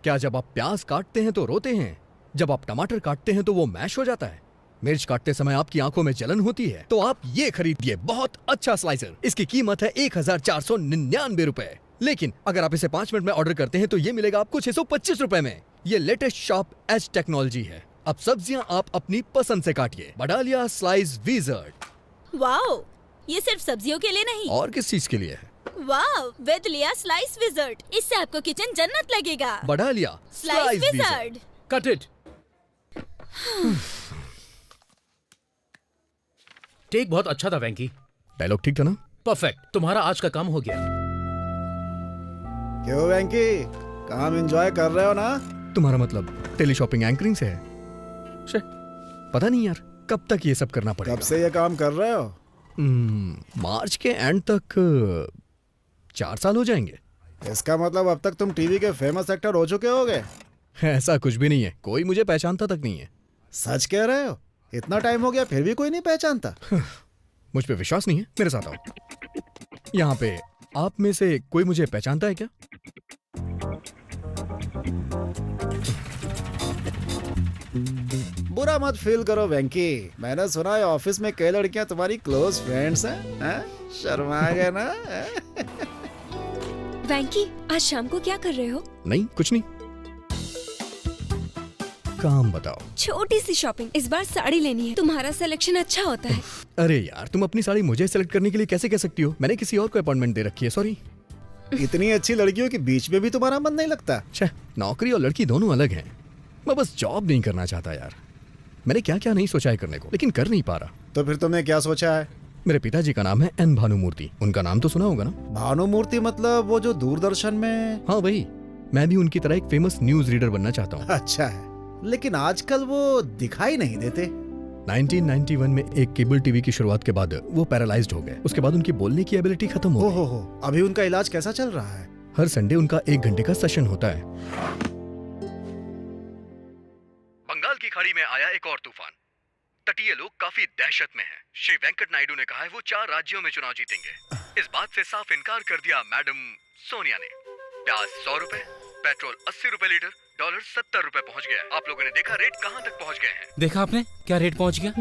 क्या जब आप प्याज काटते हैं तो रोते हैं? जब आप टमाटर काटते हैं तो वो मैश हो जाता है? मिर्च काटते समय आपकी आंखों में जलन होती है? तो आप ये खरीदिए, बहुत अच्छा स्लाइसर। इसकी कीमत है 1499 रुपए। लेकिन अगर आप इसे 5 मिनट में ऑर्डर करते हैं तो ये मिलेगा आपको 625 रुपए में। ये लेटेस्ट शार्प एज टेक्नोलॉजी है। अब सब्जियां आप अपनी पसंद से काटिए। Badalia slice wizard. वाओ, ये सिर्फ सब्जियों के लिए नहीं। और किस चीज के लिए है? वाओ, विद लिया स्लाइस विज़ार्ड। इससे आपको किचन जन्नत लगेगा। Badalia slice wizard. Cut it. Take बहुत अच्छा था वेंकी। डायलॉग ठीक था ना? परफेक्ट। तुम्हारा आज का काम हो गया। क्यों वेंकी, काम एंजॉय कर रहे हो ना? तुम्हारा मतलब टेली शॉपिंग एंकरिंग से है? शे, पता नहीं यार कब तक ये सब करना पड़ेगा। कब से ये काम कर रहे हो? मार्च के एंड तक 4 साल हो जाएंगे। इसका मतलब अब तक तुम टीवी के फेमस एक्टर हो चुके होगे। ऐसा कुछ भी नहीं है, कोई मुझे पहचानता तक नहीं है। सच कह रहे हो? इतना टाइम हो गया फिर भी कोई नहीं पहचानता? मुझ पे विश्वास नहीं है? मेरे साथ आओ। यहाँ पे आप में से कोई मुझे पहचानता है क्या? बुरा मत फील करो वेंकी, मैंने सुना है ऑफिस में कई लड़कियां तुम्हारी क्लोज फ्रेंड्स हैं। शर्मा गए ना? वेंकी, आज शाम को क्या कर रहे हो? नहीं, कुछ नहीं। काम बताओ। छोटी सी शॉपिंग, इस बार साड़ी लेनी है। तुम्हारा सिलेक्शन अच्छा होता है। अरे यार, तुम अपनी साड़ी मुझे सेलेक्ट करने के लिए कैसे कह सकती हो? मैंने किसी और को अपॉइंटमेंट दे रखी है, सॉरी। इतनी अच्छी लड़कियों के बीच में भी तुम्हारा मन नहीं लगता? छह, नौकरी और लड़की दोनों अलग हैं। मैं बस जॉब नहीं करना चाहता यार। मैंने क्या क्या नहीं सोचा है करने को, लेकिन कर नहीं पा रहा। तो फिर तुमने क्या सोचा है? मेरे पिताजी का नाम है एन भानुमूर्ति। उनका नाम तो सुना होगा ना? भानुमूर्ति मतलब वो जो दूरदर्शन में? हाँ वही। मैं भी उनकी तरह एक फेमस न्यूज रीडर बनना चाहता हूँ। अच्छा है, लेकिन आजकल वो दिखाई नहीं देते। 1991 में एक केबल टीवी की शुरुआत के बाद वो पैरालाइज्ड हो गए। उसके बाद उनकी बोलने की एबिलिटी खत्म हो गई। हो, अभी उनका इलाज कैसा चल रहा है? हर संडे उनका 1 घंटे का सेशन होता है। बंगाल की खाड़ी में आया एक और तूफान। तटीय लोग काफी दहशत में हैं। श्री वेंकट नायडू ने कहा है वो 4 राज्यों में चुनाव जीतेंगे। इस बात से साफ इनकार कर दिया मैडम सोनिया ने। प्याज 100 रुपए, पेट्रोल 80 रुपए लीटर, डॉलर 70 रुपए पहुंच गया। आप लोगों ने देखा रेट कहां तक पहुंच गए हैं? देखा आपने क्या रेट पहुंच गया?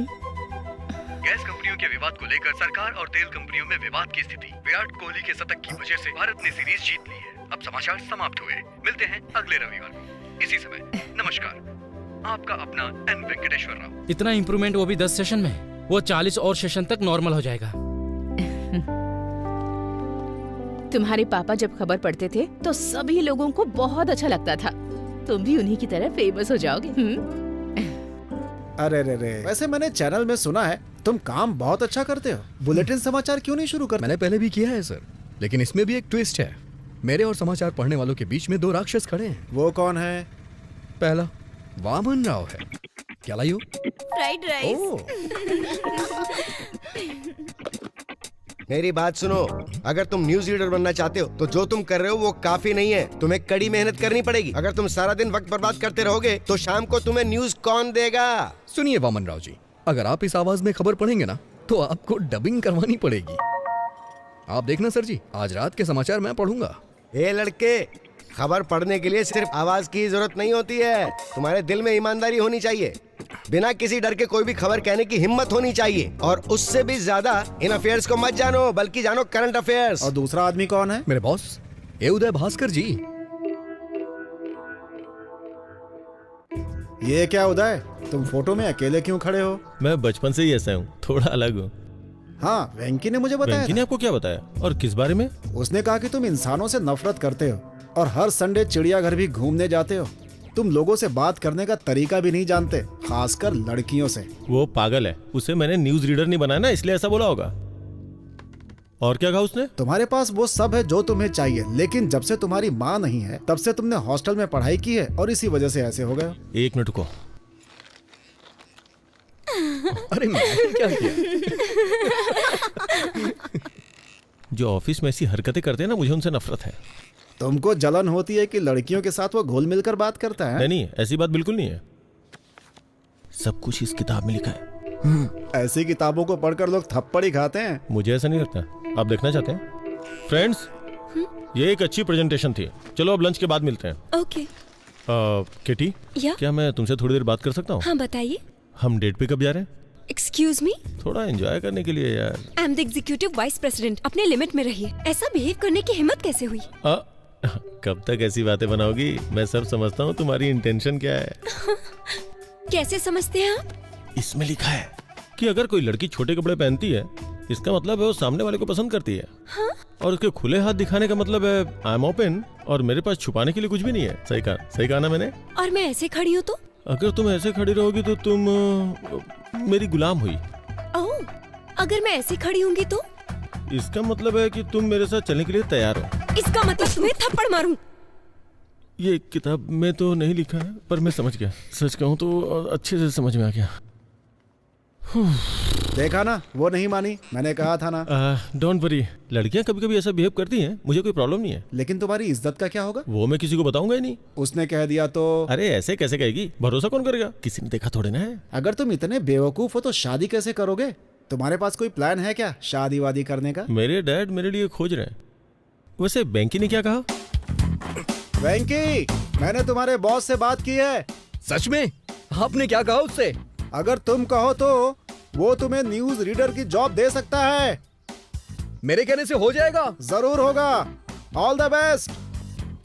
गैस कंपनियों के विवाद को लेकर सरकार और तेल कंपनियों में विवाद की स्थिति। विराट कोहली के शतक की वजह से भारत ने सीरीज जीत ली है। अब समाचार समाप्त हुए। मिलते हैं अगले रविवार को इसी समय। नमस्कार, आपका अपना एन वेंकटेश्वर राव। इतना इम्प्रूवमेंट, वो भी 10 सेशन में। वो 40 और सेशन तक नॉर्मल हो जाएगा। तुम्हारे पापा जब खबर पढ़ते थे तो सभी लोगों को बहुत अच्छा लगता था। तुम भी उन्हीं की तरह फेमस हो जाओगे। अरे रे रे, वैसे मैंने चैनल में सुना है तुम काम बहुत अच्छा करते हो। बुलेटिन समाचार क्यों नहीं शुरू करते? मैंने पहले भी किया है सर, लेकिन इसमें भी एक ट्विस्ट है। मेरे और समाचार पढ़ने वालों के बीच में 2 राक्षस खड़े हैं। वो कौन है? पहला वामन राव है। क्या लाई हो? Fried rice. मेरी बात सुनो, अगर तुम न्यूज रीडर बनना चाहते हो तो जो तुम कर रहे हो वो काफी नहीं है। तुम्हें कड़ी मेहनत करनी पड़ेगी। अगर तुम सारा दिन वक्त बर्बाद करते रहोगे तो शाम को तुम्हें न्यूज कौन देगा? सुनिए वामन राव जी, अगर आप इस आवाज में खबर पढ़ेंगे ना तो आपको डबिंग करवानी पड़ेगी। आप देखना सर जी, आज रात के समाचार मैं पढ़ूंगा। ए लड़के, खबर पढ़ने के लिए सिर्फ आवाज की जरूरत नहीं होती है। तुम्हारे दिल में ईमानदारी होनी चाहिए। बिना किसी डर के कोई भी खबर कहने की हिम्मत होनी चाहिए। और उससे भी ज्यादा इन अफेयर्स को मत जानो, बल्कि जानो करंट अफेयर्स। और दूसरा आदमी कौन है? मेरे बॉस ए उदय भास्कर जी। ये क्या उदय, तुम फोटो में अकेले क्यों खड़े हो? मैं बचपन से ही ऐसा हूँ, थोड़ा अलग हूँ। हाँ, वेंकी ने मुझे बताया वेंकी ने आपको क्या बताया और किस बारे में? उसने कहा कि तुम इंसानों से नफरत करते हो और हर संडे चिड़ियाघर भी घूमने जाते हो। तुम लोगों से बात करने का तरीका भी नहीं जानते, खासकर लड़कियों से। वो पागल है, उसे मैंने न्यूज रीडर नहीं बनाया ना, इसलिए ऐसा बोला होगा। और क्या कहा उसने? तुम्हारे पास वो सब है जो तुम्हें चाहिए, लेकिन जब से तुम्हारी माँ नहीं है तब से तुमने हॉस्टल में पढ़ाई की है और इसी वजह से ऐसे हो गए। 1 मिनट को। अरे मैंने क्या किया? जो ऑफिस में ऐसी हरकतें करते हैं ना, मुझे उनसे नफरत है। तुमको जलन होती है कि लड़कियों के साथ वो घुल मिलकर बात करता है? नहीं, ऐसी बात बिल्कुल नहीं है। सब कुछ इस किताब में लिखा है। ऐसी किताबों को पढ़कर लोग थप्पड़ ही खाते हैं। मुझे ऐसा नहीं लगता। आप देखना चाहते हैं? फ्रेंड्स, ये एक अच्छी प्रेजेंटेशन थी। चलो अब लंच के बाद मिलते हैं। ओके। किटी, या क्या मैं तुमसे थोड़ी देर बात कर सकता हूँ? हाँ बताइए। हम डेट पे कब जा रहे हैं? एक्सक्यूज मी, थोड़ा एंजॉय करने के लिए यार। I am the executive vice president. अपने लिमिट में रहिए। ऐसा बिहेव करने की हिम्मत कैसे हुई? कब तक ऐसी बातें बनाओगी? मैं सब समझता हूँ तुम्हारी इंटेंशन क्या है। कैसे समझते हैं आप? इसमें लिखा है कि अगर कोई लड़की छोटे कपड़े पहनती है, इसका मतलब है वो सामने वाले को पसंद करती है। हाँ? और उसके खुले हाथ दिखाने का मतलब है आई एम ओपन, और मेरे पास छुपाने के लिए कुछ भी नहीं है। सही कहा ना मैंने? और मैं ऐसे खड़ी हूँ तो? अगर तुम ऐसे खड़ी रहोगी तो तुम मेरी गुलाम हुई। ओह, अगर मैं ऐसे खड़ी होंगी तो? इसका मतलब है कि तुम मेरे साथ चलने के लिए तैयार हो। इसका मतलब तुम्हें थप्पड़ मारूं? ये किताब में तो नहीं लिखा है, पर मैं समझ गया। सच कहूँ तो अच्छे से समझ में आ गया। देखा ना, वो नहीं मानी, मैंने कहा था ना। डोंट वरी, लड़कियां कभी कभी ऐसा बिहेव करती हैं, मुझे कोई प्रॉब्लम नहीं है। लेकिन तुम्हारी इज्जत का क्या होगा? वो मैं किसी को बताऊंगा ही नहीं। उसने कह दिया तो? अरे ऐसे कैसे कहेगी? भरोसा कौन करेगा? किसी ने देखा थोड़े ना है। अगर तुम इतने बेवकूफ हो तो शादी कैसे करोगे? तुम्हारे पास कोई प्लान है क्या शादी वादी करने का? मेरे डैड मेरे लिए खोज रहे हैं। वैसे बैंकी ने क्या कहा? वेंकी, मैंने तुम्हारे बॉस से बात की है। सच में? आपने क्या कहा उससे? अगर तुम कहो तो वो तुम्हें न्यूज रीडर की जॉब दे सकता है। मेरे कहने से हो जाएगा? जरूर होगा। All the best,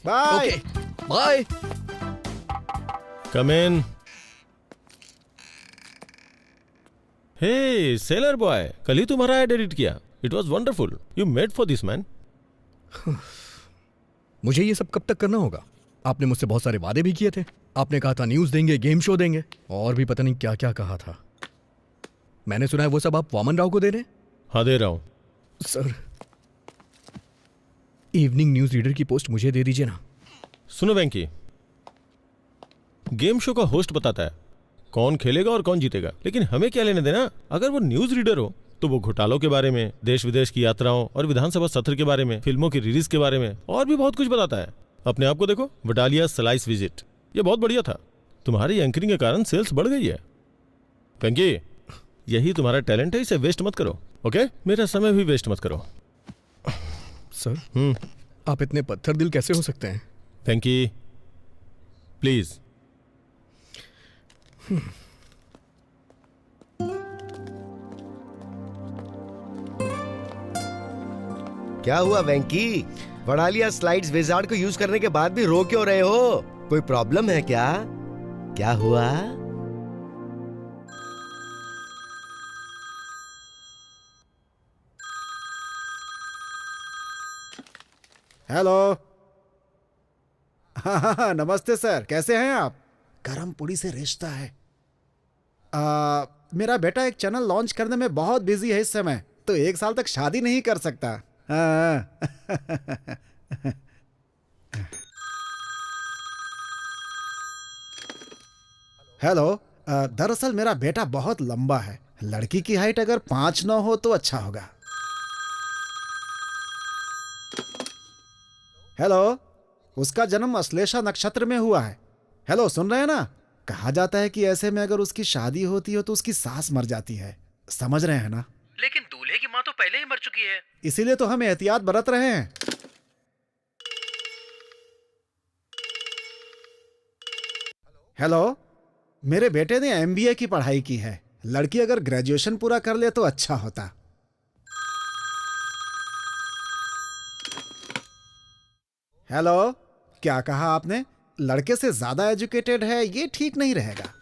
bye. Okay, bye. Come in. Hey seller boy, कल ही तुम्हारा एड एडिट किया। It was wonderful. You made for this man. मुझे ये सब कब तक करना होगा? आपने मुझसे बहुत सारे वादे भी किए थे। आपने कहा था न्यूज देंगे, गेम शो देंगे, और भी पता नहीं क्या क्या कहा था। मैंने सुना है वो सब आप वामन राव को दे रहे हैं? हाँ, दे रहा हूं। सर, इवनिंग न्यूज रीडर की पोस्ट मुझे दे दीजिए ना। सुनो वेंकी, गेम शो का होस्ट बताता है कौन खेलेगा और कौन जीतेगा, लेकिन हमें क्या लेने देना? अगर वो न्यूज रीडर हो तो वो घोटालों के बारे में, देश विदेश की यात्राओं और विधानसभा सत्र के बारे में, फिल्मों की रिलीज के बारे में और भी बहुत कुछ बताता है। अपने आप को देखो, वडालिया स्लाइस विजिट, ये बहुत बढ़िया था। तुम्हारी एंकरिंग के कारण सेल्स बढ़ गई है। वेंकी, यही तुम्हारा टैलेंट है, इसे वेस्ट मत करो। ओके, मेरा समय भी वेस्ट मत करो। सर, आप इतने पत्थर दिल कैसे हो सकते हैं? वेंकी, प्लीज। क्या हुआ वेंकी? वडालिया स्लाइड्स विजार्ड को यूज करने के बाद भी रो क्यों रहे हो? कोई प्रॉब्लम है क्या? क्या हुआ? हेलो। हाँ, नमस्ते सर, कैसे हैं आप? गरम पूड़ी से रिश्ता है। मेरा बेटा एक चैनल लॉन्च करने में बहुत बिजी है इस समय, तो 1 साल तक शादी नहीं कर सकता। हाँ। हेलो। दरअसल मेरा बेटा बहुत लंबा है, लड़की की हाइट अगर 5'9" हो तो अच्छा होगा। हेलो, उसका जन्म अश्लेषा नक्षत्र में हुआ है। हेलो, सुन रहे हैं ना? कहा जाता है कि ऐसे में अगर उसकी शादी होती हो तो उसकी सास मर जाती है। समझ रहे हैं ना? लेकिन दूल्हे की माँ तो पहले ही मर चुकी है। इसीलिए तो हम एहतियात बरत रहे हैं। हेलो, मेरे बेटे ने MBA की पढ़ाई की है। लड़की अगर ग्रेजुएशन पूरा कर ले तो अच्छा होता। हेलो, क्या कहा आपने? लड़के से ज्यादा एजुकेटेड है, ये ठीक नहीं रहेगा।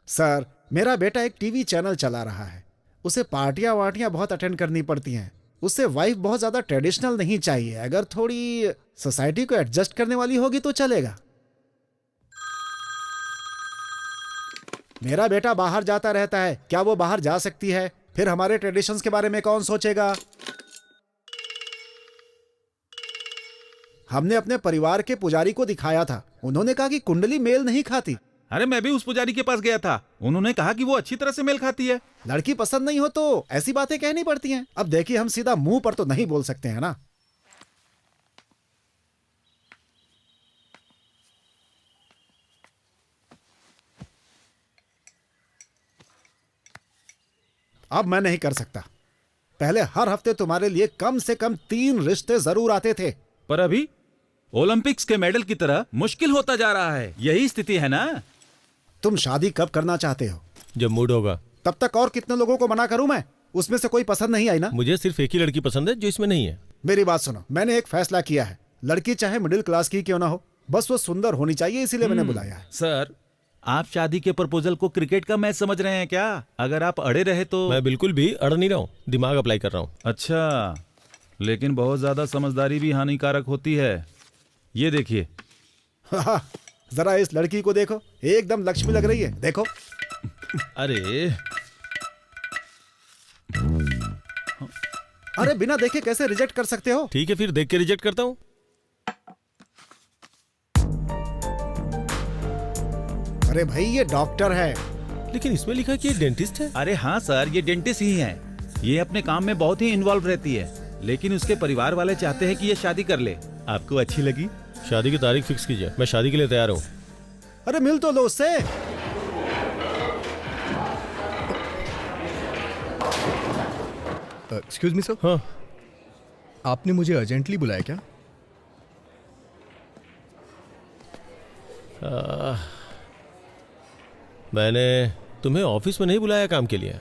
सर, मेरा बेटा एक टीवी चैनल चला रहा है। उसे पार्टियां वार्टियां बहुत अटेंड करनी पड़ती हैं। उससे वाइफ बहुत ज्यादा ट्रेडिशनल नहीं चाहिए। अगर थोड़ी सोसाइटी को एडजस्ट करने वाली होगी तो चलेगा। मेरा बेटा बाहर जाता रहता है, क्या वो बाहर जा सकती है? फिर हमारे ट्रेडिशंस के बारे में कौन सोचेगा? हमने अपने परिवार के पुजारी को दिखाया था, उन्होंने कहा कि कुंडली मेल नहीं खाती। अरे मैं भी उस पुजारी के पास गया था, उन्होंने कहा कि वो अच्छी तरह से मेल खाती है। लड़की पसंद नहीं हो तो ऐसी बातें कहनी पड़ती हैं। अब देखिए, हम सीधा मुंह पर तो नहीं बोल सकते हैं ना। अब मैं नहीं कर सकता। पहले हर हफ्ते तुम्हारे लिए कम से कम 3 रिश्ते जरूर आते थे। पर अभी ओलंपिक्स के मेडल की तरह मुश्किल होता जा रहा है। यही स्थिति है ना। तुम शादी कब करना चाहते हो? जब मूड होगा। तब तक और कितने लोगों को मना करूं मैं? उसमें से कोई पसंद नहीं आई ना? मुझे सिर्फ एक ही लड़की पसंद है जो इसमें नहीं है। मेरी बात सुनो, मैंने एक फैसला किया है। लड़की चाहे मिडिल क्लास की क्यों ना हो, बस वो सुंदर होनी चाहिए, इसीलिए मैंने बुलाया है। सर, आप शादी के प्रपोजल को क्रिकेट का मैच समझ रहे हैं क्या? अगर आप अड़े रहे तो। मैं बिल्कुल भी अड़ नहीं रहा हूँ, दिमाग अप्लाई कर रहा हूँ। अच्छा, लेकिन बहुत ज्यादा समझदारी भी हानिकारक होती है। ये देखिए। जरा इस लड़की को देखो, एकदम लक्ष्मी लग रही है। देखो। अरे अरे बिना देखे कैसे रिजेक्ट कर सकते हो? ठीक है, फिर देख के रिजेक्ट करता हूँ। अरे भाई, ये डॉक्टर है। लेकिन इसमें लिखा है कि ये डेंटिस्ट है। अरे हाँ सर, ये डेंटिस्ट ही है। ये अपने काम में बहुत ही इन्वॉल्व रहती है, लेकिन उसके परिवार वाले चाहते हैं कि ये शादी कर ले। आपको अच्छी लगी? शादी की तारीख फिक्स कीजिए, मैं शादी के लिए तैयार हूँ। अरे मिल तो लो उससे। Excuse me sir. हाँ, आपने मुझे अर्जेंटली बुलाया क्या? मैंने तुम्हें ऑफिस में नहीं बुलाया काम के लिए।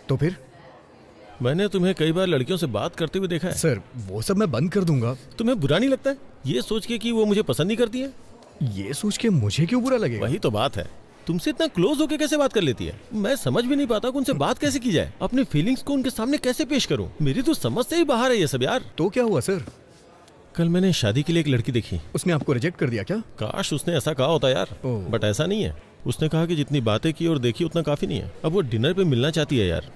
तो फिर? मैंने तुम्हें कई बार लड़कियों से बात करते हुए देखा है। सर, वो सब मैं बंद कर दूंगा। तुम्हें बुरा नहीं लगता है ये सोच के कि वो मुझे पसंद नहीं करती है? ये सोच के मुझे क्यों बुरा लगेगा? वही तो बात है, तुमसे इतना क्लोज होके कैसे बात कर लेती है? मैं समझ भी नहीं पाता कि उनसे बात कैसे की जाए, अपनी फीलिंग्स को उनके सामने कैसे पेश करूं। मेरी तो समझ से ही बाहर है ये सब यार। तो क्या हुआ सर? कल मैंने शादी के लिए एक लड़की देखी। उसने आपको रिजेक्ट कर दिया क्या? काश उसने ऐसा कहा होता यार, ओह। बट ऐसा नहीं है। उसने कहा कि जितनी बातें की और देखी उतना काफी नहीं है। अब वो डिनर पे मिलना चाहती है यार।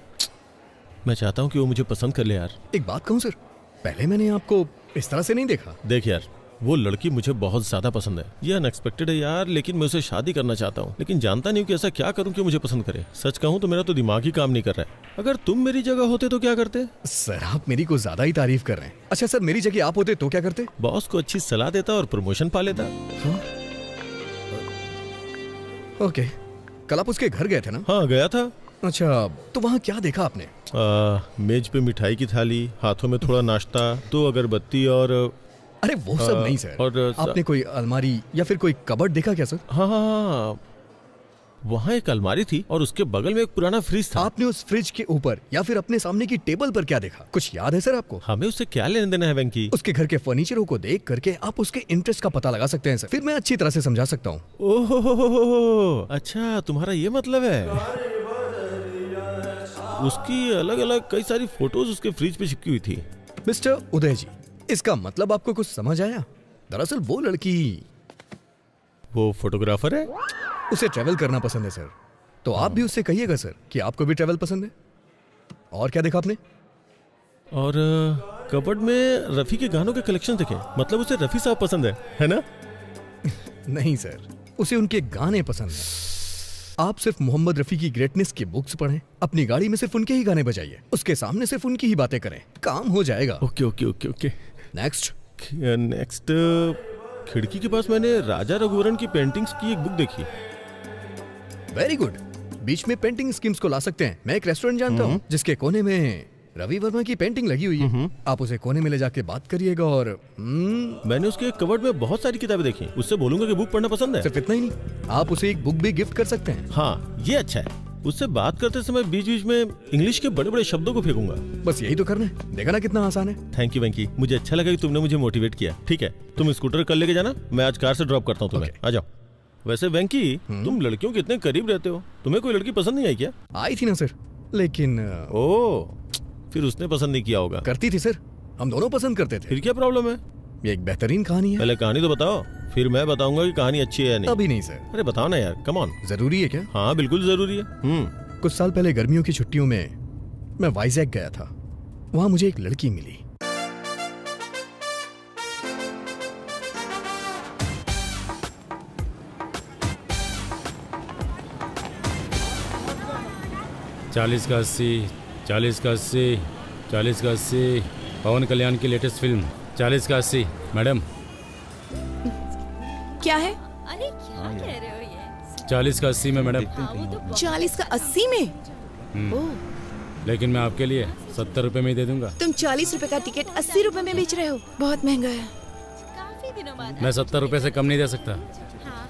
मैं चाहता हूँ कि वो मुझे पसंद कर ले यार। एक बात कहूँ सर, पहले मैंने आपको इस तरह से नहीं देखा। देख यार, वो लड़की मुझे बहुत ज्यादा पसंद है। ये अनएक्सपेक्टेड है यार, लेकिन मैं उसे शादी करना चाहता हूँ, लेकिन जानता नहीं हूँ कि ऐसा क्या करूँ कि मुझे पसंद करे। सच कहूँ तो मेरा तो दिमाग ही काम नहीं कर रहा है। अगर तुम मेरी जगह होते तो क्या करते? सर, आप मेरी को ज्यादा ही तारीफ कर रहे हैं। अच्छा सर, मेरी जगह आप होते तो क्या करते? बॉस को अच्छी सलाह देता और प्रमोशन पा लेता। ओके, कल आप उसके घर गए थे ना? हाँ गया था। अच्छा, तो वहाँ क्या देखा आपने? मेज पे मिठाई की थाली, हाथों में थोड़ा नाश्ता, 2 अगरबत्ती और अरे वो सब नहीं सर। और आपने कोई अलमारी या फिर कोई कबर्ड देखा क्या सर? हाँ, वहाँ एक अलमारी थी और उसके बगल में एक पुराना फ्रिज था। आपने उस फ्रिज के ऊपर या फिर अपने सामने की टेबल पर क्या देखा? कुछ याद है सर आपको? हमें उससे क्या लेने देना है वेंकी? उसके घर के फर्नीचरों को देख करके आप उसके इंटरेस्ट का पता लगा सकते हैं सर। फिर मैं अच्छी तरह से समझा सकता हूँ। ओहो, अच्छा तुम्हारा ये मतलब है। उसकी अलग अलग कई सारी फोटोज उसके फ्रिज पे चिपकी हुई थी। मिस्टर उदय जी, इसका मतलब आपको कुछ समझ आया? दरअसल वो लड़की, वो फोटोग्राफर है। उसे ट्रैवल करना पसंद है सर। तो आप भी उससे कहिएगा सर कि आपको भी ट्रैवल पसंद है। और क्या देखा आपने? और कबर्ड में रफी के गानों के कलेक्शन देखे। मतलब उसे रफी साहब पसंद है ना? नहीं सर, उसे उनके गाने पसंद है। आप सिर्फ मोहम्मद रफी की ग्रेटनेस की बुक्स पढ़ें, अपनी गाड़ी में सिर्फ उनके ही गाने बजाइए, उसके सामने सिर्फ उनकी ही बातें करें, काम हो जाएगा। Okay okay okay okay. Next. खिड़की के पास मैंने राजा रघुवरन की पेंटिंग्स की एक बुक देखी। Very good. बीच में पेंटिंग स्कीम्स को ला सकते हैं। मैं एक रेस्टोरेंट जानता हूँ जिसके कोने में रवि वर्मा की पेंटिंग लगी हुई है। आप उसे कोने में ले जाके बात करिएगा और मैंने उसके कबर्ड में बहुत सारी किताबें देखी। उससे बोलूंगा कि बुक पढ़ना पसंद है। सिर्फ इतना ही नहीं, आप उसे एक बुक भी गिफ्ट कर सकते हैं। हाँ ये अच्छा है। उससे बात करते समय बीच बीच में इंग्लिश के बड़े बड़े शब्दों को फेंकूंगा। बस यही तो करना है। देखा ना कितना आसान है। थैंक यू वेंकी, मुझे अच्छा लगा कि तुमने मुझे मोटिवेट किया। ठीक है, तुम स्कूटर कल लेके जाना, मैं आज कार से ड्रॉप करता हूँ तुम्हें। आ जाओ। वैसे वेंकी, तुम लड़कियों के इतने करीब रहते हो, तुम्हें कोई लड़की पसंद नहीं आई क्या? आई थी ना सर, लेकिन फिर उसने पसंद नहीं किया होगा। करती थी सर, हम दोनों पसंद करते थे। फिर क्या प्रॉब्लम है? ये एक बेहतरीन कहानी है। पहले कहानी तो बताओ, फिर मैं बताऊंगा कि कहानी अच्छी है या नहीं। अभी नहीं सर। अरे बताओ ना यार, कम ऑन। जरूरी है क्या? हाँ बिल्कुल जरूरी है। कुछ साल पहले गर्मियों की छुट्टियों में मैं वाइजैक गया था। वहां मुझे एक लड़की मिली। चालीस का 80, 40 का 80, 40 का 80। पवन कल्याण की लेटेस्ट फिल्म 40 का 80। मैडम क्या है? अरे क्या कह रहे हो ये? 40 का 80 में मैडम। 40 का 80 में? ओह, लेकिन मैं आपके लिए 70 रुपए में ही दे दूंगा। तुम 40 रुपए का टिकट 80 रुपए में बेच रहे हो, बहुत महंगा है। काफी दिनों बाद। मैं 70 रुपए से कम नहीं दे सकता। हाँ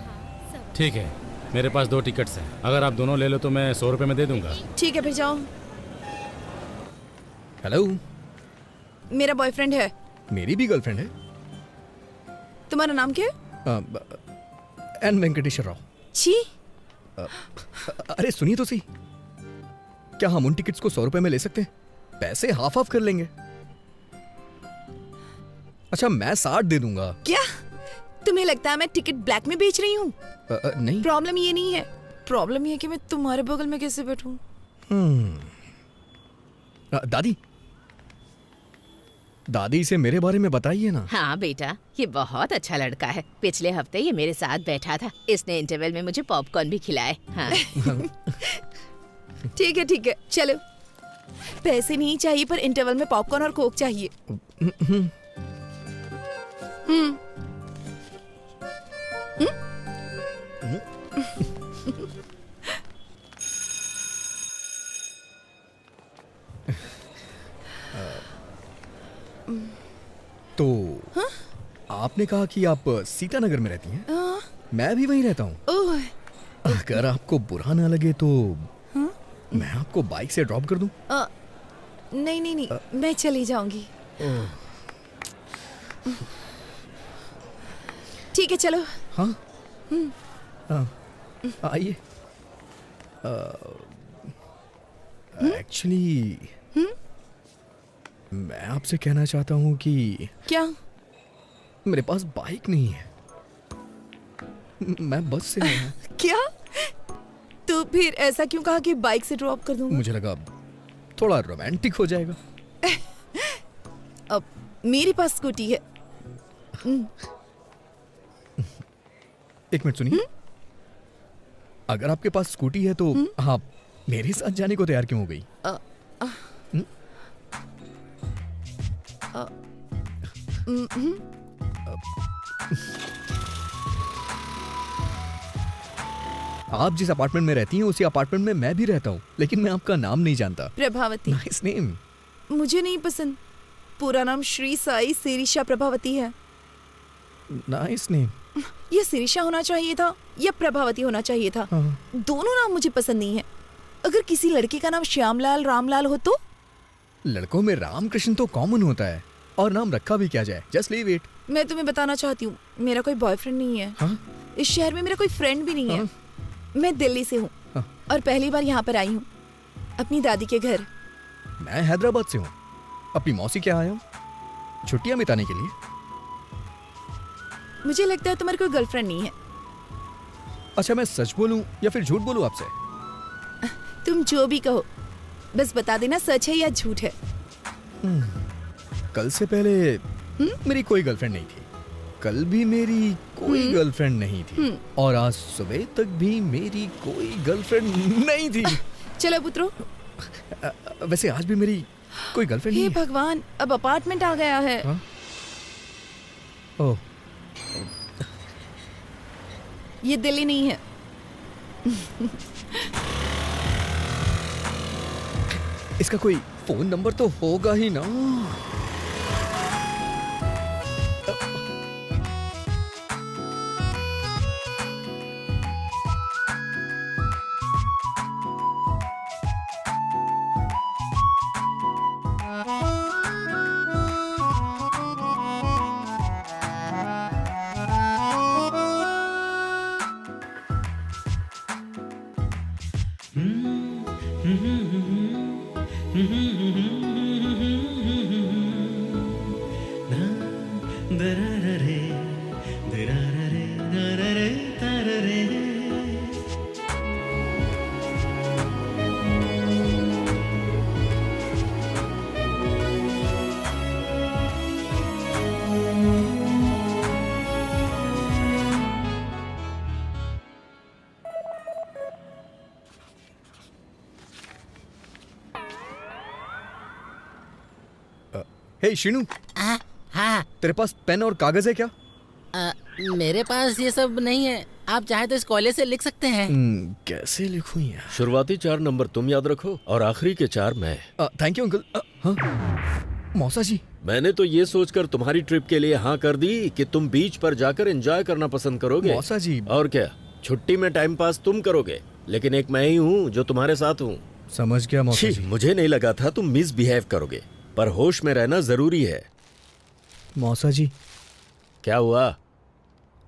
सब। ठीक है, मेरे पास 2 टिकट्स हैं, अगर आप दोनों ले लो तो मैं 100 रुपए में दे दूंगा। ठीक है फिर जाओ। हेलो, मेरा बॉयफ्रेंड है। मेरी भी गर्लफ्रेंड है। तुम्हारा नाम क्या है? एन वेंकटेश्वर राव। छी, अरे सुनिए तो सही, क्या हम उन टिकट्स को 100 रुपए में ले सकते हैं? पैसे हाफ हाफ कर लेंगे। अच्छा, मैं 60 दे दूंगा। क्या तुम्हें लगता है मैं टिकट ब्लैक में बेच रही हूँ? नहीं। प्रॉब्लम ये नहीं है, प्रॉब्लम ये है कि मैं तुम्हारे बगल में कैसे बैठूं। दादी, दादी से मेरे बारे में बताइए ना। हाँ बेटा, ये बहुत अच्छा लड़का है। पिछले हफ्ते ये मेरे साथ बैठा था, इसने इंटरवल में मुझे पॉपकॉर्न भी खिलाए। हाँ। ठीक है, चलो। पैसे नहीं चाहिए पर इंटरवल में पॉपकॉर्न और कोक चाहिए। तो आपने कहा कि आप सीतानगर में रहती हैं? मैं भी वहीं रहता हूँ। अगर आपको बुरा ना लगे तो मैं आपको बाइक से ड्रॉप कर दूं? नहीं, मैं चली जाऊंगी। ठीक है, चलो। हाँ, आइए। एक्चुअली मैं आपसे कहना चाहता हूँ कि क्या? मेरे पास बाइक नहीं है, मैं बस से आया। क्या? तो फिर ऐसा क्यों कहा कि बाइक से ड्रॉप कर दूंगा? मुझे लगा थोड़ा रोमांटिक हो जाएगा। अब मेरे पास स्कूटी है। एक मिनट सुनिए, अगर आपके पास स्कूटी है तो आप मेरे साथ जाने को तैयार क्यों हो गई? आप जिस अपार्टमेंट में रहती हैं उसी अपार्टमेंट में मैं भी रहता हूँ, लेकिन मैं आपका नाम नहीं जानता। प्रभावती। Nice name. मुझे नहीं पसंद। पूरा नाम श्री साई सिरिशा प्रभावती है। Nice name. ये सिरिशा होना चाहिए था या प्रभावती होना चाहिए था। हाँ। दोनों नाम मुझे पसंद नहीं है। अगर किसी लड़के का नाम श्यामलाल रामलाल हो तो? लड़कों में रामकृष्ण तो कॉमन होता है, और नाम रखा भी क्या जाए, जस्ट लीव इट। मैं तुम्हें बताना चाहती हूँ, मेरा कोई बॉयफ्रेंड नहीं है। हाँ? इस शहर में मेरा कोई फ्रेंड भी नहीं है। मैं दिल्ली से हूँ और पहली बार यहाँ पर आई हूँ अपनी दादी के घर। मैं हैदराबाद से हूँ, अपनी मौसी के यहाँ आया हूँ छुट्टियाँ बिताने के लिए। मुझे लगता है तुम्हारी कोई गर्लफ्रेंड नहीं है। अच्छा, मैं सच बोलूं या फिर झूठ बोलूं आपसे? तुम जो भी कहो, बस बता देना सच है या झूठ है। कल से पहले मेरी कोई गर्लफ्रेंड नहीं थी, कल भी मेरी कोई गर्लफ्रेंड नहीं थी, और आज सुबह तक भी मेरी कोई गर्लफ्रेंड नहीं थी। चलो पुत्रो। वैसे आज भी मेरी कोई गर्लफ्रेंड नहीं हे भगवान, अब अपार्टमेंट आ गया है। है। ओह, ये दिल्ली नहीं है। इसका कोई फोन नंबर तो होगा ही ना। हे शिनू, हाँ, तेरे पास पेन और कागज है क्या? मेरे पास ये सब नहीं है। आप चाहे तो इस कोयले से लिख सकते हैं। कैसे लिखूं यार? शुरुआती 4 नंबर तुम याद रखो और आखिरी के 4 मैं। Thank you uncle. हाँ मौसा जी, मैंने तो ये सोचकर तुम्हारी ट्रिप के लिए हाँ कर दी कि तुम बीच पर जाकर एंजॉय करना पसंद करोगे। मौसा जी। और क्या, छुट्टी में टाइम पास तुम करोगे, लेकिन एक मैं ही हूँ जो तुम्हारे साथ हूँ। समझ गया मौसा जी। मुझे नहीं लगा था तुम मिसबिहेव करोगे, पर होश में रहना जरूरी है। मौसा जी, क्या हुआ?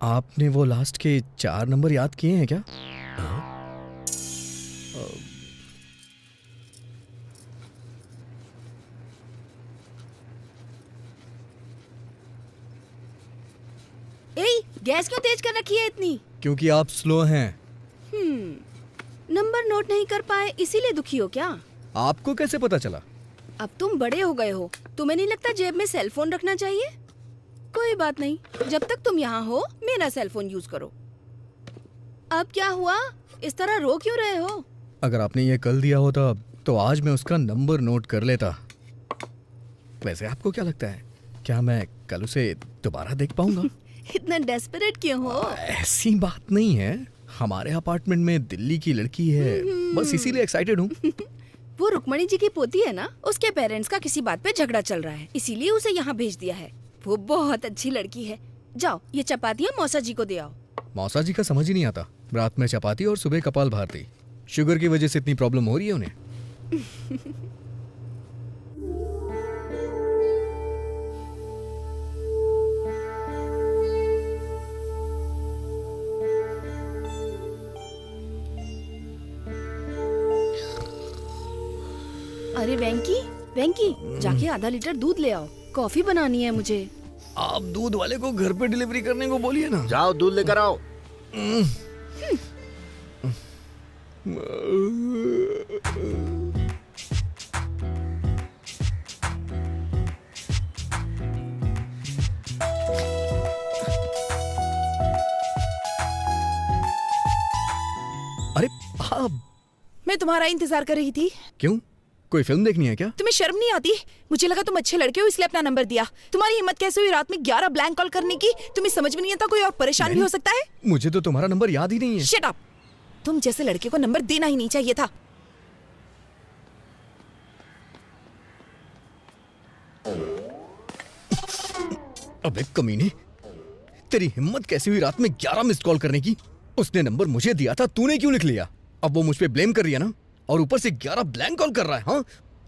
आपने वो लास्ट के 4 नंबर याद किए हैं क्या? गैस क्यों तेज कर रखी है इतनी? क्योंकि आप स्लो हैं। नंबर नोट नहीं कर पाए इसीलिए दुखी हो क्या? आपको कैसे पता चला? अब तुम बड़े हो गए हो, तुम्हें नहीं लगता जेब में सेल फोन रखना चाहिए? कोई बात नहीं, जब तक तुम यहाँ हो मेरा सेल फोन यूज करो। अब क्या हुआ, इस तरह रो क्यों रहे हो? अगर आपने ये कल दिया होता तो आज मैं उसका नंबर नोट कर लेता। वैसे आपको क्या लगता है, क्या मैं कल उसे दोबारा देख पाऊंगा? इतना डेस्परेट क्यों हो? ऐसी बात नहीं है, हमारे अपार्टमेंट में दिल्ली की लड़की है, बस इसीलिए एक्साइटेड हूँ। वो रुक्मणी जी की पोती है ना, उसके पेरेंट्स का किसी बात पे झगड़ा चल रहा है, इसीलिए उसे यहाँ भेज दिया है। वो बहुत अच्छी लड़की है। जाओ ये चपातियाँ मौसा जी को दे आओ। मौसा जी का समझ ही नहीं आता, रात में चपाती और सुबह कपाल भारती। शुगर की वजह से इतनी प्रॉब्लम हो रही है उन्हें। अरे वेंकी, वेंकी, जाके आधा लीटर दूध ले आओ, कॉफी बनानी है मुझे। आप दूध वाले को घर पे डिलीवरी करने को बोलिए ना। जाओ दूध लेकर आओ। अरे आप, मैं तुम्हारा इंतजार कर रही थी। क्यों, कोई फिल्म देखनी है क्या? तुम्हें शर्म नहीं आती? मुझे लगा तुम अच्छे लड़के हो इसलिए अपना नंबर दिया। तुम्हारी हिम्मत कैसे हुई रात में 11 ब्लैंक कॉल करने की? तुम्हें समझ में नहीं आता कोई और परेशान भी हो सकता है? मुझे तो तुम्हारा नंबर याद ही नहीं है। Shut up! तुम जैसे लड़के को नंबर देना ही नहीं चाहिए था। अबे कमीने, तेरी हिम्मत कैसी हुई रात में 11 मिस्ड कॉल करने की? उसने नंबर मुझे दिया था, तूने क्यों लिख लिया? अब वो मुझ पे ब्लेम कर रही है ना, और ऊपर से 11 ब्लैंक कॉल कर रहा है। हाँ,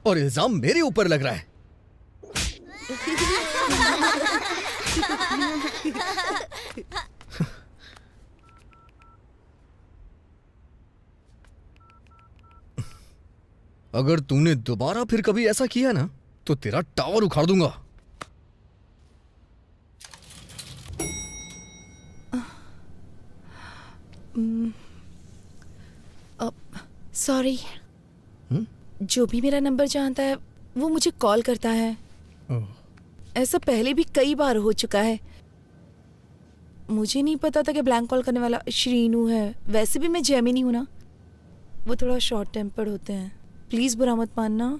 और इल्जाम मेरे ऊपर लग रहा है। अगर तूने दोबारा फिर कभी ऐसा किया ना तो तेरा टावर उखाड़ दूंगा। सॉरी, जो भी मेरा नंबर जानता है वो मुझे कॉल करता है। ऐसा पहले भी कई बार हो चुका है। मुझे नहीं पता था कि ब्लैंक कॉल करने वाला श्रीनू है। वैसे भी मैं जैमिनी हूं ना, वो थोड़ा शॉर्ट टेम्पर्ड होते हैं। प्लीज बुरा मत मानना।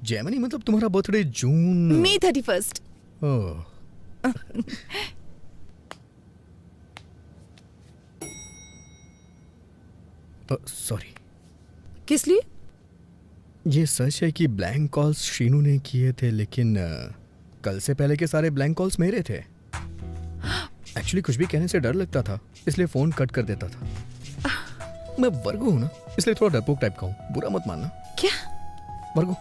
जैमिनी मतलब तुम्हारा बर्थडे जून मई 31। सॉरी। किस लिए? ये सच है कि ब्लैंक कॉल्स शीनू ने किए थे, लेकिन कल से पहले के सारे ब्लैंक कॉल्स मेरे थे। एक्चुअली कुछ भी कहने से डर लगता था, इसलिए फोन कट कर देता था। मैं वर्गो हूँ ना, इसलिए थोड़ा डरपोक टाइप का हूँ, बुरा मत मानना। क्या? वर्गो,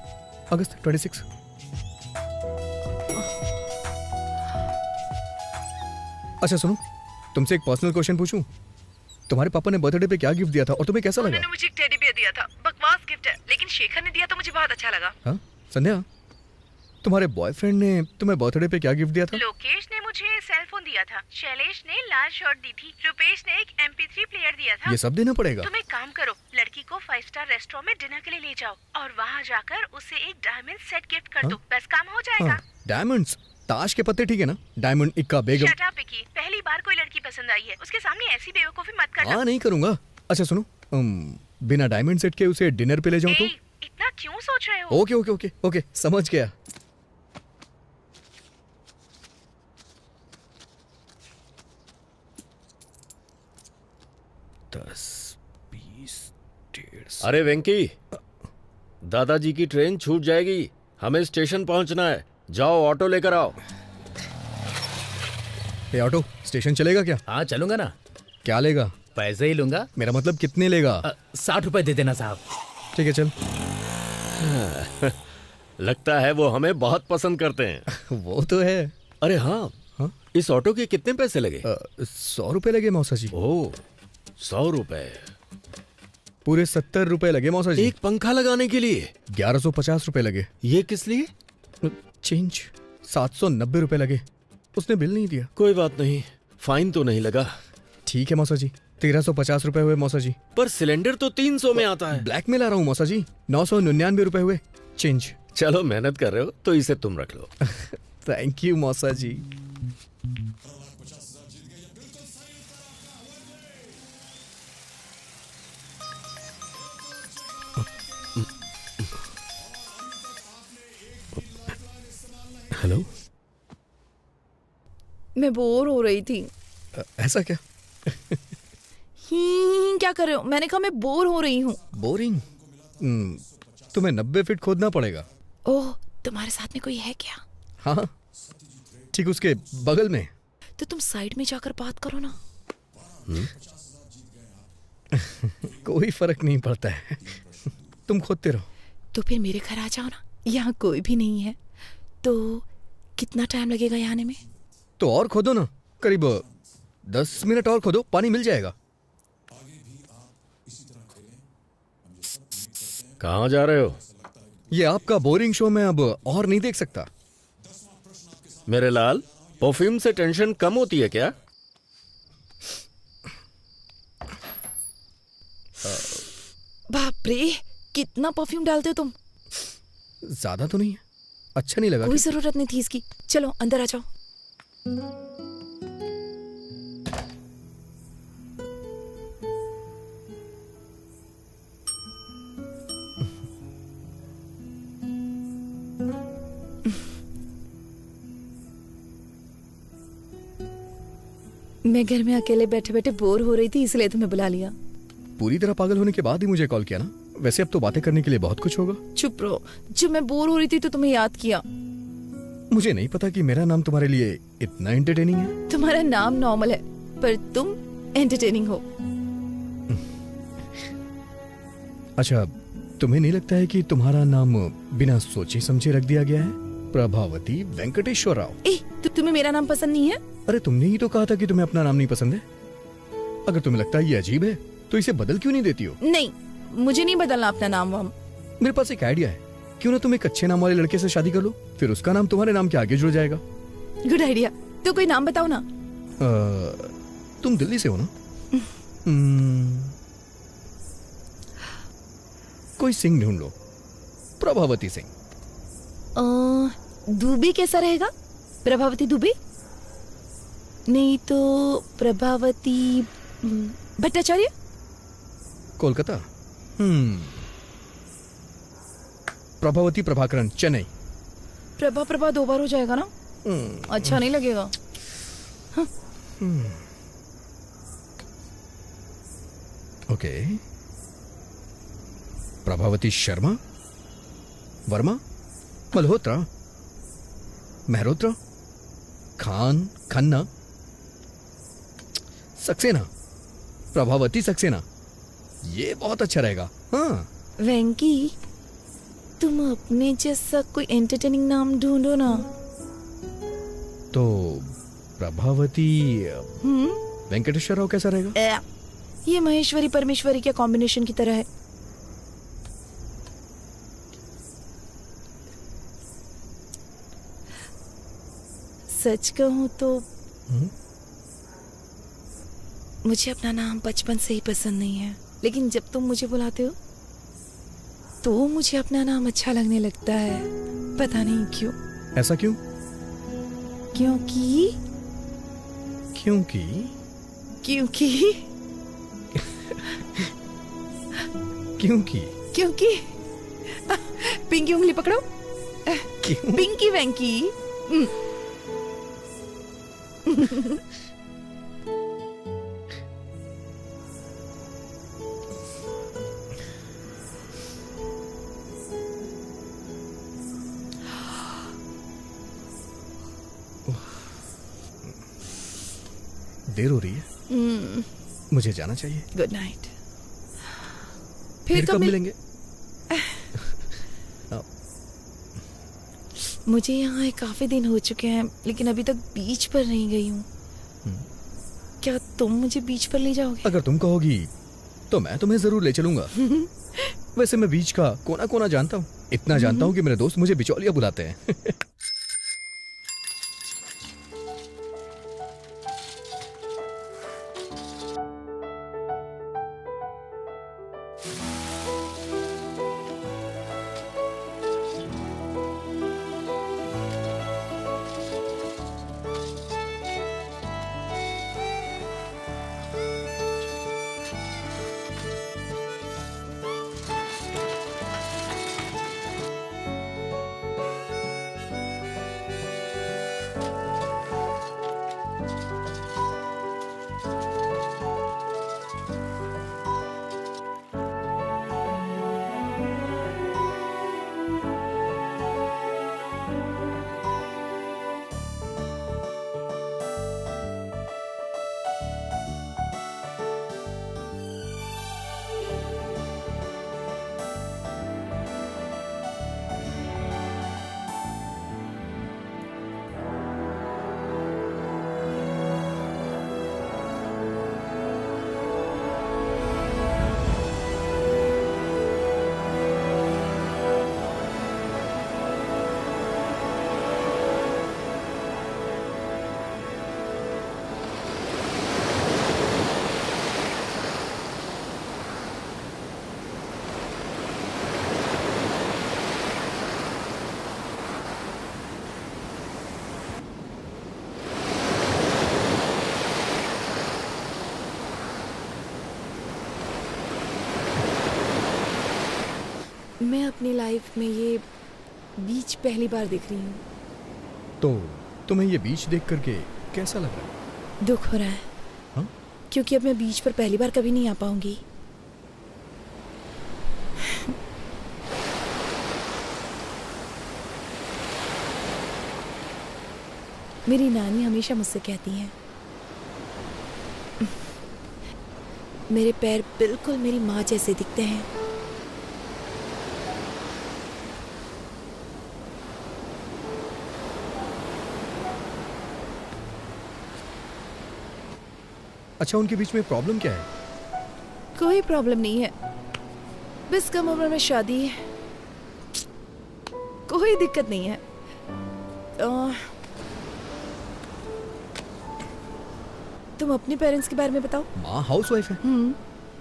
अगस्त 26। अच्छा सुनो, तुमसे एक पर्सनल क्वेश्चन पूछूं? तुम्हारे पापा ने बर्थडे पे क्या गिफ्ट दिया था और तुम्हें कैसा लगा? उन्होंने मुझे एक टेडी बियर दिया था। बकवास गिफ्ट है, लेकिन शेखर ने दिया तो मुझे बहुत अच्छा लगा। हाँ संध्या, तुम्हारे बॉयफ्रेंड ने तुम्हें बर्थडे पे क्या गिफ्ट दिया था? लोकेश ने मुझे सेल फोन दिया था, शैलेश ने लाल शर्ट दी थी, रुपेश ने एक MP3 प्लेयर दिया था। ये सब देना पड़ेगा? तुम एक काम करो, लड़की को 5 स्टार रेस्टोरेंट में डिनर के लिए ले जाओ और वहाँ जाकर उसे एक डायमंड सेट गिफ्ट कर दो। बस काम हो जाएगा। डायमंड्स? ताश के पत्ते ठीक है ना? डायमंड इक्का बेगम। शट अप विकी, पहली बार कोई लड़की पसंद आई है, उसके सामने ऐसी बेवकूफी मत करना। हाँ नहीं करूंगा। अच्छा सुनो, बिना डायमंड सेट के उसे डिनर पे ले जाऊं तो? इतना क्यों सोच रहे हो? ओके ओके ओके ओके, समझ गया। अरे वेंकी, दादाजी की ट्रेन छूट जाएगी, हमें स्टेशन पहुंचना है। जाओ ऑटो लेकर आओ। ये ऑटो स्टेशन चलेगा क्या? हाँ चलूंगा ना। क्या लेगा? पैसे ही लूंगा। मेरा मतलब कितने लेगा? 60 रुपए दे देना साहब। ठीक है चल। लगता है वो हमें बहुत पसंद करते हैं। वो तो है। अरे हाँ, इस ऑटो के कितने पैसे लगे? 100 रुपए लगे मौसा जी। ओह, 100 रुपए। पूरे 70 रुपए लगे मौसा जी। एक पंखा लगाने के लिए 1150 रुपए लगे। ये किस लिए? चेंज 790 रुपए लगे। उसने बिल नहीं दिया। कोई बात नहीं, फाइन तो नहीं लगा। ठीक है मौसा जी, 1350 रुपए हुए मौसा जी। पर सिलेंडर तो 300 में आता है। ब्लैक में ला रहा हूँ मौसा जी। 999 रुपए हुए चेंज। चलो मेहनत कर रहे हो तो इसे तुम रख लो। थैंक यू मौसा जी। हेलो, मैं बोर हो रही थी। ऐसा क्या? क्या कर रहे हो? मैंने कहा मैं बोर हो रही हूँ। बोरिंग? तुम्हें 90 फीट खोदना पड़ेगा। ओह, तुम्हारे साथ में कोई है क्या? हाँ, ठीक उसके बगल में। तो तुम साइड में जाकर बात करो ना। कोई फर्क नहीं पड़ता है। तुम खोदते रहो। तो फिर मेरे घर आ जाओ ना। यहाँ कोई भी नहीं है। तो कितना टाइम लगेगा यहाँ आने में? तो और खोदो ना, करीब 10 मिनट और खोदो, पानी मिल जाएगा। कहाँ जा रहे हो? ये आपका बोरिंग शो मैं अब और नहीं देख सकता। मेरे लाल, परफ्यूम से टेंशन कम होती है क्या? बाप रे, कितना परफ्यूम डालते हो तुम? ज्यादा तो नहीं है, अच्छा नहीं लगा? कोई जरूरत नहीं थी इसकी। चलो अंदर आ जाओ। मैं घर में अकेले बैठे बैठे बोर हो रही थी, इसलिए तुम्हें बुला लिया। पूरी तरह पागल होने के बाद ही मुझे कॉल किया ना? वैसे अब तो बातें करने के लिए बहुत कुछ होगा। चुप रहो। जब मैं बोर हो रही थी तो तुम्हें याद किया। मुझे नहीं पता कि मेरा नाम तुम्हारे लिए इतना एंटरटेनिंग है। तुम्हारा नाम नॉर्मल है, पर तुम एंटरटेनिंग हो। अच्छा, तुम्हें नहीं लगता है कि तुम्हारा नाम बिना सोचे समझे रख दिया गया है? प्रभावती वेंकटेश्वर राव। तुम्हें मेरा नाम पसंद नहीं है? अरे तुमने ही तो कहा था कि तुम्हें अपना नाम नहीं पसंद है। अगर तुम्हें लगता है ये अजीब है तो इसे बदल क्यों नहीं देती हो? नहीं, मुझे नहीं बदलना अपना नाम वाम। मेरे पास एक आइडिया है। क्यों ना तुम एक अच्छे नाम वाले लड़के से शादी कर लो, फिर उसका नाम तुम्हारे नाम के आगे जुड़ जाएगा। Good idea. तो कोई नाम बताओ ना। तुम दिल्ली से हो ना? कोई सिंह ढूंढ लो। प्रभावती सिंह। दुबे कैसा रहेगा? प्रभावती दुबे? नहीं तो प्रभावती भट्टाचार्य? कोलकाता। प्रभावती प्रभाकरण, चेन्नई। प्रभा 2 बार हो जाएगा ना? अच्छा नहीं लगेगा। ओके। प्रभावती शर्मा, वर्मा, मल्होत्रा, मेहरोत्रा, खान, खन्ना, सक्सेना। प्रभावती सक्सेना, ये बहुत अच्छा रहेगा। हाँ वेंकी, तुम अपने जैसा कोई एंटरटेनिंग नाम ढूंढो ना। तो प्रभावती वेंकटेश्वर राव कैसा रहेगा? ये महेश्वरी परमेश्वरी के कॉम्बिनेशन की तरह है। सच कहूं तो मुझे अपना नाम बचपन से ही पसंद नहीं है, लेकिन जब तुम मुझे बुलाते हो तो मुझे अपना नाम अच्छा लगने लगता है। पता नहीं क्यों। ऐसा क्यों? क्योंकि क्योंकि क्योंकि क्योंकि क्योंकि पिंकी उंगली पकड़ो। क्यों? पिंकी वेंकी। देर हो रही है, मुझे जाना चाहिए। Good night. फिर कब मिलेंगे? मुझे यहाँ काफी दिन हो चुके हैं, लेकिन अभी तक बीच पर नहीं गई हूँ। क्या तुम मुझे बीच पर ले जाओगे? अगर तुम कहोगी तो मैं तुम्हें जरूर ले चलूंगा। वैसे मैं बीच का कोना कोना जानता हूँ, इतना जानता हूँ कि मेरे दोस्त मुझे बिचौलिया बुलाते हैं। मैं अपनी लाइफ में ये बीच पहली बार देख रही हूँ। तो तुम्हें ये बीच देख करके कैसा लग रहा है? दुख हो रहा है। हाँ? क्योंकि अब मैं बीच पर पहली बार कभी नहीं आ पाऊंगी। मेरी नानी हमेशा मुझसे कहती हैं, मेरे पैर बिल्कुल मेरी माँ जैसे दिखते हैं। अच्छा, उनके बीच में प्रॉब्लम क्या है? कोई प्रॉब्लम नहीं है, बस कम उम्र में शादी है, कोई दिक्कत नहीं है। तुम अपने पेरेंट्स के बारे में बताओ। माँ हाउसवाइफ है,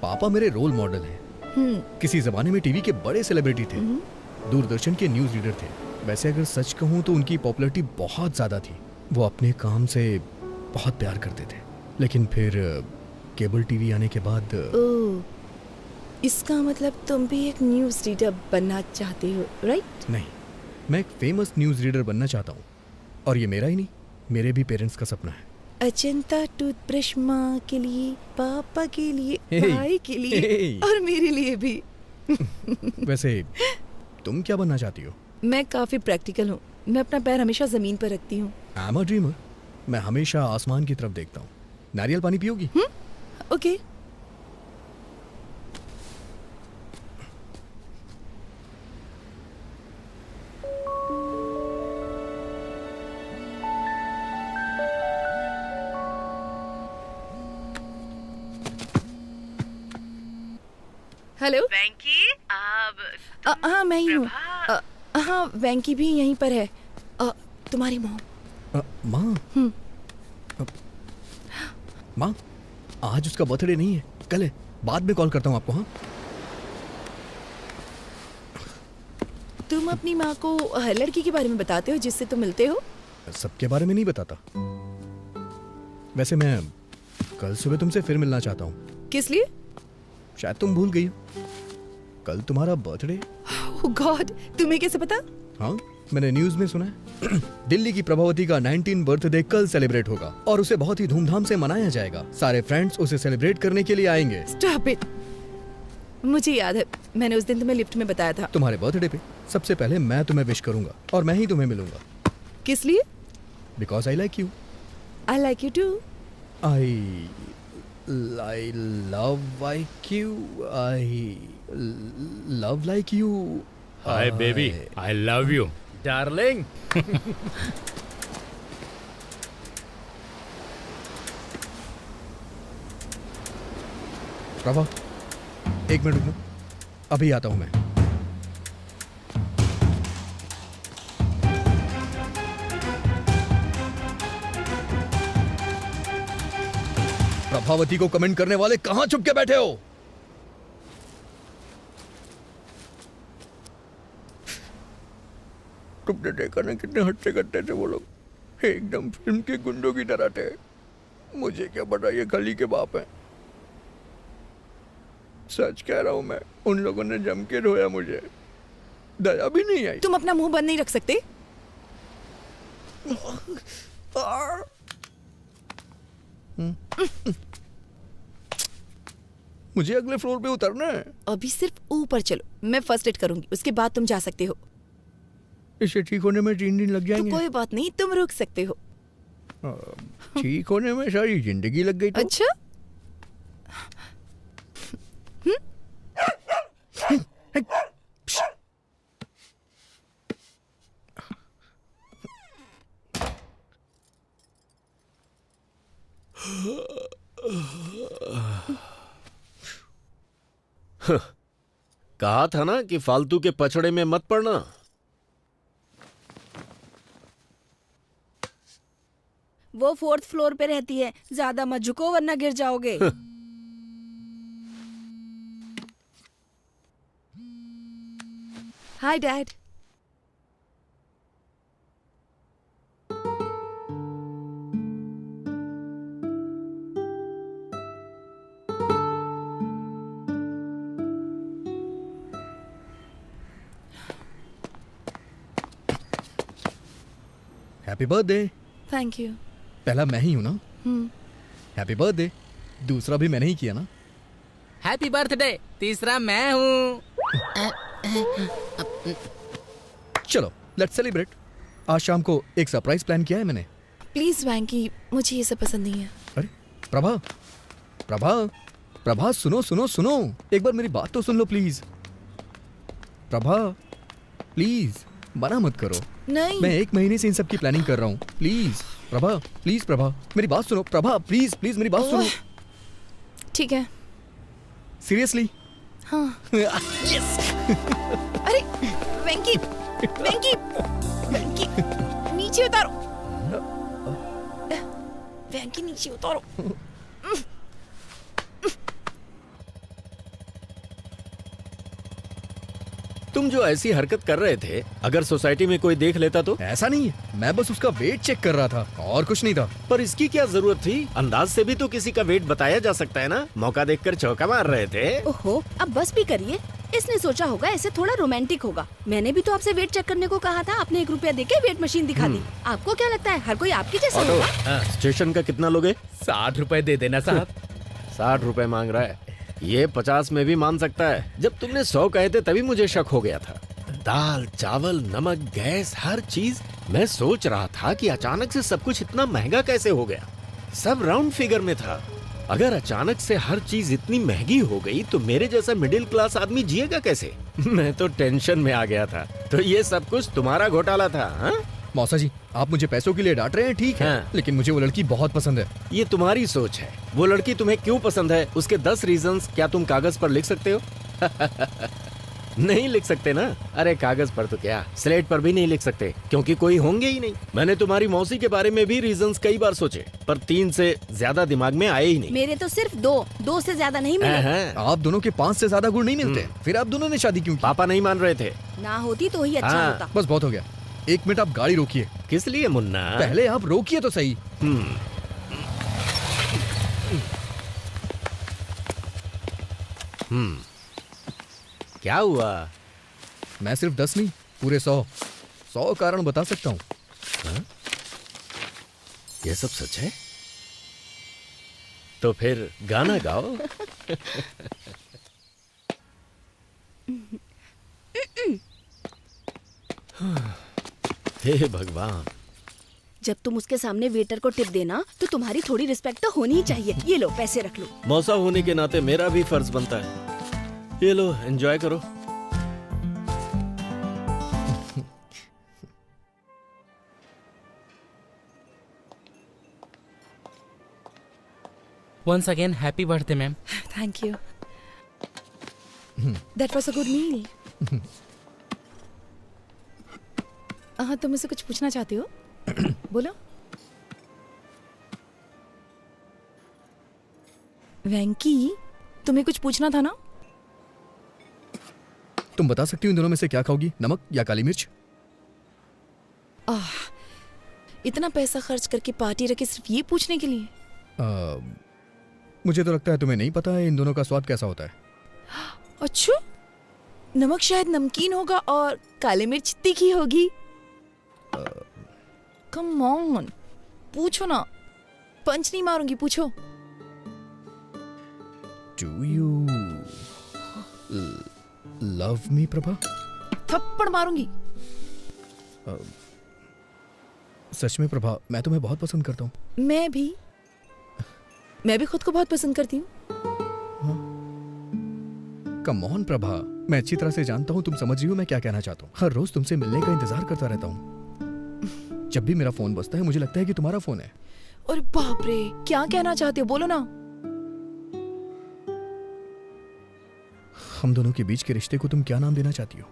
पापा मेरे रोल मॉडल हैं। किसी जमाने में टीवी के बड़े सेलिब्रिटी थे, दूरदर्शन के न्यूज रीडर थे। वैसे अगर सच कहूँ तो उनकी पॉपुलैरिटी बहुत ज्यादा थी। वो अपने काम से बहुत प्यार करते थे, लेकिन फिर केबल टीवी आने के बाद इसका मतलब तुम भी एक न्यूज रीडर बनना चाहते हो, राइट? नहीं, मैं एक फेमस न्यूज रीडर बनना चाहता हूँ, और ये मेरा ही नहीं, मेरे भी पेरेंट्स का सपना है। अजंता टूथब्रश माँ के लिए, पापा के लिए, हे, भाई के लिए, हे। और मेरे लिए भी। वैसे तुम क्या बनना चाहती हो? मैं काफी प्रैक्टिकल हूँ, मैं अपना पैर हमेशा जमीन पर रखती हूँ। आई एम अ ड्रीमर, मैं हमेशा आसमान की तरफ देखता हूँ। नारियल पानी पियोगी? ओके। हेलो वेंकी, हाँ मैं ही हूँ। हाँ वेंकी भी यहीं पर है। तुम्हारी मॉम। माँ? माँ, आज उसका बर्थडे नहीं है, कल है। बाद में कॉल करता हूँ आपको। हाँ, तुम अपनी माँ को हर लड़की के बारे में बताते हो जिससे तुम मिलते हो? सबके बारे में नहीं बताता। वैसे मैं कल सुबह तुमसे फिर मिलना चाहता हूँ। किस लिए? शायद तुम भूल गई हो, कल तुम्हारा बर्थडे। ओह गॉड, तुम्हें कैसे पता? हाँ, मैंने न्यूज में सुना है। दिल्ली की प्रभावती का 19 बर्थडे कल सेलिब्रेट होगा और उसे बहुत ही धूमधाम से मनाया जाएगा। सारे फ्रेंड्स उसे सेलिब्रेट करने के लिए आएंगे। Stop it. मुझे याद है, मैंने उस दिन तुम्हें लिफ्ट में बताया था। तुम्हारे बर्थडे पे सबसे पहले मैं तुम्हें विश करूंगा और मैं ही तुम्हें मिलूंगा। किस लिए? Because I like you. I like you too. I love like you. I love like you. Hi baby, I love you darling. Prabha, एक मिनट रुको, अभी आता हूं मैं। प्रभावती को कमेंट करने वाले कहां छुप के बैठे हो? तुमने देखा ना कितने हट्टे कट्टे थे वो लोग, एकदम फिल्म के गुंडों की तरह थे। मुझे क्या पता ये खली के बाप हैं। सच कह रहा हूं मैं, उन लोगों ने जम के रोया, मुझे दया भी नहीं आई। तुम अपना मुंह बंद नहीं रख सकते? मुझे अगले फ्लोर पे उतरना है। अभी सिर्फ ऊपर चलो, मैं फर्स्ट एड करूंगी, उसके बाद तुम जा सकते हो। इसे ठीक होने में 3 दिन लग तो जाएंगे। कोई बात नहीं, तुम रुक सकते हो। ठीक होने में सारी जिंदगी लग गई तो? अच्छा, कहा था ना कि फालतू के पछड़े में मत पड़ना। वो 4th फ्लोर पे रहती है, ज्यादा मत झुको वरना गिर जाओगे। Hi dad. Happy birthday. Thank you. पहला मैं ही हूं ना? Happy birthday. दूसरा भी मैंने ही किया ना? हैप्पी बर्थडे, तीसरा मैं हूँ। चलो लेट्स सेलिब्रेट। आज शाम को एक सरप्राइज प्लान किया है मैंने। प्लीज वैंकी, मुझे ये सब पसंद नहीं है। अरे प्रभा, प्रभा, प्रभा, सुनो सुनो सुनो, एक बार मेरी बात तो सुन लो प्लीज। प्रभा प्लीज, मना मत करो। नहीं, मैं 1 महीने से इन सब की प्लानिंग कर रहा हूँ। प्लीज प्रभा, प्लीज प्रभा, मेरी बात सुनो। प्रभा प्लीज प्लीज मेरी बात सुनो। ठीक है। सीरियसली? हाँ। यस। अरे वेंकी, वेंकी, वेंकी, नीचे उतारो। वेंकी नीचे उतारो। तुम जो ऐसी हरकत कर रहे थे, अगर सोसाइटी में कोई देख लेता तो? ऐसा नहीं है, मैं बस उसका वेट चेक कर रहा था और कुछ नहीं था। पर इसकी क्या जरूरत थी? अंदाज से भी तो किसी का वेट बताया जा सकता है ना। मौका देखकर चौका मार रहे थे। ओहो, अब बस भी करिए। इसने सोचा होगा ऐसे थोड़ा रोमांटिक होगा। मैंने भी तो आपसे वेट चेक करने को कहा था, आपने 1 रुपया देके वेट मशीन दिखा दी। आपको क्या लगता है हर कोई आपकी जैसा होगा? स्टेशन का कितना लोगे? 60 रुपए दे देना साहब। 60 रुपए मांग रहा है। ये 50 में भी मान सकता है। जब तुमने 100 कहे थे तभी मुझे शक हो गया था। दाल, चावल, नमक, गैस, हर चीज। मैं सोच रहा था कि अचानक से सब कुछ इतना महंगा कैसे हो गया। सब राउंड फिगर में था। अगर अचानक से हर चीज इतनी महंगी हो गई तो मेरे जैसा मिडिल क्लास आदमी जिएगा कैसे? मैं तो टेंशन में आ गया था। तो ये सब कुछ तुम्हारा घोटाला था? हाँ? मौसा जी, आप मुझे पैसों के लिए डांट रहे हैं, ठीक है। हाँ। लेकिन मुझे वो लड़की बहुत पसंद है। ये तुम्हारी सोच है। वो लड़की तुम्हें क्यों पसंद है, उसके 10 रीजंस क्या तुम कागज पर लिख सकते हो? नहीं लिख सकते ना। अरे कागज पर तो क्या, स्लेट पर भी नहीं लिख सकते, क्योंकि कोई होंगे ही नहीं। मैंने तुम्हारी मौसी के बारे में भी रीजंस कई बार सोचे, पर 3 से ज्यादा दिमाग में आए ही नहीं। मेरे तो सिर्फ 2 से ज्यादा नहीं मिले। आप दोनों के 5 से ज्यादा गुण नहीं मिलते। फिर आप दोनों ने शादी क्यों की? पापा नहीं मान रहे थे। ना होती तो ही अच्छा हाँ। होता। बस बहुत हो गया। 1 मिनट आप गाड़ी रोकिए। किस लिए मुन्ना? पहले आप रोकिए तो सही। क्या हुआ? मैं सिर्फ 10 नहीं, पूरे 100 कारण बता सकता हूँ। ये सब सच है? तो फिर गाना गाओ। हे भगवान, जब तुम उसके सामने वेटर को टिप देना तो तुम्हारी थोड़ी रिस्पेक्ट तो होनी ही चाहिए। ये लो पैसे रख लो। मौसा होने के नाते मेरा भी फर्ज बनता है। ये लो, एंजॉय करो। Once again, happy birthday, ma'am. Thank you. That was a good meal. हाँ, तुम मुझसे कुछ पूछना चाहती हो? बोलो। वेंकी, तुम्हें कुछ पूछना था ना? तुम बता सकती हो इन दोनों में से क्या खाओगी, नमक या काली मिर्च? इतना पैसा खर्च करके पार्टी रखी सिर्फ ये पूछने के लिए? मुझे तो लगता है तुम्हें नहीं पता है इन दोनों का स्वाद कैसा होता है। अच्छा, नमक शायद नमकीन होगा और काली मिर्च तीखी होगी। कम ऑन, पूछो ना, पंच नहीं मारूंगी, पूछो। Do you love me, Prabha? थप्पड़ मारूंगी। सच में प्रभा, मैं तुम्हें बहुत पसंद करता हूँ। मैं भी खुद को बहुत पसंद करती हूँ। कम ऑन प्रभा, मैं अच्छी तरह से जानता हूँ तुम समझ रही हो मैं क्या कहना चाहता हूँ। हर रोज तुमसे मिलने का इंतजार करता रहता हूँ। जब भी मेरा फोन बजता है मुझे लगता है कि तुम्हारा फोन है। और बाप रे, क्या कहना चाहते हो, बोलो ना। हम दोनों के बीच के रिश्ते को तुम क्या नाम देना चाहती हो?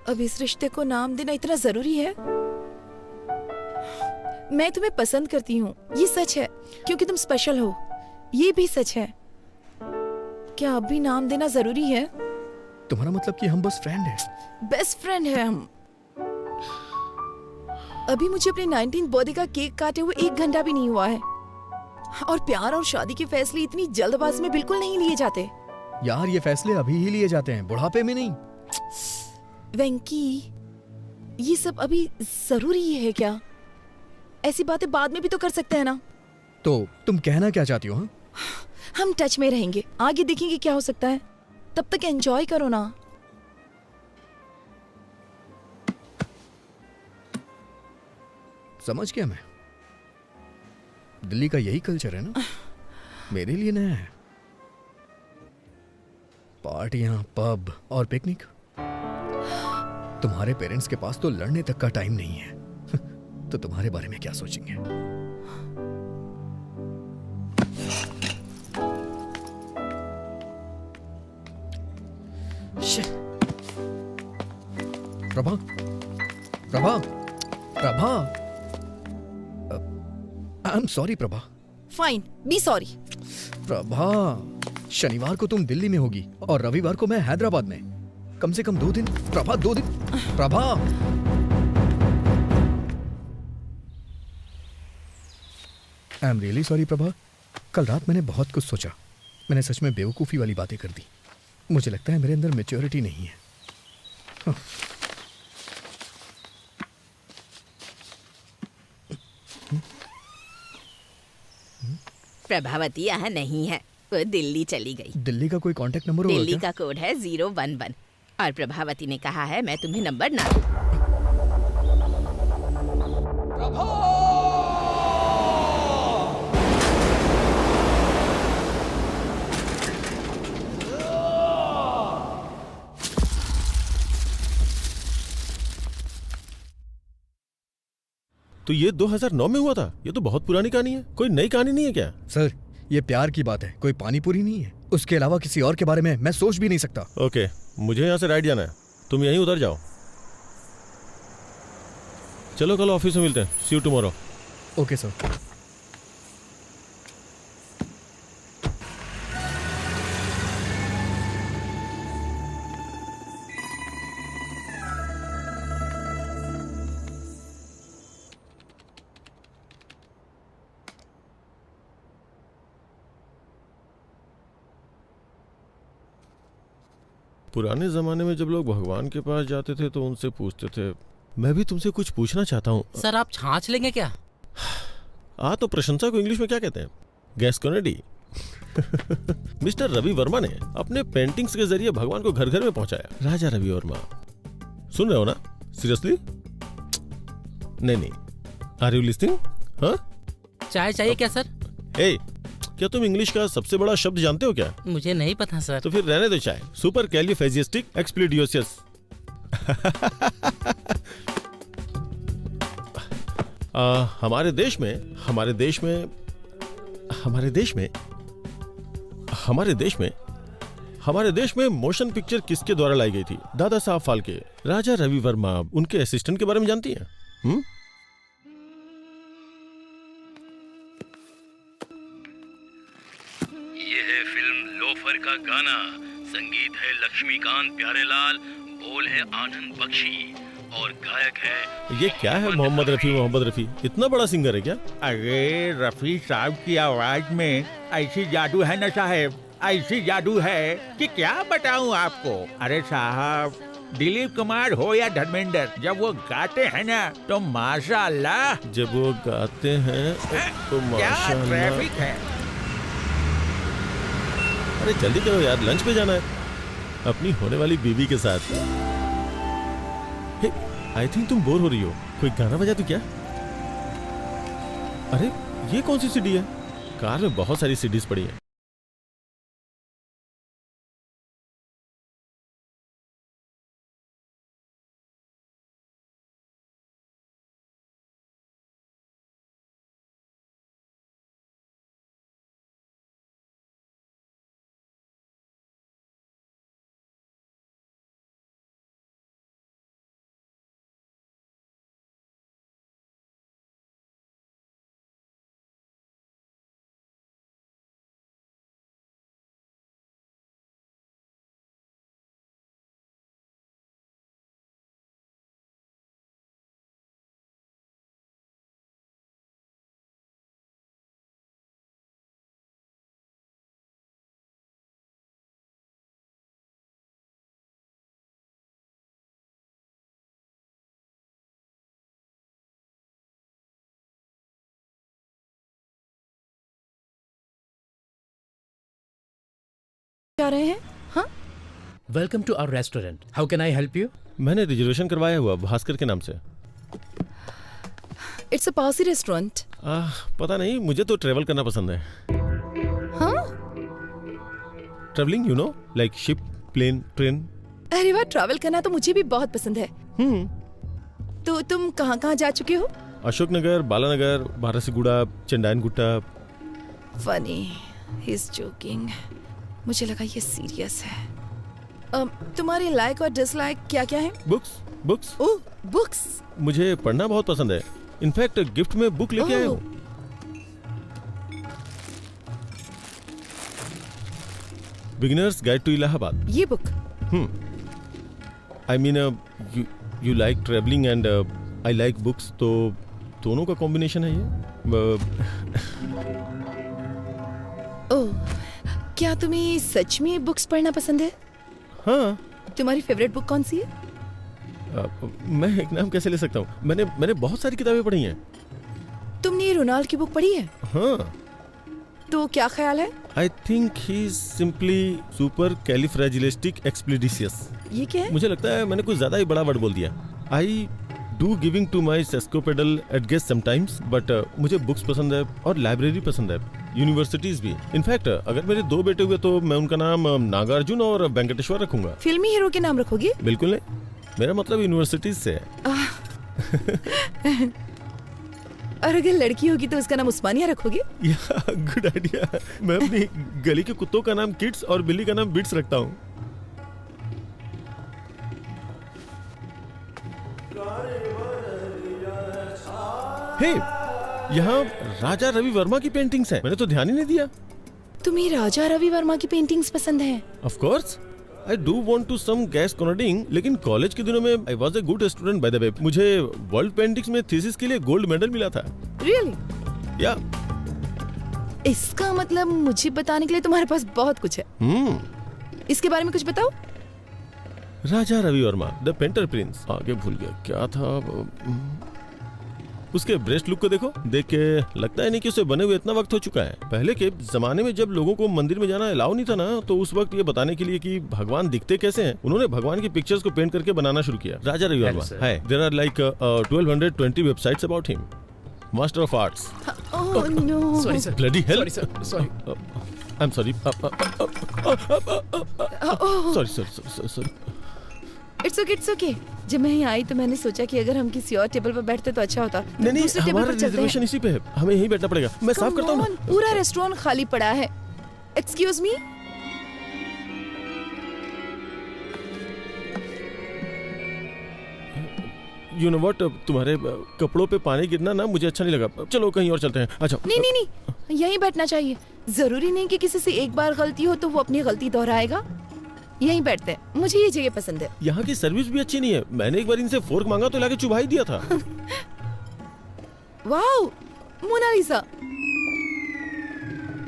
अब इस रिश्ते को नाम देना इतना जरूरी है? मैं तुम्हें पसंद करती हूँ, ये सच है, क्योंकि तुम स्पेशल हो, ये भी सच है। क्या अब भी नाम देना जरूरी है? तुम्हारा मतलब कि हम बस फ्रेंड हैं? बेस्ट फ्रेंड है हम। अभी मुझे अपने 19th बर्थडे का केक काटे हुए 1 घंटा भी नहीं हुआ है। और प्यार और शादी के फैसले इतनी जल्दबाजी में बिल्कुल नहीं लिए जाते। यार, ये फैसले अभी ही लिए जाते हैं, बुढ़ापे में नहीं। वेंकी, ये सब अभी जरूरी है क्या? ऐसी बातें बाद में भी तो कर सकते हैं ना। तो तुम कहना क्या चाहती हो? हाँ, हम टच में रहेंगे, आगे देखेंगे क्या हो सकता है। तब तक एंजॉय करो ना। समझ गया मैं। दिल्ली का यही कल्चर है ना, मेरे लिए नया है। पार्टियां, पब और पिकनिक। तुम्हारे पेरेंट्स के पास तो लड़ने तक का टाइम नहीं है। तो तुम्हारे बारे में क्या सोचेंगे? Prabha, Prabha, Prabha, I am sorry Prabha. Fine, be sorry. Prabha, शनिवार को तुम दिल्ली में होगी और रविवार को मैं हैदराबाद में। कम से कम 2 दिन। प्रभा, 2 दिन। Prabha, I am really sorry Prabha. कल रात मैंने बहुत कुछ सोचा। मैंने सच में बेवकूफ़ी वाली बातें कर दी। मुझे लगता है मेरे अंदर मैच्योरिटी नहीं है। प्रभावती यहाँ नहीं है, वो दिल्ली चली गई। दिल्ली का कोई कांटेक्ट नंबर होगा दिल्ली क्या? का कोड है 011 और प्रभावती ने कहा है मैं तुम्हें नंबर ना दूं। तो ये 2009 में हुआ था? ये तो बहुत पुरानी कहानी है। कोई नई कहानी नहीं है क्या? सर, ये प्यार की बात है, कोई पानी पूरी नहीं है। उसके अलावा किसी और के बारे में मैं सोच भी नहीं सकता। ओके, मुझे यहाँ से राइट जाना है, तुम यहीं उतर जाओ। चलो कल ऑफिस में मिलते हैं। सी यू टुमारो। Okay sir. पुराने जमाने में जब लोग भगवान के पास जाते थे तो उनसे पूछते थे। मैं भी तुमसे कुछ पूछना चाहता हूँ। सर, आप छाछ लेंगे क्या? तो प्रशंसा को इंग्लिश में क्या कहते हैं? गैस कॉनेडी। मिस्टर रवि वर्मा ने अपने पेंटिंग्स के जरिए भगवान को घर घर में पहुंचाया। राजा रवि वर्मा, सुन रहे हो ना? सीरियसली? नहीं, आर यू लिस्निंग? हाँ? चाय चाहिए क्या सर? ए, क्या तुम इंग्लिश का सबसे बड़ा शब्द जानते हो क्या? मुझे नहीं पता सर। तो फिर रहने दो चाय। सुपर कैलिफेजिस्टिक एक्सप्लिडियोसियस। हमारे देश में मोशन पिक्चर किसके द्वारा लाई गई थी? दादा साहब फाल्के, राजा रवि वर्मा, उनके असिस्टेंट के बारे में जानती हैं? ये है फिल्म लोफर का गाना, संगीत है लक्ष्मीकांत प्यारेलाल, बोल है आनंद बख्शी और गायक है ये क्या है? मोहम्मद रफी इतना बड़ा सिंगर है क्या? अरे रफी साहब की आवाज में ऐसी जादू है ना साहब, ऐसी जादू है कि क्या बताऊं आपको। अरे साहब, दिलीप कुमार हो या धर्मेंद्र, जब वो गाते हैं ना तो माशाअल्लाह। जब वो गाते हैं तो क्या माशाअल्लाह। ट्रैफिक है। अरे जल्दी करो यार, लंच पे जाना है अपनी होने वाली बीवी के साथ। आई थिंक तुम बोर हो रही हो, कोई गाना बजा दो क्या? अरे ये कौन सी सीडी है? कार में बहुत सारी सीडीज पड़ी है। जा रहे हैं? हाँ? Welcome to our restaurant, how can I help you? मैंने रिजर्वेशन करवाया हुआ भास्कर के नाम से। It's a Parsi restaurant. पता नहीं, मुझे तो ट्रेवल करना पसंद है। हाँ? Travelling, you know, like ship, plane, train. अरे वाह, ट्रैवल करना तो मुझे भी बहुत पसंद है। तो तुम कहाँ कहाँ जा चुके हो? Ashoknagar, Balanagar, Barasiguda, Chandayanagutta. Funny, he is joking. मुझे लगा ये सीरियस है। तुम्हारी लाइक और डिसलाइक क्या क्या है? बुक्स। ओह, बुक्स। मुझे पढ़ना बहुत पसंद है। इनफैक्ट गिफ्ट में बुक लेके आया हूँ। Beginners guide to Allahabad. ये book? I mean you like travelling and I like books, तो दोनों का कॉम्बिनेशन है ये। ओह, क्या तुम्हें सच में बुक्स पढ़ना पसंद है? हाँ। तुम्हारी फेवरेट बुक कौन सी है? मैं एक नाम कैसे ले सकता हूँ? मैंने बहुत सारी किताबें पढ़ी हैं। तुमने रोनाल्ड की बुक पढ़ी है? हाँ। तो क्या ख्याल है? I think he is simply supercalifragilisticexpialidocious. ये क्या है? मुझे लगता है मैंने कुछ ज्यादा ही बड़ा वर्ड बोल दिया। I do giving to my sesquipedal at guest sometimes, but मुझे बुक्स पसंद है और लाइब्रेरी पसंद है, यूनिवर्सिटीज भी। इनफैक्ट अगर मेरे 2 बेटे हुए तो मैं उनका नाम नागार्जुन और वेंकटेश्वर रखूंगा। फिल्मी हीरो के नाम रखोगे? बिल्कुल नहीं, मेरा मतलब यूनिवर्सिटीज से है। और अगर लड़की होगी तो उसका नाम उस्मानिया रखोगे? Good idea. मैं अपनी गली के कुत्तों का नाम किड्स और बिल्ली का नाम बिट्स रखता हूँ। हे, यहाँ राजा रवि वर्मा की पेंटिंग्स हैं। मैंने तो ध्यान ही नहीं दिया। तुम्हें राजा रवि वर्मा की पेंटिंग्स पसंद हैं? Of course, I do want to some gas coding, लेकिन कॉलेज के दिनों में I was a good student by the way। मुझे वर्ल्ड पेंटिंग्स में थीसिस के लिए गोल्ड मेडल मिला था। Really? या इसका मतलब मुझे बताने के लिए तुम्हारे पास बहुत कुछ है। इसके बारे में कुछ बताओ। Raja Ravi Varma, the painter prince. आगे भूल गया क्या था। उसके ब्रेस्ट लुक को देखो, देख के लगता है नहीं कि उसे बने हुए इतना वक्त हो चुका है। पहले के जमाने में जब लोगों को मंदिर में जाना अलाउ नहीं था ना, तो उस वक्त ये बताने के लिए कि भगवान दिखते कैसे हैं, उन्होंने भगवान की पिक्चर्स को पेंट करके बनाना शुरू किया। Raja Ravi Varma. Hi, there are like 1220 websites about him. Master of arts. Oh no. Sorry sir, bloody hell. Sorry sir, sorry. I am sorry. Sorry sorry. It's okay. जब मैं यहाँ आई तो मैंने सोचा कि अगर हम किसी और टेबल पर बैठते तो अच्छा होता। नहीं नहीं, दूसरे टेबल हमारा पर चलते हैं। रिजर्वेशन इसी पे है, हमें यहीं बैठना पड़ेगा। मैं साफ करता हूँ ना। पूरा रेस्टोरेंट खाली पड़ा है। Excuse me. You know what, तुम्हारे कपड़ों पे पानी गिरना ना मुझे अच्छा नहीं लगा। चलो कहीं और चलते हैं। अच्छा। नहीं, यहीं बैठना चाहिए। जरूरी नहीं कि किसी से एक बार गलती हो तो वो अपनी गलती दोहराएगा। यहीं बैठते हैं, मुझे ये जगह पसंद है। यहाँ की सर्विस भी अच्छी नहीं है। मैंने एक बार इनसे फोर्क मांगा तो लाके चुभा ही दिया था। Wow, Mona Lisa.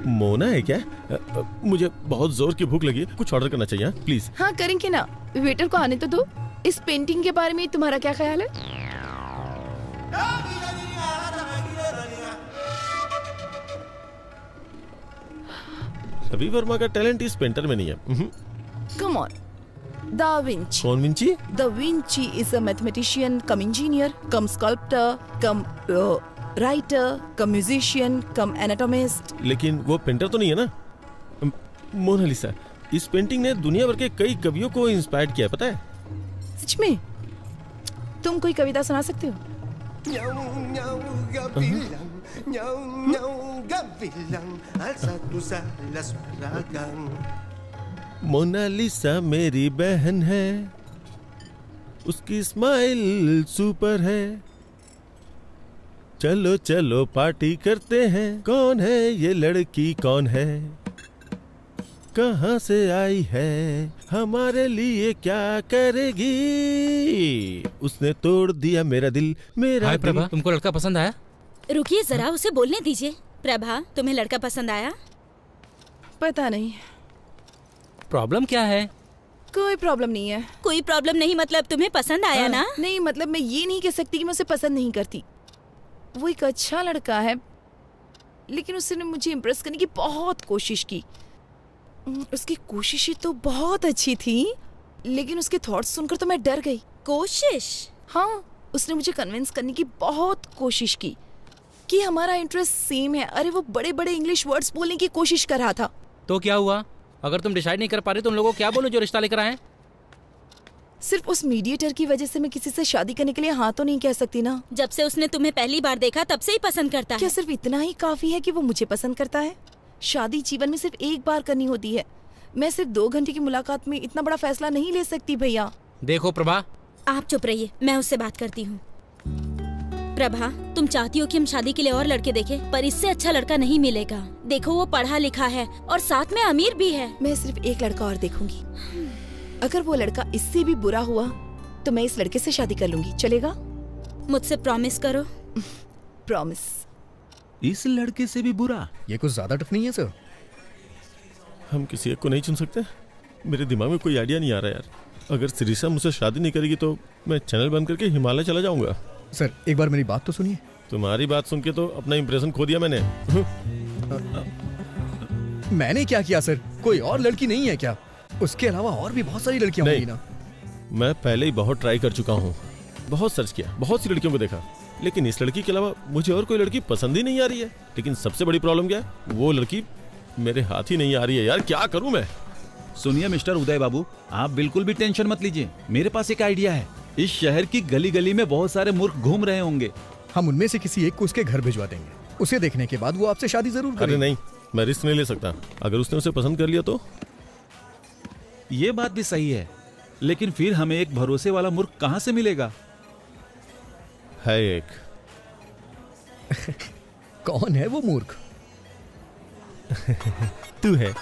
मोना है क्या? मुझे बहुत जोर की भूख लगी है, कुछ ऑर्डर करना चाहिए प्लीज। हाँ करेंगे ना, वेटर को आने तो दो। इस पेंटिंग के बारे में तुम्हारा क्या ख्याल है? रवि वर्मा का टैलेंट इस पेंटर में नहीं है। Come on, da Vinci. कौन Vinci? Da Vinci is a mathematician cum engineer cum sculptor cum writer cum musician cum anatomist. लेकिन वो पेंटर तो नहीं है ना। मोनालिसा, इस पेंटिंग ने दुनिया भर के कई कवियों को इंस्पायर किया है, पता है? सच में? तुम कोई कविता सुना सकते हो? मोनालिसा मेरी बहन है, उसकी स्माइल सुपर है, चलो चलो पार्टी करते हैं। कौन है ये लड़की, कौन है, कहाँ से आई है, हमारे लिए क्या करेगी, उसने तोड़ दिया मेरा दिल, मेरा हाय दिल। प्रभा, तुमको लड़का पसंद आया? रुकिए जरा, उसे बोलने दीजिए। प्रभा, तुम्हें लड़का पसंद आया? पता नहीं। प्रॉब्लम क्या है? कोई प्रॉब्लम नहीं है। कोई प्रॉब्लम नहीं मतलब तुम्हें पसंद आया ना? नहीं मतलब मैं ये नहीं कह सकती कि मैं उसे पसंद नहीं करती। वो एक अच्छा लड़का है, लेकिन उसने मुझे इम्प्रेस करने की बहुत कोशिश की। उसकी कोशिशें तो बहुत अच्छी थी, लेकिन उसके थॉट्स सुनकर तो मैं डर गई। कोशिश? हाँ, उसने मुझे कन्विंस करने की बहुत कोशिश की कि हमारा इंटरेस्ट सेम है। अरे वो बड़े बड़े इंग्लिश वर्ड्स बोलने की कोशिश कर रहा था। तो क्या हुआ? अगर तुम डिसाइड नहीं कर पा रहे तो उन लोगों को क्या बोलो जो रिश्ता लेकर आए? सिर्फ उस मीडिएटर की वजह से मैं किसी से शादी करने के लिए हाँ तो नहीं कह सकती ना। जब से उसने तुम्हें पहली बार देखा तब से ही पसंद करता क्या है। सिर्फ इतना ही काफी है कि वो मुझे पसंद करता है? शादी जीवन में सिर्फ एक बार करनी होती है। मैं सिर्फ 2 घंटे की मुलाकात में इतना बड़ा फैसला नहीं ले सकती भैया। देखो प्रभा, आप चुप रहिए, मैं उससे बात करती हूँ। प्रभा, तुम चाहती हो कि हम शादी के लिए और लड़के देखें, पर इससे अच्छा लड़का नहीं मिलेगा। देखो वो पढ़ा लिखा है और साथ में अमीर भी है। मैं सिर्फ एक लड़का और देखूंगी। अगर वो लड़का इससे भी बुरा हुआ तो मैं इस लड़के से शादी कर लूंगी। चलेगा? मुझसे प्रॉमिस करो। प्रॉमिस। इस लड़के से भी बुरा? ये कुछ ज्यादा टफ नहीं है सर? हम किसी एक को नहीं चुन सकते? मेरे दिमाग में कोई आइडिया नहीं आ रहा यार। अगर सिरिसा मुझसे शादी नहीं करेगी तो मैं चैनल बंद करके हिमालय चला जाऊंगा। सर एक बार मेरी बात तो सुनिए। तुम्हारी बात सुन के तो अपना इंप्रेशन खो दिया मैंने। मैंने क्या किया सर? कोई और लड़की नहीं है क्या? उसके अलावा और भी बहुत सारी लड़कियां होंगी ना। मैं पहले ही बहुत ट्राई कर चुका हूँ, बहुत सर्च किया, बहुत सी लड़कियों को देखा, लेकिन इस लड़की के अलावा मुझे और कोई लड़की पसंद ही नहीं आ रही है। लेकिन सबसे बड़ी प्रॉब्लम क्या है, वो लड़की मेरे हाथ ही नहीं आ रही है यार। क्या करूं मैं? सुनिए मिस्टर उदय बाबू, आप बिल्कुल भी टेंशन मत लीजिए। मेरे पास एक आइडिया है। इस शहर की गली गली में बहुत सारे मूर्ख घूम रहे होंगे। हम उनमें से किसी एक को उसके घर भिजवा देंगे। उसे देखने के बाद वो आपसे शादी जरूर अरे करेगा। नहीं, मैं रिस्क नहीं ले सकता। अगर उसने उसे पसंद कर लिया तो? ये बात भी सही है, लेकिन फिर हमें एक भरोसे वाला मूर्ख कहाँ से मिलेगा? है एक। कौन है वो मूर्ख? तू है,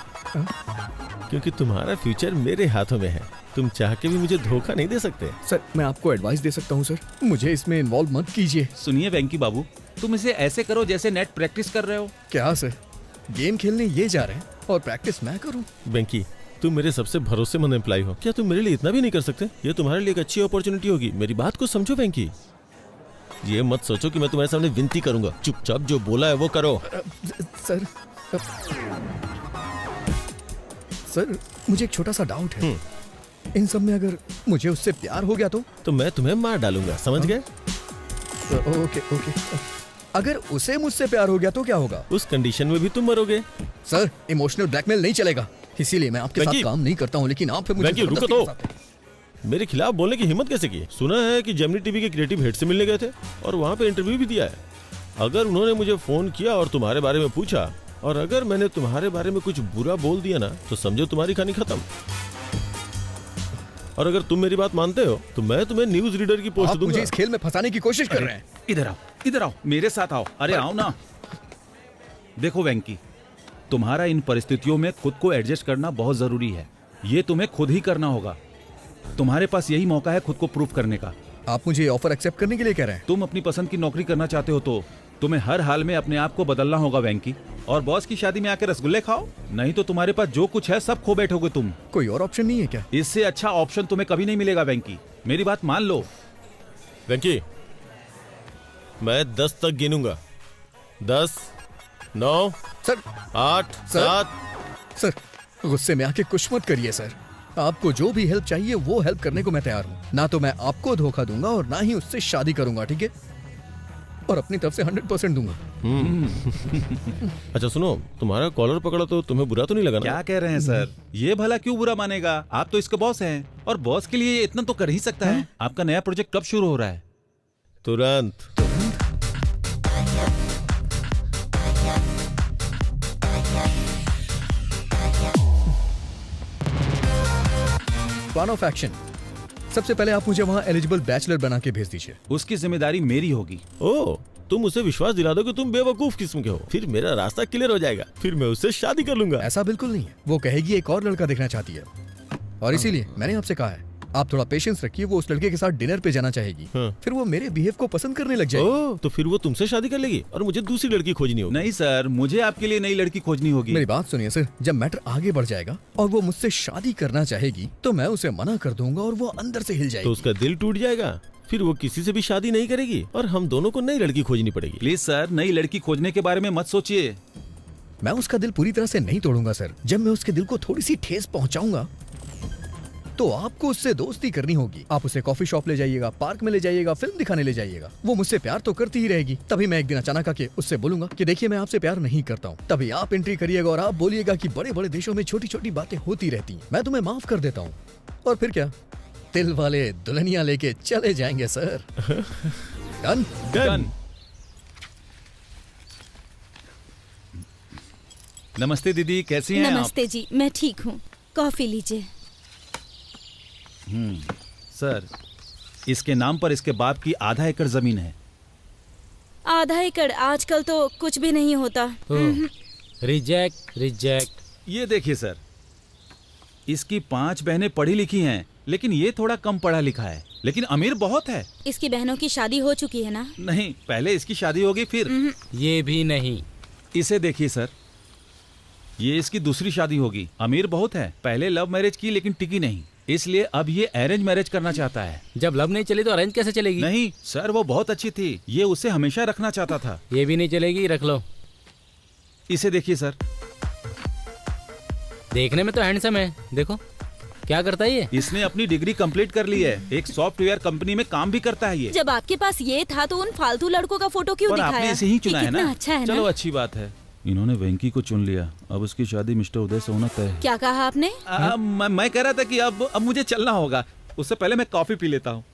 क्योंकि तुम्हारा फ्यूचर मेरे हाथों में है। तुम चाह के भी मुझे धोखा नहीं दे सकते। सर मैं आपको एडवाइस दे सकता हूँ सर, मुझे इसमें इन्वॉल्व मत कीजिए। सुनिए वेंकी बाबू, तुम इसे ऐसे करो जैसे नेट प्रैक्टिस कर रहे हो। क्या सर, गेम खेलने ये जा रहे हैं और प्रैक्टिस मैं करूँ? बेंकी, तुम मेरे सबसे भरोसेमंद एम्प्लॉय हो, क्या तुम मेरे लिए इतना भी नहीं कर सकते? ये तुम्हारे लिए एक अच्छी अपॉर्चुनिटी होगी। मेरी बात को समझो बेंकी। ये मत सोचो कि मैं तुम्हारे सामने विनती करूंगा। चुपचाप जो बोला है वो करो। सर मुझे एक छोटा सा डाउट है। इन सब में अगर मुझे उससे प्यार हो गया तो मैं तुम्हें मार डालूंगा, समझ गए? Okay okay. अगर उसे मुझसे प्यार हो गया तो क्या होगा? उस कंडीशन में भी तुम मरोगे। सर, इमोशनल ब्लैकमेल नहीं चलेगा, इसीलिए मैं आपके साथ वेंकी! काम नहीं करता हूँ, लेकिन आप फिर मुझे वेंकी, रुको जबरदस्ती तो। फंसाते हैं। मेरे खिलाफ बोलने की हिम्मत कैसे की? सुना है कि जेमिनी टीवी के क्रिएटिव हेड से मिलने गए थे और वहाँ पे इंटरव्यू भी दिया है। अगर उन्होंने मुझे फोन किया और तुम्हारे बारे में पूछा, और अगर मैंने तुम्हारे बारे में कुछ बुरा बोल दिया ना, तो समझो तुम्हारी कहानी खत्म। और अगर तुम मेरी बात मानते हो तो मैं तुम्हें न्यूज रीडर की पोस्ट आप दूंगा। मुझे इस खेल में फंसाने की कोशिश कर रहे हैं। इधर आओ, मेरे साथ आओ। अरे आओ ना। देखो वेंकी, तुम्हारा इन परिस्थितियों में खुद को एडजस्ट करना बहुत जरूरी है। ये तुम्हें खुद ही करना होगा। तुम्हारे पास यही मौका है खुद को प्रूव करने का। आप मुझे ऑफर एक्सेप्ट करने के लिए कह रहे हैं? तुम अपनी पसंद की नौकरी करना चाहते हो तो तुम्हें हर हाल में अपने आप को बदलना होगा वेंकी। और बॉस की शादी में आकर रसगुल्ले खाओ, नहीं तो तुम्हारे पास जो कुछ है सब खो बैठोगे तुम। कोई और ऑप्शन नहीं है क्या? इससे अच्छा ऑप्शन तुम्हें कभी नहीं मिलेगा वेंकी, मेरी बात मान लो। वेंकी, मैं 10 तक गिनूंगा। 10, 9, सर 8, सर। 7। सर, गुस्से में आके कुछ मत करिए सर। आपको जो भी हेल्प चाहिए वो हेल्प करने को मैं तैयार हूँ। ना तो मैं आपको धोखा दूंगा और ना ही उससे शादी करूंगा, ठीक है? और अपनी तरफ से 100% दूंगा। अच्छा सुनो, तुम्हारा कॉलर पकड़ा तो तुम्हें बुरा तो नहीं लगा ना? क्या कह रहे हैं सर? ये भला क्यों बुरा मानेगा? आप तो इसके बॉस हैं और बॉस के लिए ये इतना तो कर ही सकता है। आपका नया प्रोजेक्ट कब शुरू हो रहा है? तुरंत। Plan of action. सबसे पहले आप मुझे वहाँ एलिजिबल बैचलर बना के भेज दीजिए। उसकी जिम्मेदारी मेरी होगी। ओ, तुम उसे विश्वास दिला दो कि तुम बेवकूफ किस्म के हो, फिर मेरा रास्ता क्लियर हो जाएगा, फिर मैं उससे शादी कर लूंगा। ऐसा बिल्कुल नहीं है। वो कहेगी एक और लड़का देखना चाहती है, और इसीलिए मैंने आपसे कहा है आप थोड़ा पेशेंस रखिए। वो उस लड़के के साथ डिनर पे जाना चाहेगी, फिर वो मेरे बिहेव को पसंद करने लग जाएगी। ओह, तो फिर वो तुमसे शादी कर लेगी और मुझे दूसरी लड़की खोजनी होगी। नहीं सर, मुझे आपके लिए नई लड़की खोजनी होगी। मेरी बात सुनिए सर, जब मैटर आगे बढ़ जाएगा और वो मुझसे शादी करना चाहेगी तो मैं उसे मना कर दूंगा और वो अंदर से हिल तो जाएगी। उसका दिल टूट जाएगा, फिर वो किसी से भी शादी नहीं करेगी और हम दोनों को नई लड़की खोजनी पड़ेगी। प्लीज सर, नई लड़की खोजने के बारे में मत सोचिए। मैं उसका दिल पूरी तरह से नहीं तोड़ूंगा सर। जब मैं उसके दिल को थोड़ी सी ठेस पहुंचाऊंगा तो आपको उससे दोस्ती करनी होगी। आप उसे कॉफी शॉप ले जाइएगा, पार्क में ले जाइएगा, फिल्म दिखाने ले जाइएगा। वो मुझसे प्यार तो करती ही रहेगी। तभी मैं एक दिन अचानक आके उससे बोलूंगा कि देखिए मैं आपसे प्यार नहीं करता हूँ। तभी आप एंट्री करिएगा और आप बोलिएगा कि बड़े बड़े देशों में छोटी छोटी बातें होती रहती हैं, मैं तुम्हें माफ कर देता हूँ। और फिर क्या, दिल वाले दुल्हनिया लेके चले जाएंगे सर। डन? डन। नमस्ते दीदी, कैसी हैं आप? नमस्ते जी, मैं ठीक हूँ। कॉफी लीजिए। सर, इसके नाम पर इसके बाप की आधा एकड़ जमीन है। आधा एकड़ आजकल तो कुछ भी नहीं होता। Reject reject. ये देखिए सर, इसकी 5 बहनें पढ़ी लिखी हैं, लेकिन ये थोड़ा कम पढ़ा लिखा है, लेकिन अमीर बहुत है। इसकी बहनों की शादी हो चुकी है ना? नहीं, पहले इसकी शादी होगी फिर। ये भी नहीं। इसे देखिए सर, ये इसकी दूसरी शादी होगी। अमीर बहुत है, पहले लव मैरिज की लेकिन टिकी नहीं, इसलिए अब ये अरेंज मैरिज करना चाहता है। जब लव नहीं चली तो अरेंज कैसे चलेगी? नहीं सर, वो बहुत अच्छी थी, ये उसे हमेशा रखना चाहता था। ये भी नहीं चलेगी, रख लो। इसे देखिए सर, देखने में तो हैंडसम है, देखो क्या करता है ये। इसने अपनी डिग्री कंप्लीट कर ली है, एक सॉफ्टवेयर कंपनी में काम भी करता है ये। जब आपके पास ये था तो उन फालतू लड़कों का फोटो क्यों पर दिखाया? आपने इसे ही चुना ये है कितना ना? अच्छा है चलो ना? अच्छी बात है, इन्होंने वेंकी को चुन लिया। अब उसकी शादी मिस्टर उदय से होना तय है। क्या कहा आपने? मैं कह रहा था कि अब मुझे चलना होगा, उससे पहले मैं कॉफी पी लेता हूँ।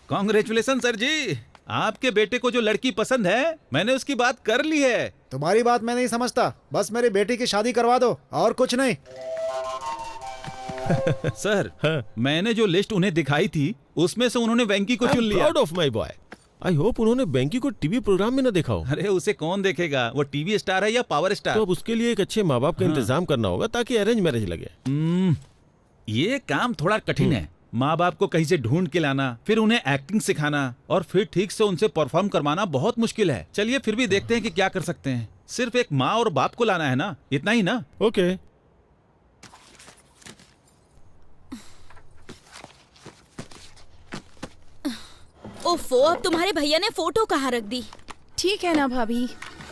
कांग्रेचुलेशन सर जी, आपके बेटे को जो लड़की पसंद है मैंने उसकी बात कर ली है। तुम्हारी बात मैं नहीं समझता, बस मेरी बेटी की शादी करवा दो और कुछ नहीं। सर, मैंने जो लिस्ट उन्हें दिखाई थी उसमें से उन्होंने वेंकी को चुन लिया। Proud of my boy. I hope उन्होंने वेंकी को टीवी प्रोग्राम में न देखा हो। अरे उसे कौन देखेगा, वो टीवी स्टार है या पावर स्टार। तो अब उसके लिए एक अच्छे माँ बाप का इंतजाम करना होगा ताकि अरेंज मैरिज लगे। ये काम थोड़ा कठिन है। माँ बाप को कहीं से ढूंढ के लाना, फिर उन्हें एक्टिंग सिखाना और फिर ठीक से उनसे परफॉर्म करवाना बहुत मुश्किल है। चलिए फिर भी देखते हैं कि क्या कर सकते हैं। सिर्फ एक माँ और बाप को लाना है ना, इतना ही ना? ओके। ओफो, अब तुम्हारे भैया ने फोटो कहाँ रख दी? ठीक है ना भाभी,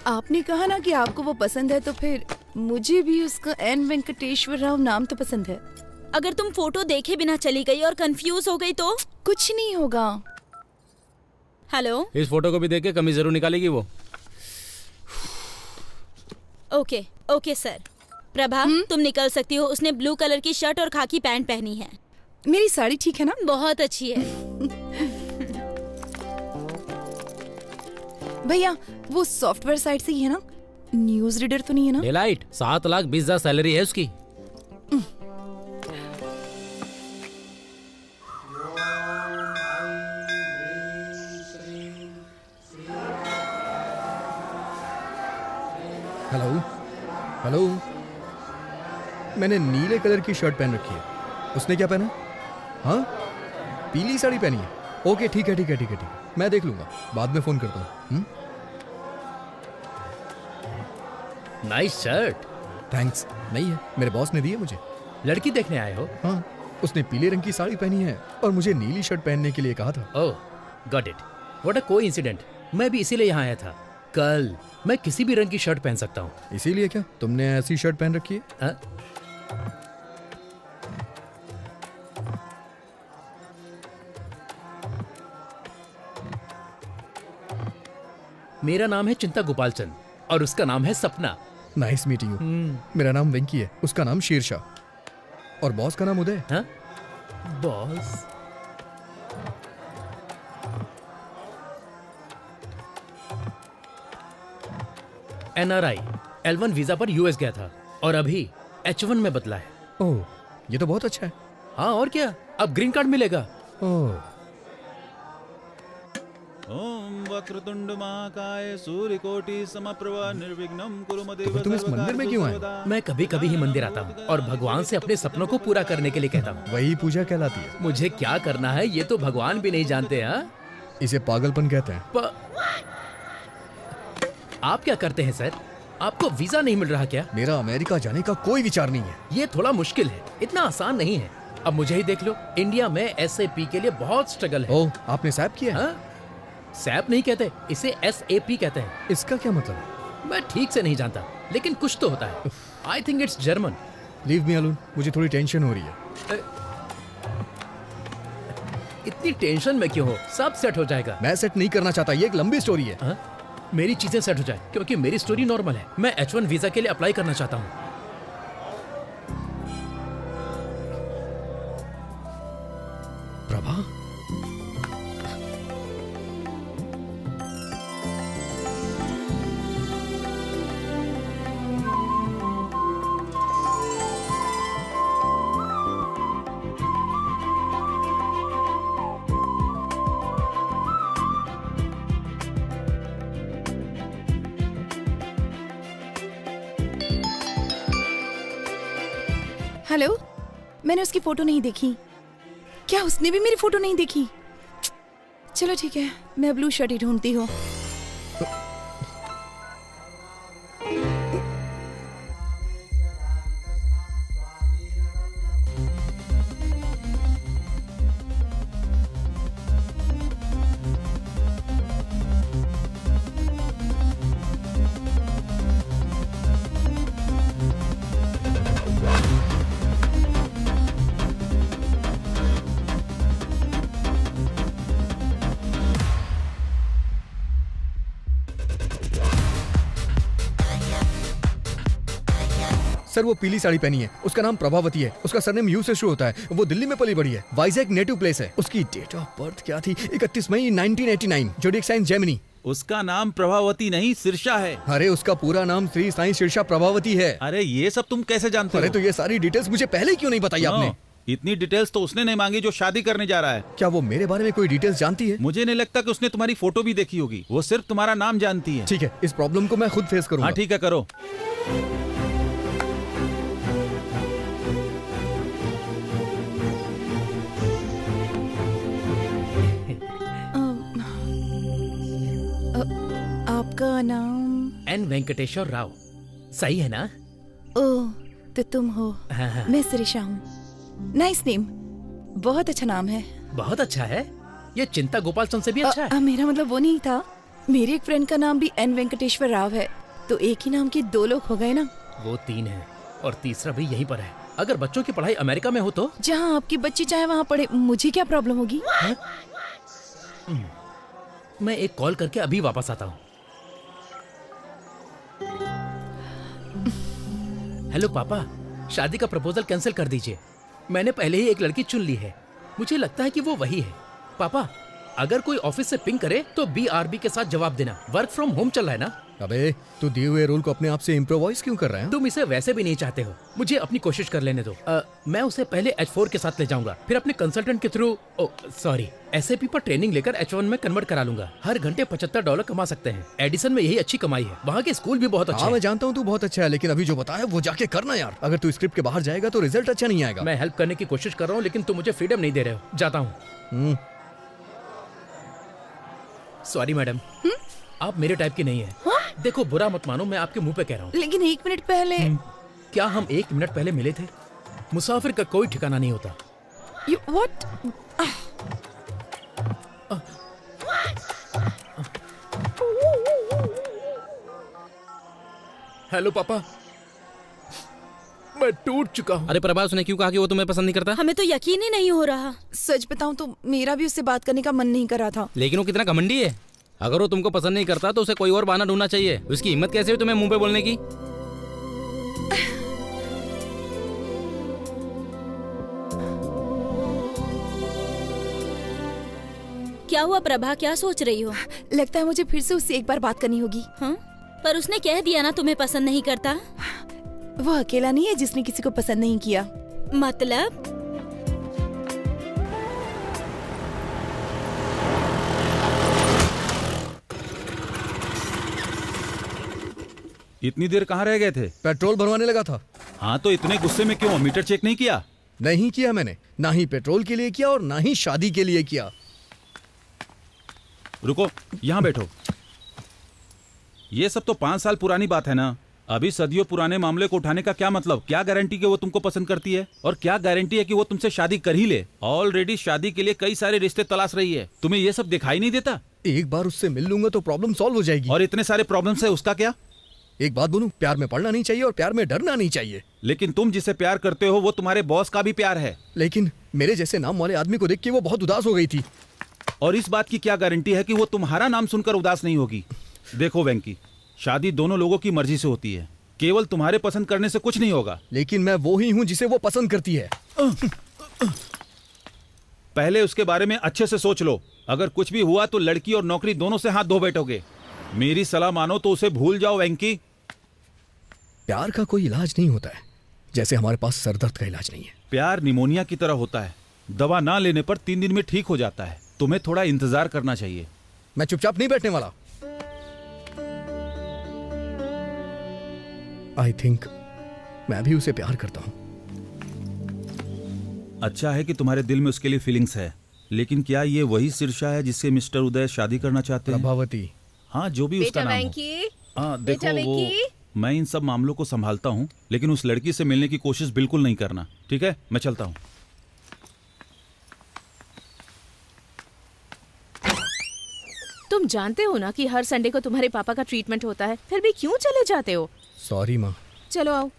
आपने कहा ना कि आपको वो पसंद है, तो फिर मुझे भी उसका एन वेंकटेश्वर राव नाम तो पसंद है। अगर तुम फोटो देखे बिना चली गई और कंफ्यूज हो गई तो? कुछ नहीं होगा। हेलो। इस फोटो को भी देख के कमीज जरूर निकालेगी वो। Okay okay sir. प्रभा तुम निकल सकती हो। उसने ब्लू कलर की शर्ट और खाकी पैंट पहनी है। मेरी साड़ी ठीक है ना? बहुत अच्छी है। भैया वो सॉफ्टवेयर साइट से ही है ना? न्यूज रीडर तो नहीं है ना? डेलाइट 7,20,000 सैलरी है उसकी। Hello hello. मैंने नीले कलर की शर्ट पहन रखी है। उसने क्या पहना? हाँ, पीली साड़ी पहनी है। ओके ठीक है ठीक है ठीक है ठीक है, मैं देख लूंगा, बाद में फोन करता हूँ। Nice shirt. थैंक्स। नहीं है, मेरे बॉस ने दी है मुझे। लड़की देखने आए हो? हाँ, उसने पीले रंग की साड़ी पहनी है और मुझे नीली शर्ट पहनने के लिए कहा था। Oh got it. What a coincident. मैं भी इसीलिए यहाँ आया था। कल मैं किसी भी रंग की शर्ट पहन सकता हूँ। इसीलिए क्या तुमने ऐसी शर्ट पहन रखी है? हाँ? मेरा नाम है चिंता गोपालचंद और उसका नाम है सपना। Nice meeting you. मेरा नाम वेंकी है, उसका नाम शेरशाह और बॉस का नाम उदय। हाँ? बॉस। NRI L1 वीजा पर यूएस गया था और अभी H1 में बदला है। ओह, ये तो बहुत अच्छा है। हाँ और क्या, अब ग्रीन कार्ड मिलेगा। ओह, ओम वक्रतुंड महाकाय सूर्यकोटि समप्रभा निर्विघ्नं कुरु मदेव तो तुम इस मंदिर में क्यों आए? मैं कभी कभी ही मंदिर आता हूँ और भगवान से अपने सपनों को पूरा करने के लिए कहता हूँ। वही पूजा कहलाती है। मुझे क्या करना है ये तो भगवान भी नहीं जानते। हाँ, इसे पागलपन कहते हैं। आप क्या करते हैं सर? आपको वीजा नहीं मिल रहा क्या? मेरा अमेरिका जाने का कोई विचार नहीं है। ये थोड़ा मुश्किल है, इतना आसान नहीं है। अब मुझे ही देख लो, इंडिया में SAP के लिए बहुत स्ट्रगल है। ओह, आपने सैप किया है? हाँ? सैप नहीं कहते, इसे SAP कहते हैं। इसका क्या मतलब है? मैं ठीक से नहीं जानता, लेकिन कुछ तो होता है। I think it's German. Leave me alone, मुझे थोड़ी टेंशन हो रही है। इतनी टेंशन में क्यों हो? सब सेट हो जाएगा। मैं सेट नहीं करना चाहता, ये एक लंबी स्टोरी है। हाँ? मेरी चीजें सेट हो जाए, क्योंकि मेरी स्टोरी नॉर्मल है। मैं H1 वीजा के लिए अप्लाई करना चाहता हूँ। प्रभा, हेलो, मैंने उसकी फोटो नहीं देखी। क्या उसने भी मेरी फोटो नहीं देखी? चलो ठीक है, मैं ब्लू शर्ट ही ढूंढती हूँ। सर वो पीली साड़ी पहनी है, उसका नाम प्रभावती है, उसका सरनेम यू से शुरू होता है, वो दिल्ली में पली बड़ी है, वाइजैक नेटिव प्लेस है। उसकी डेट ऑफ बर्थ क्या थी? 31 मई 1989, जोडिक साइन जेमिनी। उसका नाम प्रभावती नहीं सिरसा है। अरे उसका पूरा नाम श्री साईं सिरसा प्रभावती है। अरे ये सब तुम कैसे जानते हो? अरे तो ये सारी डिटेल्स मुझे पहले क्यों नहीं बताई आपने? इतनी डिटेल्स तो उसने नहीं मांगी जो शादी करने जा रहा है। क्या वो मेरे बारे में कोई डिटेल्स जानती है? मुझे नहीं लगता कि उसने तुम्हारी फोटो भी देखी होगी, वो सिर्फ तुम्हारा नाम जानती है। ठीक है, इस प्रॉब्लम को मैं खुद फेस करूंगा। हाँ ठीक है, करो। आपका नाम? N वेंकटेश्वर राव। सही है ना? ओह, तो तुम हो। हाँ। मैं सिरिशा हूँ। नाइस नेम, बहुत अच्छा नाम है। बहुत अच्छा है। ये चिंता गोपालचंद से भी अच्छा है। मेरा मतलब वो नहीं था। मेरे एक फ्रेंड का नाम भी N वेंकटेश्वर राव है, तो एक ही नाम के दो लोग हो गए ना। वो 3 है और तीसरा भी यहीं पर है। अगर बच्चों की पढ़ाई अमेरिका में हो तो? जहाँ आपकी बच्ची चाहे वहाँ पढ़े, मुझे क्या प्रॉब्लम होगी? मैं एक कॉल करके अभी वापस आता हूँ। हेलो पापा, शादी का प्रपोजल कैंसिल कर दीजिए। मैंने पहले ही एक लड़की चुन ली है। मुझे लगता है कि वो वही है। पापा, अगर कोई ऑफिस से पिंग करे तो BRB के साथ जवाब देना। वर्क फ्रॉम होम चल रहा है ना। अबे तू दिए हुए रोल को अपने आप से इम्प्रोवाइज क्यों कर रहा है? तुम इसे वैसे भी नहीं चाहते हो। मुझे अपनी कोशिश कर लेने दो। मैं उसे पहले H4 के साथ ले जाऊंगा, फिर अपने कंसल्टेंट के थ्रू SAP पर ट्रेनिंग लेकर H1 में कन्वर्ट करा लूंगा। हर घंटे $75 कमा सकते हैं। एडिसन में यही अच्छी कमाई है। वहाँ के स्कूल भी बहुत अच्छे हाँ हैं। मैं जानता हूँ तू बहुत अच्छा है, लेकिन अभी जो बताया वो जाके करना यार। अगर तू स्क्रिप्ट के बाहर जाएगा तो रिजल्ट अच्छा नहीं आएगा। मैं हेल्प करने की कोशिश कर रहा हूँ, लेकिन तुम मुझे फ्रीडम नहीं दे रहे हो। जाता हूँ। सॉरी मैडम, आप मेरे टाइप की नहीं है। देखो बुरा मत मानो, मैं आपके मुंह पे कह रहा हूँ। लेकिन 1 मिनट पहले क्या हम 1 मिनट पहले मिले थे? मुसाफिर का कोई ठिकाना नहीं होता। व्हाट? हेलो पापा, मैं टूट चुका हूँ। अरे प्रभा, उसने क्यों कहा कि वो तुम्हें पसंद नहीं करता? हमें तो यकीन ही नहीं हो रहा। सच बताऊं तो मेरा भी उससे बात करने का मन नहीं कर रहा था। लेकिन वो कितना घमंडी है। अगर वो तुमको पसंद नहीं करता तो उसे कोई और बहाना ढूंढना चाहिए। उसकी हिम्मत कैसे हुई तुम्हें मुंह पे बोलने की? क्या हुआ प्रभा, क्या सोच रही हो? लगता है मुझे फिर से उससे एक बार बात करनी होगी। हाँ? पर उसने कह दिया ना तुम्हें पसंद नहीं करता। वो अकेला नहीं है जिसने किसी को पसंद नहीं किया। मतलब? इतनी देर कहाँ रह गए थे? पेट्रोल भरवाने लगा था। हाँ तो इतने गुस्से में क्यों? मीटर चेक नहीं किया? नहीं किया मैंने, ना ही पेट्रोल के लिए किया और ना ही शादी के लिए किया। रुको, यहाँ बैठो। ये सब तो 5 साल पुरानी बात है ना। अभी सदियों पुराने मामले को उठाने का क्या मतलब? क्या गारंटी कि वो तुमको पसंद करती है? और क्या गारंटी है कि वो तुमसे शादी कर ही ले? ऑलरेडी शादी के लिए कई सारे रिश्ते तलाश रही है। तुम्हें ये सब दिखाई नहीं देता? एक बार उससे मिल लूंगा तो प्रॉब्लम सॉल्व हो जाएगी। और इतने सारे प्रॉब्लम्स है, उसका क्या? एक बात बोलूं, प्यार में पड़ना नहीं चाहिए और प्यार में डरना नहीं चाहिए। लेकिन तुम जिसे प्यार करते हो वो तुम्हारे बॉस का भी प्यार है। लेकिन मेरे जैसे नाम वाले आदमी को देख के वो बहुत उदास हो गई थी। और इस बात की क्या गारंटी है कि वो तुम्हारा नाम सुनकर उदास नहीं होगी? देखो वेंकी, शादी दोनों लोगों की मर्जी से होती है। केवल तुम्हारे पसंद करने से कुछ नहीं होगा। लेकिन मैं वो ही हूँ जिसे वो पसंद करती है। पहले उसके बारे में अच्छे से सोच लो। अगर कुछ भी हुआ तो लड़की और नौकरी दोनों से हाथ धो बैठोगे। मेरी सलाह मानो तो उसे भूल जाओ वेंकी। प्यार का कोई इलाज नहीं होता है, जैसे हमारे पास सरदर्द का इलाज नहीं है। प्यार निमोनिया की तरह होता है, दवा ना लेने पर 3 दिन में ठीक हो जाता है। तुम्हें थोड़ा इंतजार करना चाहिए। मैं चुपचाप नहीं बैठने वाला। आई थिंक मैं भी उसे प्यार करता हूं। अच्छा है कि तुम्हारे दिल में उसके लिए फीलिंग्स है, लेकिन क्या ये वही शीर्षा है जिससे मिस्टर उदय शादी करना चाहते हैं? प्रभावती। हाँ, जो भी उसका नाम हो। हाँ देखो, वो मैं इन सब मामलों को संभालता हूँ, लेकिन उस लड़की से मिलने की कोशिश बिल्कुल नहीं करना, ठीक है? मैं चलता हूँ। तुम जानते हो ना कि हर संडे को तुम्हारे पापा का ट्रीटमेंट होता है, फिर भी क्यों चले जाते हो? सॉरी माँ। चलो आओ।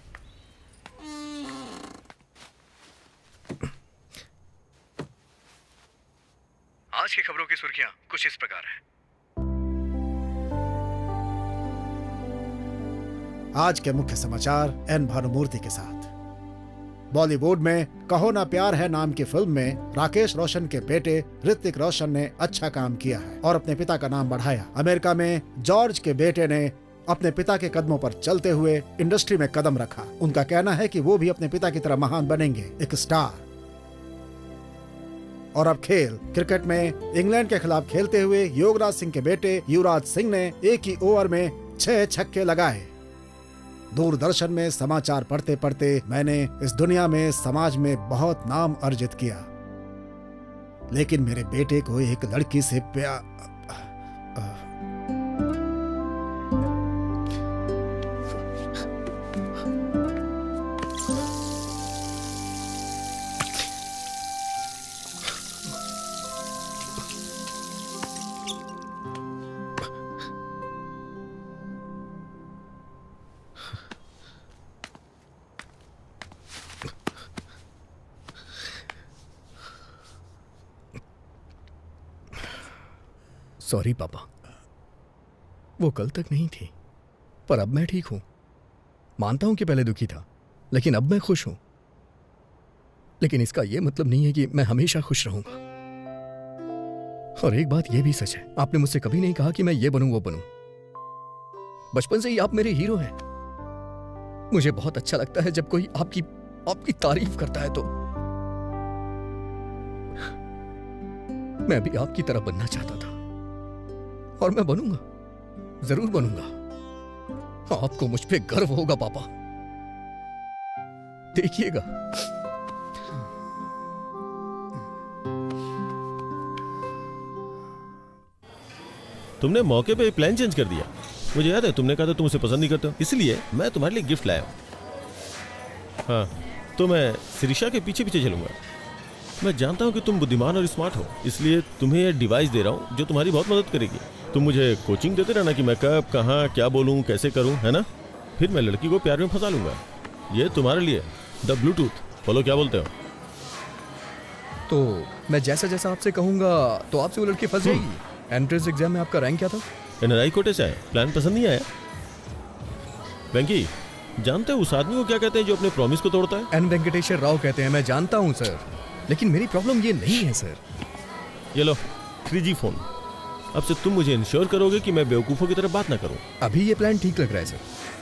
आज की खबरों की सुर्खियां कुछ इस प्रकार हैं। आज के मुख्य समाचार एन भानुमूर्ति के साथ। बॉलीवुड में कहो ना प्यार है नाम की फिल्म में राकेश रोशन के बेटे ऋतिक रोशन ने अच्छा काम किया है और अपने पिता का नाम बढ़ाया। अमेरिका में जॉर्ज के बेटे ने अपने पिता के कदमों पर चलते हुए इंडस्ट्री में कदम रखा। उनका कहना है कि वो भी अपने पिता की तरह महान बनेंगे, एक स्टार। और अब खेल। क्रिकेट में इंग्लैंड के खिलाफ खेलते हुए युवराज सिंह के बेटे युवराज सिंह ने एक ही ओवर में 6 छक्के लगाए। दूरदर्शन में समाचार पढ़ते पढ़ते मैंने इस दुनिया में, समाज में बहुत नाम अर्जित किया, लेकिन मेरे बेटे को एक लड़की से प्यार। सॉरी पापा, वो कल तक नहीं थी, पर अब मैं ठीक हूं। मानता हूं कि पहले दुखी था, लेकिन अब मैं खुश हूं। लेकिन इसका यह मतलब नहीं है कि मैं हमेशा खुश रहूंगा। और एक बात यह भी सच है, आपने मुझसे कभी नहीं कहा कि मैं ये बनूं वो बनूं। बचपन से ही आप मेरे हीरो हैं। मुझे बहुत अच्छा लगता है जब कोई आपकी तारीफ करता है। तो मैं भी आपकी तरह बनना चाहता था, और मैं बनूंगा, जरूर बनूंगा। आपको मुझ पे गर्व होगा पापा, देखिएगा। तुमने मौके पे प्लान चेंज कर दिया। मुझे याद है तुमने कहा था तुम उसे पसंद नहीं करते हो, इसलिए मैं तुम्हारे लिए गिफ्ट लाया हूं। हाँ, तो मैं शिरीषा के पीछे पीछे चलूंगा। मैं जानता हूं कि तुम बुद्धिमान और स्मार्ट हो, इसलिए तुम्हें यह डिवाइस दे रहा हूं जो तुम्हारी बहुत मदद करेगी। तुम मुझे कोचिंग देते रहना कि मैं कब, कहाँ, क्या बोलूं, कैसे करूं, है ना? फिर मैं लड़की को प्यार में फंसा लूंगा। ये तुम्हारे लिए द ब्लूटूथ। बोलो क्या बोलते हो? तो मैं जैसा जैसा आपसे कहूंगा तो आपसे वो लड़की फंस जाएगी। एंट्रेंस एग्जाम में आपका रैंक क्या था? एनआरआई कोटे से आए। प्लान पसंद नहीं आया? वेंकी, जानते हो उस आदमी को क्या कहते हैं जो अपने प्रॉमिस को तोड़ता है? एन वेंकटेश्वर राव कहते हैं। मैं जानता हूं सर, लेकिन मेरी प्रॉब्लम ये नहीं है सर। ये लो 3G फोन। अब से तुम मुझे इंश्योर करोगे कि मैं बेवकूफों की तरह बात ना करूं। अभी ये प्लान ठीक लग रहा है सर,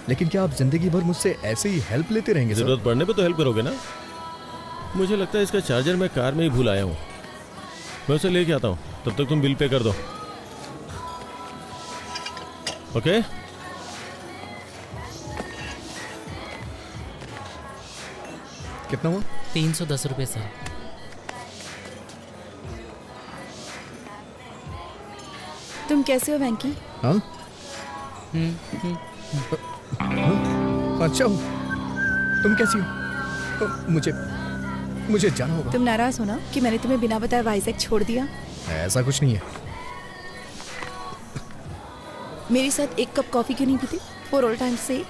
लेकिन क्या आप जिंदगी भर मुझसे ऐसे ही हेल्प लेते रहेंगे सर? जरूरत पड़ने पे तो हेल्प करोगे ना? मुझे लगता है इसका चार्जर मैं कार में ही भूल आया हूँ। मैं उसे लेके आता हूँ, तब तक तुम बिल पे कर दो। ओके? कितना हुआ? 310 रुपए सर। तुम कैसे हो वेंकी? हाँ? अच्छा हूँ। तुम कैसी हो? मुझे जाना होगा। तुम नाराज हो ना कि मैंने तुम्हें बिना बताए वाइजैक छोड़ दिया? ऐसा कुछ नहीं है। मेरे साथ एक कप कॉफी क्यों नहीं पीती? फॉर ऑल टाइम सेक।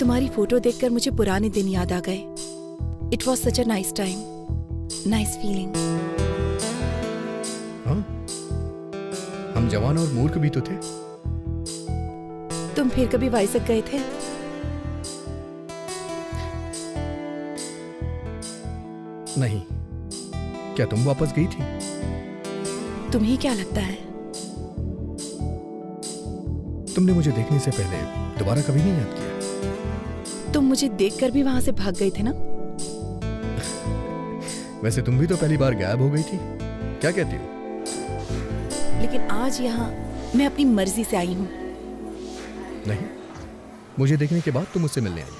तुम्हारी फोटो देखकर मुझे पुराने दिन याद आ गए। It was such a nice time, nice feeling. हम जवान और मूर्ख भी तो थे। तुम फिर कभी वाइजैक गए थे? नहीं। क्या तुम वापस गई थी? तुम्हें क्या लगता है? तुमने मुझे देखने से पहले दोबारा कभी नहीं याद किया? तुम मुझे देखकर भी वहां से भाग गए थे ना? वैसे तुम भी तो पहली बार गायब हो गई थी। क्या कहती हो? लेकिन आज यहाँ मैं अपनी मर्जी से आई हूँ। नहीं, मुझे देखने के बाद तुम मुझसे मिलने आई हो।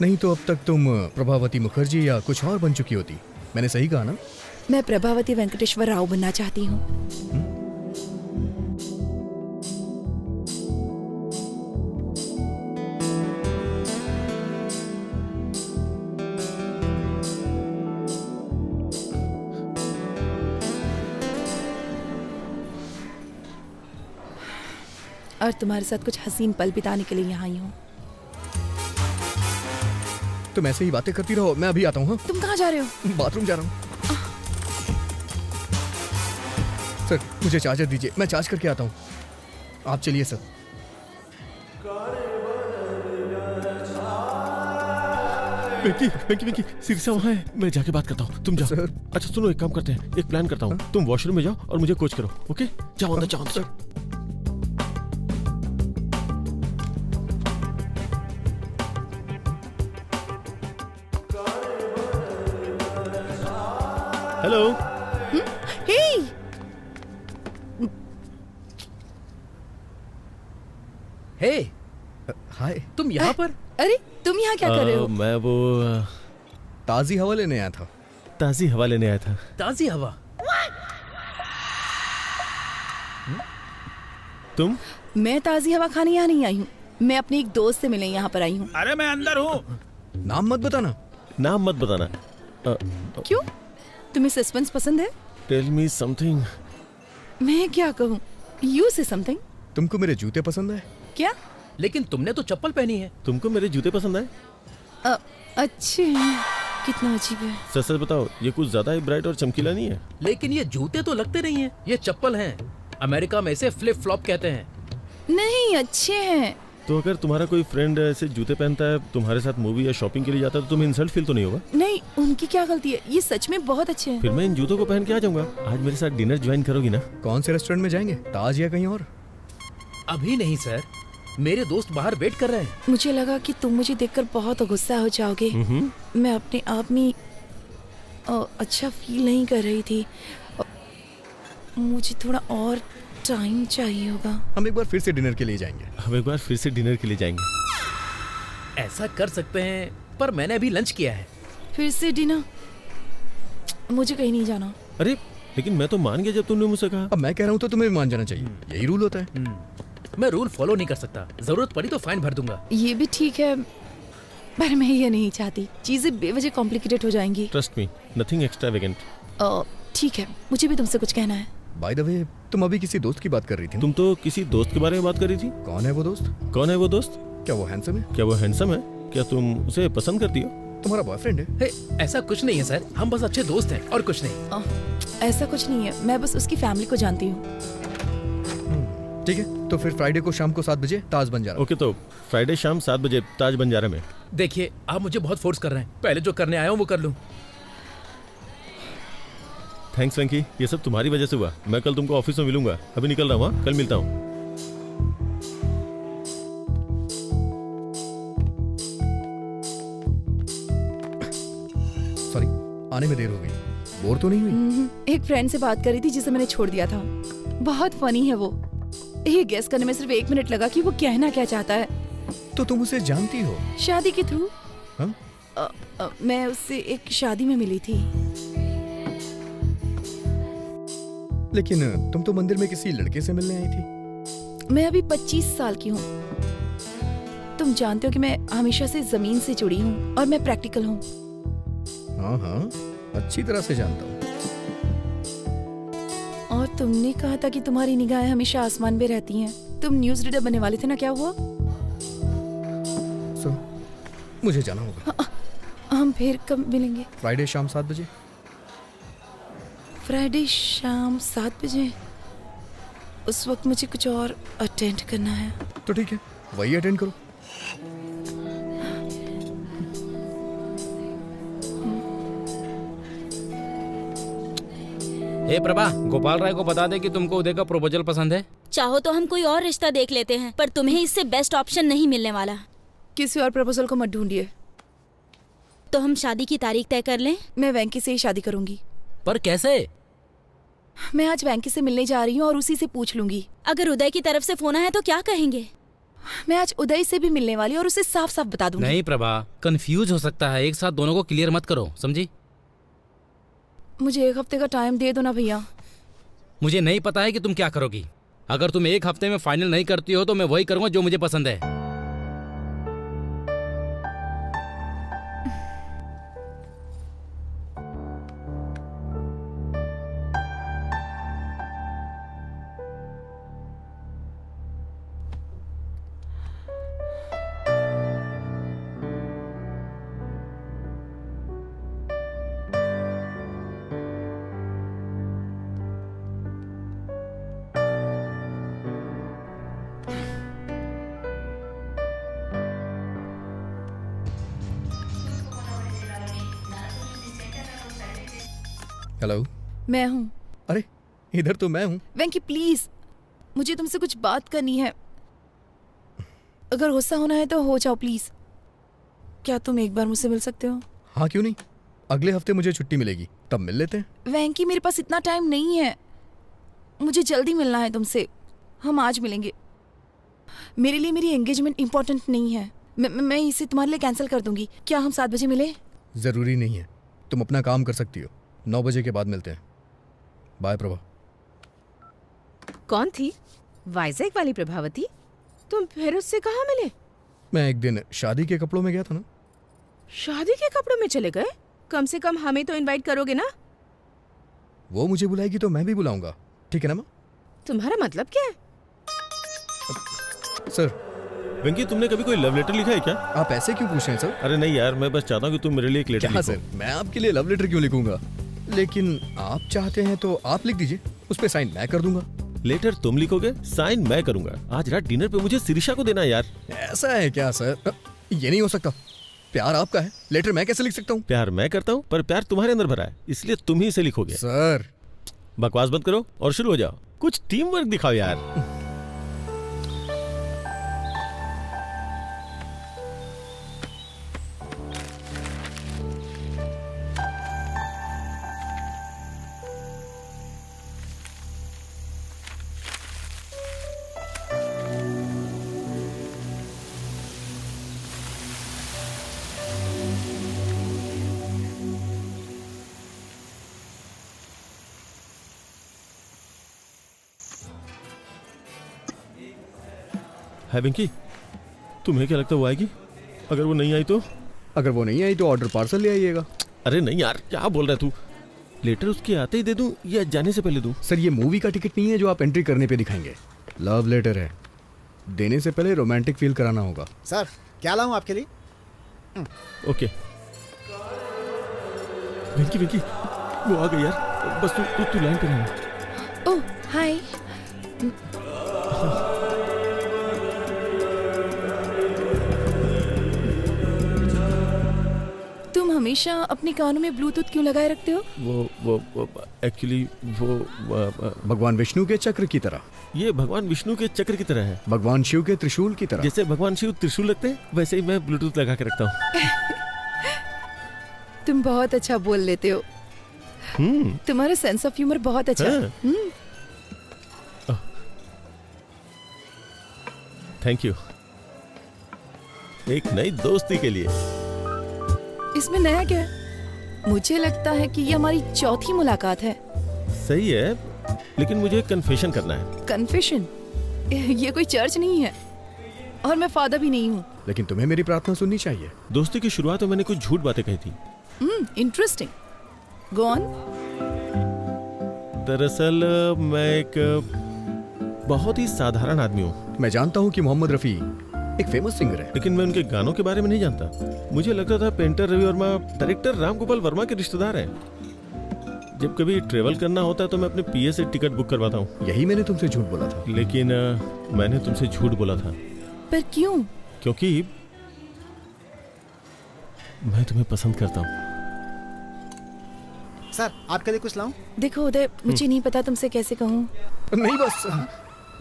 नहीं तो अब तक तुम प्रभावती मुखर्जी या कुछ और बन चुकी होती। मैंने सही कहा ना? मैं प्रभावती वेंकटेश्वर राव बनना चाहती हूँ। और तुम्हारे साथ कुछ हसीन पल बिताने के लिए यहाँ आई हूँ। तुम ऐसे ही बातें करती रहो, मैं अभी आता हूँ। तुम कहाँ जा रहे हो? बाथरूम जा रहा हूँ। सर मुझे चार्जर दीजिए, मैं चार्ज करके आता हूँ। आप चलिए सर। वेंकी, शिरीषा वहाँ है। मैं जाके बात करता हूँ, तुम जाओ। सर। अच्छा सुनो, एक काम करते हैं, एक प्लान करता हूँ। तुम वॉशरूम में जाओ और मुझे कोच करो। ओके? जाओ अंदर, जाओ अंदर। हेलो। हे! हे, हाय। तुम यहाँ पर? अरे तुम यहाँ क्या कर रहे हो? मैं वो ताजी हवा लेने आया था। ताजी हवा लेने आया था। ताजी हवा? तुम? मैं ताजी हवा खाने यहाँ नहीं आई हूँ। मैं अपने एक दोस्त से मिलने यहाँ पर आई हूँ। अरे मैं अंदर हूँ। नाम मत बताना। नाम मत बताना। क्यों? तुम्हें सस्पेंस पसंद है? Tell me something. मैं क्या कहूँ? यू से समथिंग। तुमको मेरे जूते पसंद है? क्या? लेकिन तुमने तो चप्पल पहनी है। तुमको मेरे जूते पसंद आए? अच्छे हैं। कितना अजीब है। सच सच बताओ, ये कुछ ज्यादा ही ब्राइट और चमकीला नहीं है? लेकिन ये जूते तो लगते नहीं है, ये चप्पल हैं। अमेरिका में इसे फ्लिप फ्लॉप कहते हैं। नहीं, अच्छे हैं। तो अगर तुम्हारा कोई फ्रेंड ऐसे जूते पहनता है, तुम्हारे साथ मूवी या शॉपिंग के लिए जाता है, तो तुम्हें इंसल्ट फील तो नहीं होगा? नहीं, उनकी क्या गलती है, ये सच में बहुत अच्छे हैं। फिर मैं इन जूतों को पहन के आ जाऊंगा। आज मेरे साथ डिनर ज्वाइन करोगी ना? कौन से रेस्टोरेंट में जाएंगे, ताज या कहीं और? अभी नहीं सर, मेरे दोस्त बाहर वेट कर रहे हैं। मुझे लगा कि तुम मुझे देखकर बहुत गुस्सा हो जाओगे। मैं अपने आप में अच्छा फील नहीं कर रही थी। मुझे थोड़ा और टाइम चाहिए होगा। हम एक बार फिर से डिनर के लिए जाएंगे। ऐसा कर सकते हैं, पर मैंने अभी लंच किया है। फिर से डिनर? मुझे कहीं नहीं जाना। अरे लेकिन मैं तो मान गया जब तुमने मुझसे कहा। अब मैं कह रहा हूँ तो तुम्हें भी मान जाना चाहिए, यही रूल होता है। मैं रूल फॉलो नहीं कर सकता, जरूरत पड़ी तो फाइन भर दूंगा। ये भी ठीक है, पर मैं ये नहीं चाहती, चीजें बेवजह कॉम्प्लिकेटेड हो जाएंगी। Trust me, nothing extravagant. ठीक है, मुझे भी तुमसे कुछ कहना है। बाय द वे, तुम अभी किसी दोस्त की बात कर रही थी। तुम तो किसी दोस्त के बारे में बात कर रही थी। कौन है वो दोस्त? क्या वो हैंडसम है? क्या तुम उसे पसंद करती हो? तुम्हारा बॉयफ्रेंड है? ऐसा कुछ नहीं है सर, हम बस अच्छे दोस्त हैं और कुछ नहीं। ऐसा कुछ नहीं है, मैं बस उसकी फैमिली को जानती हूँ। ठीक है, तो फिर फ्राइडे को शाम को 7 बजे ताज बंजारा। ओके, तो फ्राइडे शाम 7 बजे ताज बंजारा में। देखिए, आप मुझे बहुत फोर्स कर रहे हैं, पहले जो करने आया हूँ वो कर लूँ। थैंक्स वेंकी, ये सब तुम्हारी वजह से हुआ। मैं कल तुमको ऑफिस में मिलूंगा, अभी निकल रहा हूँ। कल मिलता हूँ। सॉरी, आने में देर हो गई। बोर तो नहीं हुई? एक फ्रेंड से बात कर रही थी जिसे मैंने छोड़ दिया था। बहुत फनी है वो। ये गेस करने में सिर्फ 1 मिनट लगा कि वो कहना क्या चाहता है। तो तुम उसे जानती हो? शादी के थ्रू। हाँ? मैं उससे एक शादी में मिली थी। लेकिन तुम तो मंदिर में किसी लड़के से मिलने आई थी। मैं अभी 25 साल की हूँ। तुम जानते हो कि मैं हमेशा से जमीन से जुड़ी हूँ और मैं प्रैक्टिकल हूँ। हाँ हाँ, अच्छी तरह से जानता हूँ। और तुमने कहा था कि तुम्हारी निगाहें हमेशा आसमान पे रहती हैं। तुम न्यूज़ रीडर बनने वाले थे ना, क्या हुआ? मुझे जाना होगा। हम फिर कब मिलेंगे? फ्राइडे शाम 7 बजे। फ्राइडे शाम 7 बजे? उस वक्त मुझे कुछ और अटेंड करना है। तो ठीक है, वही अटेंड करो। हे प्रभा, गोपाल राय को बता दे कि तुमको उदय का प्रपोजल पसंद है। चाहो तो हम कोई और रिश्ता देख लेते हैं, पर तुम्हें इससे बेस्ट ऑप्शन नहीं मिलने वाला। किसी और प्रपोजल को मत ढूंढिए। तो हम शादी की तारीख तय कर लें? मैं वेंकी से ही शादी करूंगी। पर कैसे? मैं आज वेंकी से मिलने जा रही हूँ और उसी से पूछ लूंगी। अगर उदय की तरफ से फोन आया तो क्या कहेंगे? मैं आज उदय से भी मिलने वाली और उसे साफ साफ बता दूंगी। नहीं प्रभा, कंफ्यूज हो सकता है। एक साथ दोनों को क्लियर मत करो, समझी? मुझे 1 हफ्ते का टाइम दे दो ना भैया। मुझे नहीं पता है कि तुम क्या करोगी। अगर तुम 1 हफ्ते में फाइनल नहीं करती हो तो मैं वही करूंगा जो मुझे पसंद है। हेलो, मैं हूँ। अरे इधर तो मैं हूँ। वेंकी प्लीज, मुझे तुमसे कुछ बात करनी है। अगर गुस्सा होना है तो हो जाओ प्लीज। क्या तुम एक बार मुझसे मिल सकते हो? हाँ क्यों नहीं, अगले हफ्ते मुझे छुट्टी मिलेगी, तब मिल लेते हैं। वेंकी मेरे पास इतना टाइम नहीं है, मुझे जल्दी मिलना है तुमसे। हम आज मिलेंगे। मेरे लिए मेरी एंगेजमेंट इम्पोर्टेंट नहीं है। मैं इसे तुम्हारे लिए कैंसिल कर दूंगी। क्या हम 7 बजे मिले? जरूरी नहीं है, तुम अपना काम कर सकती हो। 9 बजे के बाद मिलते हैं। बाय प्रभा। कौन थी? वाइजैक वाली प्रभावती? तुम फिर उससे कहाँ मिले? मैं एक दिन शादी के कपड़ों में गया था ना। शादी के कपड़ों में चले गए? कम से कम हमें तो इनवाइट करोगे ना? वो मुझे बुलाएगी तो मैं भी बुलाऊंगा, ठीक है ना माँ? तुम्हारा मतलब क्या है? सर, वेंकी, तुमने कभी कोई लव लेटर लिखा है क्या? आप ऐसे क्यों पूछ रहे हैं सर? अरे नहीं यार, मैं बस चाहता हूँ कि तुम मेरे लिए एक लेटर क्या लिखो। सर, मैं आपके लिए लव लेटर क्यों लिखूंगा? लेकिन आप चाहते हैं तो आप लिख दीजिए, उस पे साइन मैं कर दूंगा। लेटर तुम लिखोगे, साइन मैं करूंगा। आज रात डिनर पे मुझे शिरीषा को देना है यार। ऐसा है क्या सर? ये नहीं हो सकता। प्यार आपका है, लेटर मैं कैसे लिख सकता हूँ? प्यार मैं करता हूँ, पर प्यार तुम्हारे अंदर भरा है, इसलिए तुम ही इसे लिखोगे। सर बकवास बंद करो और शुरू हो जाओ। कुछ टीम वर्क दिखाओ यार। है वेंकी, तुम्हें क्या लगता है वो आएगी? अगर वो नहीं आई तो? अगर वो नहीं आई तो ऑर्डर पार्सल ले आइएगा। अरे नहीं यार, क्या बोल रहा है तू? लेटर उसके आते ही दे दूं या जाने से पहले दूं? सर ये मूवी का टिकट नहीं है जो आप एंट्री करने पे दिखाएंगे। लव लेटर है, देने से पहले रोमांटिक फील कराना होगा। सर क्या लाऊं आपके लिए? ओके। वेंकी वेंकी, वो आ गई यार। बस तू लाइन पे रहना। ओह हाय। तुम हमेशा अपने कानों में ब्लूटूथ क्यों लगाए रखते हो? वो एक्चुअली वो भगवान विष्णु के चक्र की तरह। ये भगवान विष्णु के चक्र की तरह है। भगवान शिव के त्रिशूल की तरह। जैसे भगवान शिव त्रिशूल लगते हैं, वैसे ही मैं ब्लूटूथ लगा के रखता हूँ। तुम बहुत अच्छा बोल लेते हो। तुम्हारा सेंस ऑफ ह्यूमर बहुत अच्छा है। Thank you. एक नई दोस्ती के लिए। इसमें नया क्या है? मुझे लगता है कि ये हमारी चौथी मुलाकात है। सही है, लेकिन मुझे कन्फेशन करना है। कन्फेशन? ये कोई चर्च नहीं है और मैं फादर भी नहीं हूँ। लेकिन तुम्हें मेरी प्रार्थना सुननी चाहिए। दोस्ती की शुरुआत में मैंने कुछ झूठ बातें कही थी। इंटरेस्टिंग। Go on. दरअसल मैं एक बहुत ही साधारण आदमी हूँ। मैं जानता हूँ कि मोहम्मद रफी एक फेमस सिंगर है, लेकिन मैं उनके गानों के बारे में नहीं जानता। मुझे लगता था पेंटर रवि वर्मा डायरेक्टर राम गोपाल वर्मा के रिश्तेदार हैं। जब कभी ट्रेवल करना होता है तो मैं अपने पीए से टिकट बुक करवाता हूँ। यही मैंने तुमसे झूठ बोला था। लेकिन मैंने तुमसे झूठ बोला था। पर क्यों? क्योंकि मैं तुम्हें पसंद करता हूँ। सर आपके लिए कुछ लाऊं? देखो उदय, मुझे नहीं पता तुमसे कैसे कहूँ। नहीं बस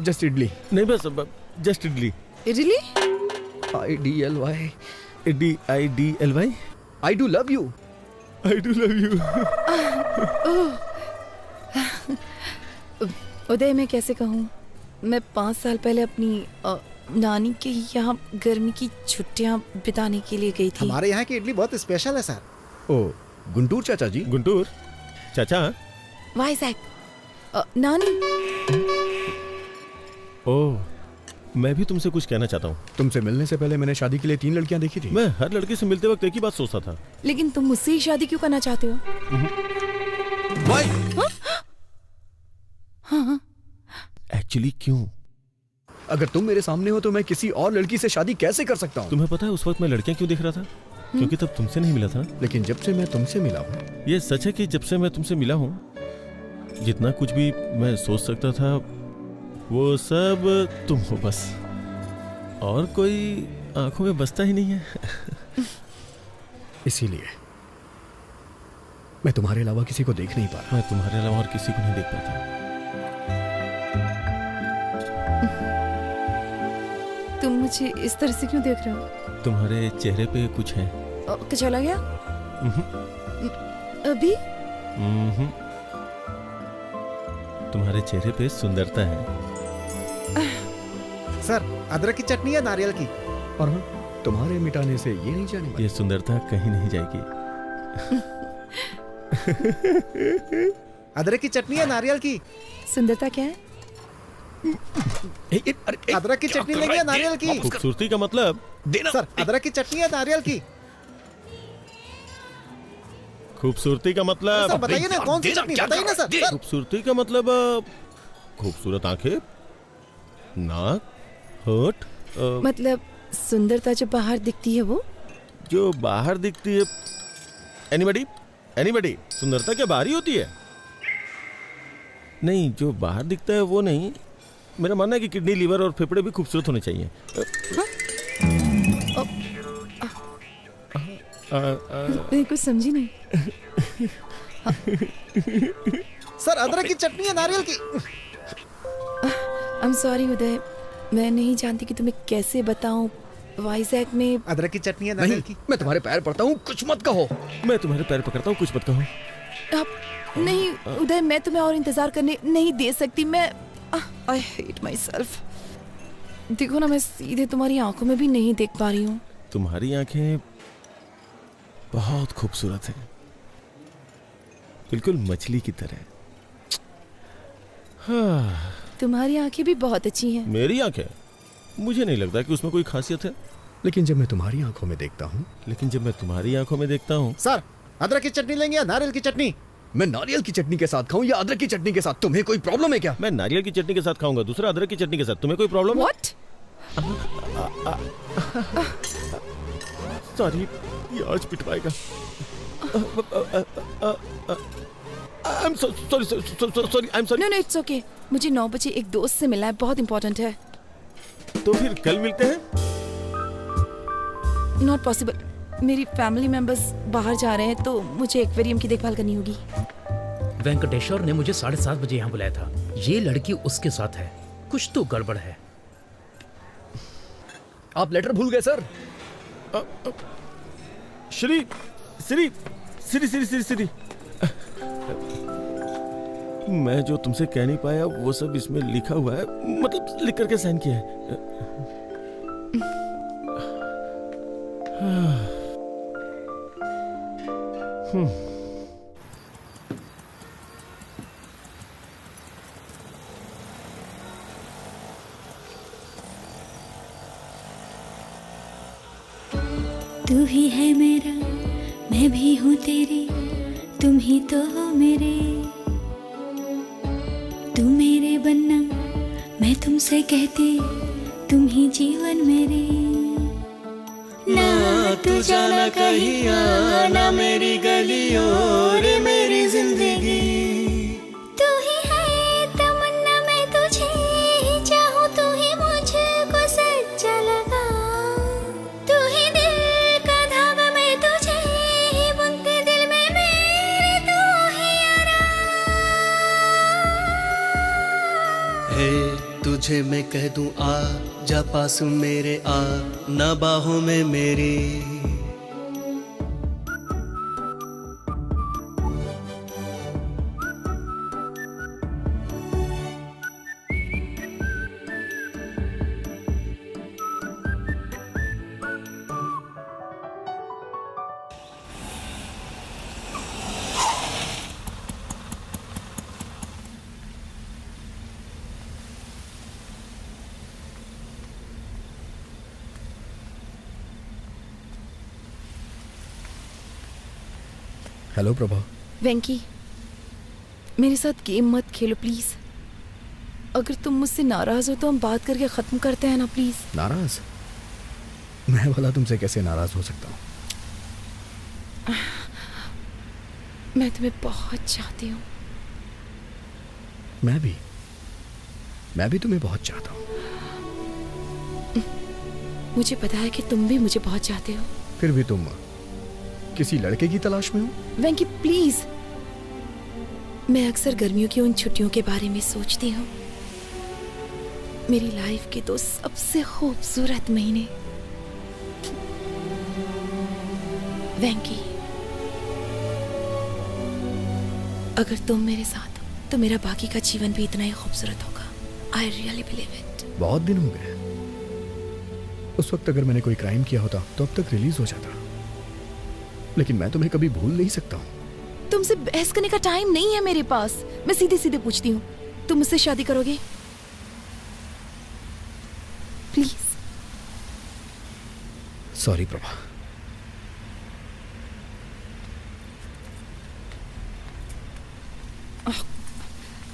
जस्ट इडली। नहीं बस just idli. Really? IDLY IDLY। I do love you। I do love you। उदय मैं कैसे कहूँ, मैं 5 साल पहले अपनी नानी के यहाँ गर्मी की छुट्टियाँ बिताने के लिए गई थी। हमारे यहाँ की इडली बहुत स्पेशल है सर। ओ गुंटूर चाचा जी। गुंटूर चाचा? वाइजैक। नानी। ओह, मैं भी तुमसे कुछ कहना चाहता हूँ। तुमसे मिलने से पहले मैंने शादी के लिए 3 लड़कियां देखी थी। मैं हर लड़के से मिलते वक्त एक ही बात सोचता था। लेकिन तुम मुझसे ही शादी क्यों करना चाहते हो? हाँ? एक्चुअली क्यों? अगर तुम मेरे सामने हो तो मैं किसी और लड़की से शादी कैसे कर सकता हूँ? तुम्हें पता है उस वक्त मैं लड़कियां क्यों देख रहा था? क्योंकि तब तुमसे नहीं मिला था। लेकिन जब से मैं तुमसे मिला हूँ। ये सच है कि जब से मैं तुमसे मिला हूँ, जितना कुछ भी मैं सोच सकता था वो सब तुम हो बस। और कोई आंखों में बसता ही नहीं है। इसीलिए मैं तुम्हारे अलावा किसी को देख नहीं पा रहा। मैं तुम्हारे अलावा और किसी को नहीं देख पाता। तुम मुझे इस तरह से क्यों देख रहे हो? तुम्हारे चेहरे पे कुछ है। चला गया? अभी? तुम्हारे चेहरे पे सुंदरता है। सर अदरक की चटनी है नारियल की? और हाँ, तुम्हारे मिटाने से ये नहीं जाने वाली। ये सुंदरता कहीं नहीं जाएगी। अदरक की चटनी है नारियल की? सुंदरता क्या है? अदरक की चटनी लेंगे या नारियल की? खूबसूरती का मतलब देना। सर अदरक की चटनी है नारियल की? खूबसूरती का मतलब सर बताइए ना, कौन सी चटनी बताइए ना सर। खूबसूरती का मतलब खूबसूरत आंखें, नाक, होठ। मतलब सुंदरता जो बाहर दिखती है वो? जो बाहर दिखती है। एनीबडी? एनीबडी? सुंदरता क्या बाहर ही होती है? नहीं, जो बाहर दिखता है वो नहीं। मेरा मानना है कि किडनी, लीवर और फेफड़े भी खूबसूरत होने चाहिए। मैं कुछ समझी नहीं। सर अदरक की चटनी है, नारियल की। आई एम सॉरी उदय, मैं नहीं जानती कि तुम्हें कैसे बताऊं। वाइजैक में अदरक की चटनी है, नारियल की। मैं तुम्हारे पैर पड़ता हूँ, कुछ मत कहो। मैं तुम्हारे पैर पकड़ता हूँ, कुछ मत कहो। नहीं उदय, मैं तुम्हें और इंतजार करने नहीं दे सकती। मैं आई हेट माई सेल्फ। देखो ना, मैं सीधे तुम्हारी आंखों में भी नहीं देख पा रही हूँ। तुम्हारी आंखें बहुत खूबसूरत हैं, बिल्कुल मछली की तरह। हाँ। तुम्हारी आंखें भी बहुत अच्छी हैं। मेरी आंखें? मुझे नहीं लगता कि उसमें कोई खासियत है। लेकिन जब मैं तुम्हारी आंखों में देखता हूँ। सर अदरक की चटनी लेंगे या नारियल की चटनी? मैं नारियल की चटनी के साथ खाऊं या अदरक की चटनी के साथ? तुम्हें कोई प्रॉब्लम है क्या? मैं नारियल की चटनी के साथ खाऊंगा, दूसरा अदरक की चटनी के साथ। तुम्हें कोई प्रॉब्लम है? What? सॉरी, ये आज पिटवाएगा। I'm sorry. No, it's okay. मुझे 9 बजे एक दोस्त से मिलना है, बहुत इंपॉर्टेंट है। तो फिर कल मिलते हैं? Not possible. मेरी फैमिली मेंबर्स बाहर जा रहे हैं तो मुझे एक्वेरियम की देखभाल करनी होगी। वेंकटेश्वर ने मुझे 7:30 बजे यहाँ बुलाया था। ये लड़की उसके साथ है, कुछ तो गड़बड़ है। आप लेटर भूल गए सर। श्री मैं जो तुमसे कह नहीं पाया वो सब इसमें लिखा हुआ है, मतलब लिख करके साइन किया है। तू ही है मेरा, मैं भी हूँ तेरी, तुम ही तो हो मेरे। तू मेरे बनना, मैं तुमसे कहती, तुम ही जीवन मेरे। ना तू जाना कहीं आना मेरी गलियों रे मेरी जिंदगी। तू ही है तमन्ना, मैं तुझे ही चाहूँ, तू ही मुझको सच्चा लगा। तू ही दिल का धागा, मैं तुझे ही बुनती दिल में मेरे, तू ही आराम। हे तुझे मैं कह दूं आ जा पास मेरे, आ ना बाहों में मेरी। हेलो प्रभा। वेंकी, मेरे साथ गेम मत खेलो प्लीज। अगर तुम मुझसे नाराज हो तो हम बात करके खत्म करते हैं ना प्लीज। नाराज? मैं भला तुमसे कैसे नाराज हो सकता हूँ? मैं तुम्हें बहुत चाहती हूँ। मैं भी तुम्हें बहुत चाहता हूँ। मुझे पता है कि तुम भी मुझे बहुत चाहते हो। फिर भी तुम किसी लड़के की तलाश में हो? वेंकी प्लीज, मैं अक्सर गर्मियों की उन छुट्टियों के बारे में सोचती हूँ। मेरी लाइफ के 2 सबसे खूबसूरत महीने। वेंकी, अगर तुम मेरे साथ हो तो मेरा बाकी का जीवन भी इतना ही खूबसूरत होगा। I really believe it. बहुत दिन हो गए। उस वक्त अगर मैंने कोई क्राइम किया होता तो अब तक रिलीज हो जाता, लेकिन मैं तुम्हें कभी भूल नहीं सकता हूँ। तुमसे बहस करने का टाइम नहीं है मेरे पास। मैं सीधे सीधे पूछती हूँ, तुम मुझसे शादी करोगे? प्लीज। सॉरी प्रभा।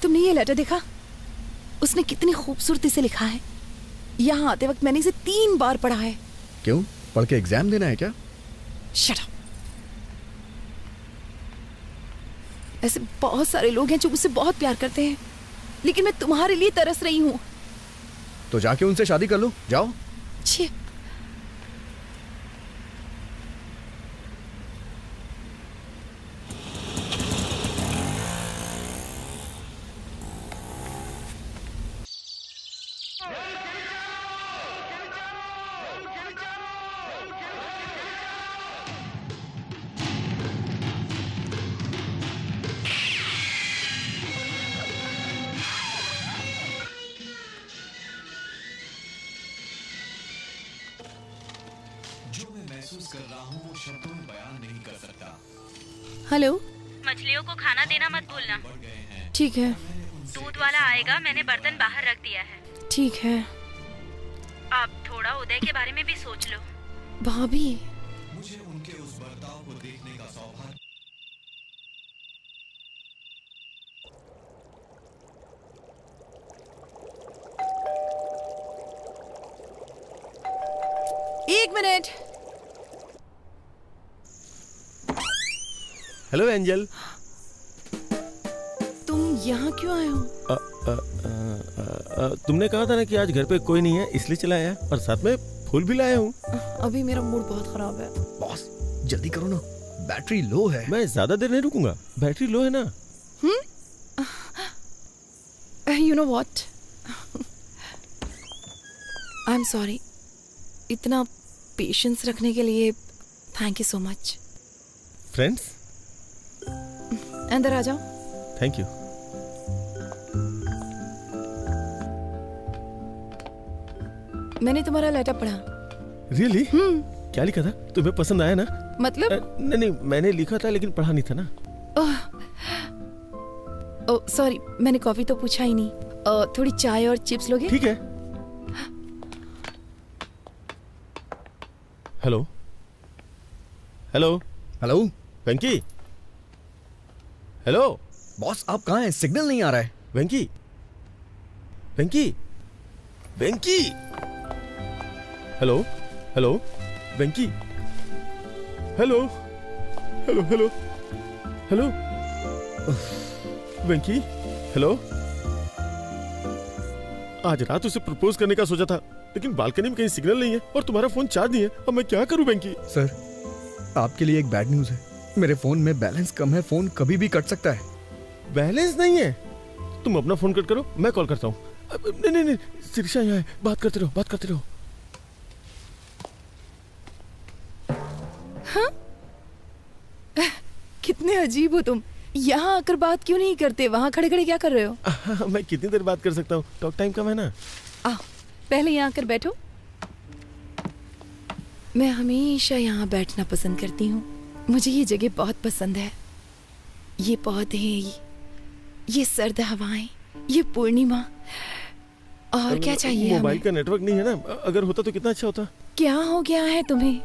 तुमने ये लेटर देखा? उसने कितनी खूबसूरती से लिखा है। यहाँ आते वक्त मैंने इसे 3 बार पढ़ा है। क्यों, पढ़ के एग्जाम देना है क्या? Shut up. ऐसे बहुत सारे लोग हैं जो मुझसे बहुत प्यार करते हैं, लेकिन मैं तुम्हारे लिए तरस रही हूँ। तो जाके उनसे शादी कर लो, जाओ। छी। हेलो। मछलियों को खाना देना मत भूलना। ठीक है। दूध वाला आएगा, मैंने बर्तन बाहर रख दिया है। ठीक है। अब थोड़ा उदय के बारे में भी सोच लो। भाभी, मुझे उनके उस बर्ताव को देखने का सौभाग्य। एक मिनट। Hello angel. तुम यहाँ क्यों आए हो? तुमने कहा था ना कि आज घर पे कोई नहीं है, इसलिए चला आया, और साथ में फूल भी लाया हूँ। अभी मेरा मूड बहुत खराब है। बॉस जल्दी करो ना, बैटरी लो है। मैं ज्यादा देर नहीं रुकूंगा, बैटरी लो है ना। You know what, I am sorry. इतना पेशेंस रखने के लिए thank you so much. Friends, अंदर आ जाओ। Thank you. मैंने तुम्हारा लेटर पढ़ा। रियली? क्या लिखा था? तुम्हें पसंद आया ना? मतलब? नहीं, मैंने लिखा था लेकिन पढ़ा नहीं था ना। ओह सॉरी, मैंने कॉफी तो पूछा ही नहीं। थोड़ी चाय और चिप्स लोगे? ठीक है। हेलो हेलो हेलो वेंकी। हेलो बॉस, आप कहाँ हैं? सिग्नल नहीं आ रहा है। वेंकी, वेंकी, वेंकी। हेलो हेलो वेंकी। हेलो हेलो हेलो हेलो वेंकी। हेलो। आज रात उसे प्रपोज करने का सोचा था, लेकिन बालकनी में कहीं सिग्नल नहीं है और तुम्हारा फोन चार्ज नहीं है। अब मैं क्या करूं वेंकी? सर, आपके लिए एक बैड न्यूज है। मेरे फोन में बैलेंस कम है, फोन कभी भी कट सकता है। बैलेंस नहीं है? तुम अपना फोन कट करो, मैं कॉल करता हूँ। नहीं नहीं, शिरीषा यहाँ है, बात करते रहो, बात करते रहो। हाँ? कितने अजीब हो तुम। यहाँ आकर बात क्यों नहीं करते? वहाँ खड़े खड़े क्या कर रहे हो? मैं कितनी देर बात कर सकता हूँ, टॉक टाइम कम है ना। पहले यहाँ आकर बैठो। मैं हमेशा यहाँ बैठना पसंद करती हूँ। मुझे ये जगह बहुत पसंद है। ये पौधे, ये सर्द हवाएं, ये पूर्णिमा, और क्या चाहिए? मोबाइल का नेटवर्क नहीं है ना, अगर होता तो कितना अच्छा होता। क्या हो गया है तुम्हें?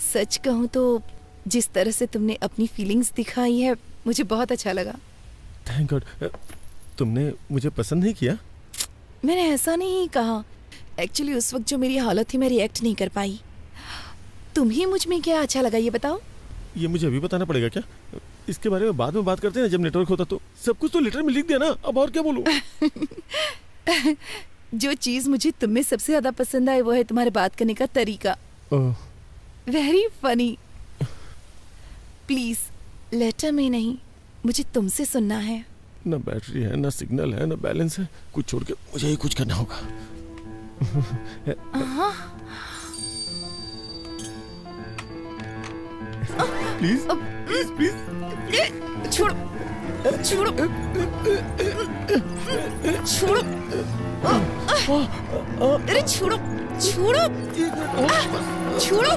सच कहूँ तो जिस तरह से तुमने अपनी फीलिंग्स दिखाई है, मुझे बहुत अच्छा लगा। Thank God. तुमने मुझे पसंद नहीं किया? मैंने ऐसा नहीं कहा। एक्चुअली उस वक्त जो मेरी हालत थी, मैं रिएक्ट नहीं कर पाई। तुम्हें मुझ में क्या अच्छा लगा, ये बताओ। ये मुझे अभी बताना पड़ेगा क्या? इसके बारे में बाद में बात करते हैं जब नेटवर्क होता तो। सब कुछ तो लेटर में लिख दिया ना, अब और क्या बोलूं? जो चीज मुझे तुम में सबसे ज्यादा पसंद आई वो है तुम्हारे बात करने का तरीका। Very funny. प्लीज लेटर में नहीं, मुझे तुमसे सुनना है। ना बैटरी है, ना सिग्नल है, ना बैलेंस है। कुछ छोड़ के मुझे ही कुछ करना होगा। प्लीज प्लीज प्लीज छोड़ो छोड़ो छोड़ो। अरे छोड़ो छोड़ो छोड़ो।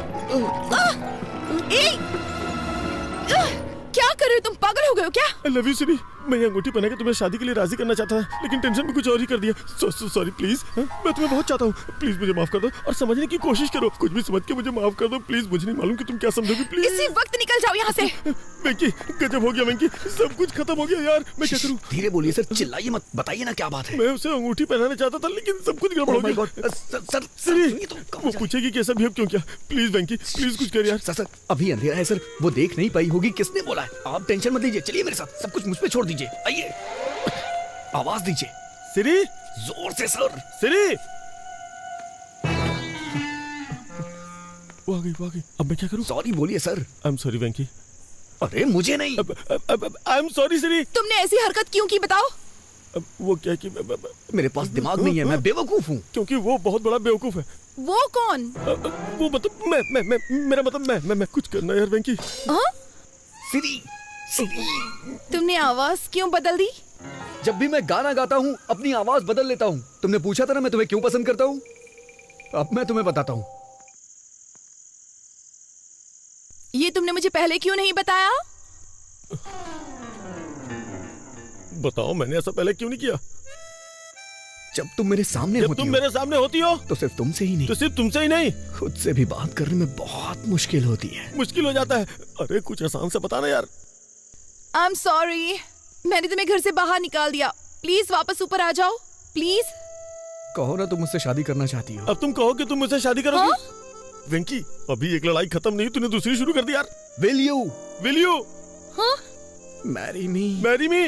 क्या कर रहे हो तुम? पागल हो गए हो क्या? I love you, सिरी। मैं ये अंगूठी पहना के तुम्हें शादी के लिए राजी करना चाहता था, लेकिन टेंशन में कुछ और ही कर दिया। Sorry please. मैं तुम्हें बहुत चाहता हूँ, प्लीज मुझे माफ कर दो और समझने की कोशिश करो। कुछ भी समझ के मुझे माफ कर दो प्लीज। मुझे नहीं मालूम कि तुम क्या समझोगी। प्लीज इसी वक्त निकल जाओ यहाँ से। वेंकी, गजब हो गया वेंकी, सब कुछ खत्म हो गया यार। मैं क्या करूँ? धीरे बोलिए सर, चिल्लाइए मत, बताइए ना क्या बात है। मैं उसे अंगूठी पहनाना चाहता था, लेकिन सब कुछ गड़बड़ हो गया। सर वो पूछेगी कैसा बिहेव क्यों किया। प्लीज वेंकी, प्लीज कुछ कर यार। सर अभी अंधेरा है सर, वो देख नहीं पाई होगी। किसने बोला है? आप टेंशन मत लीजिए, चलिए मेरे साथ, सब कुछ मुझ पे छोड़ दीजिए। आइए, आवाज दीजिए। सिरी, जोर से सर। सिरी, वो आ गई। अब मैं क्या करूं? सॉरी बोलिए सर। आई एम सॉरी वेंकी। अरे मुझे नहीं। आई एम सॉरी सिरी। तुमने ऐसी हरकत क्यों की बताओ? वो क्या कि मेरे पास दिमाग नहीं है, मैं बेवकूफ हूँ। क्योंकि वो बहुत बड़ा बेवकूफ है। वो कौन? वो मतलब मैं मेरा मतलब मैं कुछ करना यार वेंकी। सिरी, तुमने आवाज क्यों बदल दी? जब भी मैं गाना गाता हूँ अपनी आवाज बदल लेता हूँ। तुमने पूछा था ना मैं तुम्हें क्यों पसंद करता हूँ। अब मैं तुम्हें बताता हूँ। ये तुमने मुझे पहले क्यों नहीं बताया? बताओ, मैंने ऐसा पहले क्यों नहीं किया? जब तुम मेरे सामने जब होती तुम हो, मेरे सामने होती हो तो सिर्फ तुमसे ही नहीं, तो सिर्फ तुमसे ही नहीं, खुद से भी बात करने में बहुत मुश्किल होती है। मुश्किल हो जाता है। अरे कुछ आसान से बताना यार। आई एम सॉरी, मैंने तुम्हें घर से बाहर निकाल दिया। प्लीज वापस ऊपर आ जाओ, प्लीज। कहो ना तुम मुझसे शादी करना चाहती हो। अब तुम कहो कि तुम मुझसे शादी करोगी। वेंकी, अभी एक लड़ाई खत्म नहीं, तूने दूसरी शुरू कर दी यार। Will you? Will you? हाँ? Marry me? Marry me?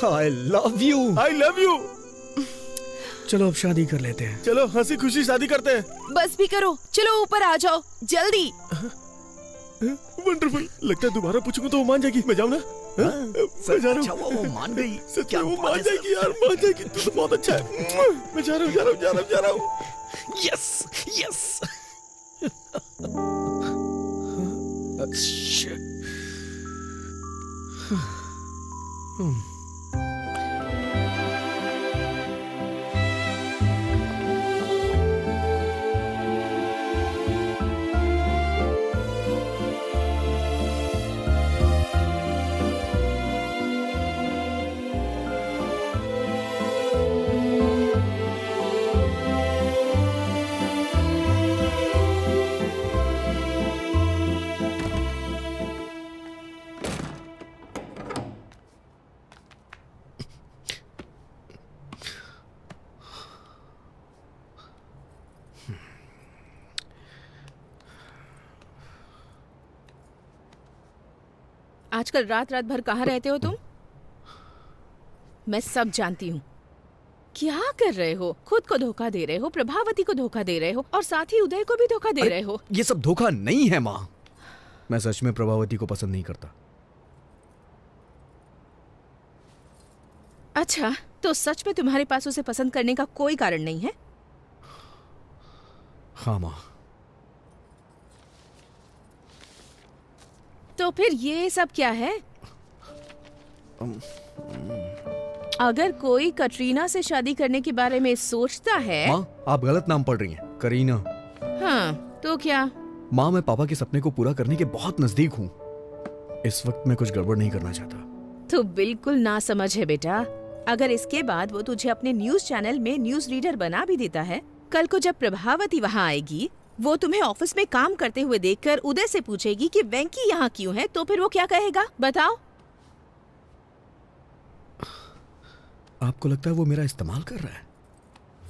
I love you. I love you. चलो अब शादी कर लेते हैं। चलो हंसी खुशी शादी करते हैं। बस भी करो, चलो ऊपर आ जाओ जल्दी। वंडरफुल। लगता है दोबारा पूछूंगा तो वो मान जाएगी। मैं जाऊँ ना? मैं जा रहा हूँ। वो मान गई। सच में वो मान जाएगी यार, मान जाएगी। तू तो बहुत अच्छा है। मैं जा रहा हूँ। Yes, yes. आजकल रात भर कहाँ रहते हो तुम? मैं सब जानती हूँ। क्या कर रहे हो? खुद को धोखा दे रहे हो, प्रभावती को धोखा दे रहे हो और साथ ही उदय को भी धोखा दे रहे हो। ये सब धोखा नहीं है माँ। मैं सच में प्रभावती को पसंद नहीं करता। अच्छा, तो सच में तुम्हारे पास उसे पसंद करने का कोई कारण नहीं है? हाँ माँ। तो फिर ये सब क्या है? अगर कोई कटरीना से शादी करने के बारे में सोचता है। माँ, आप गलत नाम पढ़ रही हैं। करीना। हाँ, तो क्या? माँ, मैं पापा के सपने को पूरा करने के बहुत नजदीक हूँ। इस वक्त मैं कुछ गड़बड़ नहीं करना चाहता। तो बिल्कुल ना समझ है बेटा। अगर इसके बाद वो तुझे अपने न्यूज चैनल में न्यूज रीडर बना भी देता है, कल को जब प्रभावती वहाँ आएगी, वो तुम्हें ऑफिस में काम करते हुए देखकर उदय से पूछेगी कि वेंकी यहाँ क्यों है, तो फिर वो क्या कहेगा बताओ? आपको लगता है वो मेरा इस्तेमाल कर रहा है?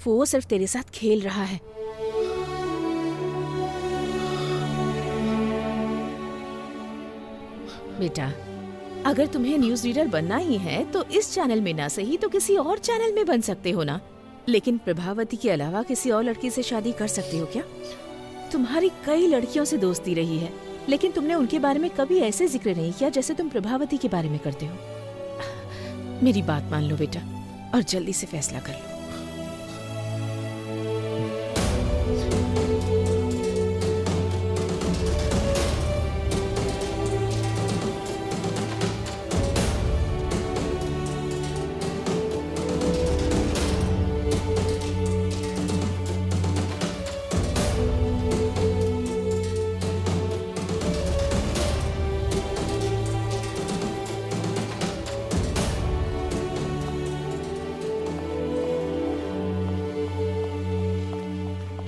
वो सिर्फ तेरे साथ खेल रहा है। बेटा, अगर तुम्हें न्यूज रीडर बनना ही है तो इस चैनल में ना सही तो किसी और चैनल में बन सकते हो ना। लेकिन प्रभावती के अलावा किसी और लड़की से शादी कर सकते हो क्या? तुम्हारी कई लड़कियों से दोस्ती रही है, लेकिन तुमने उनके बारे में कभी ऐसे जिक्र नहीं किया जैसे तुम प्रभावती के बारे में करते हो। मेरी बात मान लो बेटा और जल्दी से फैसला कर लो।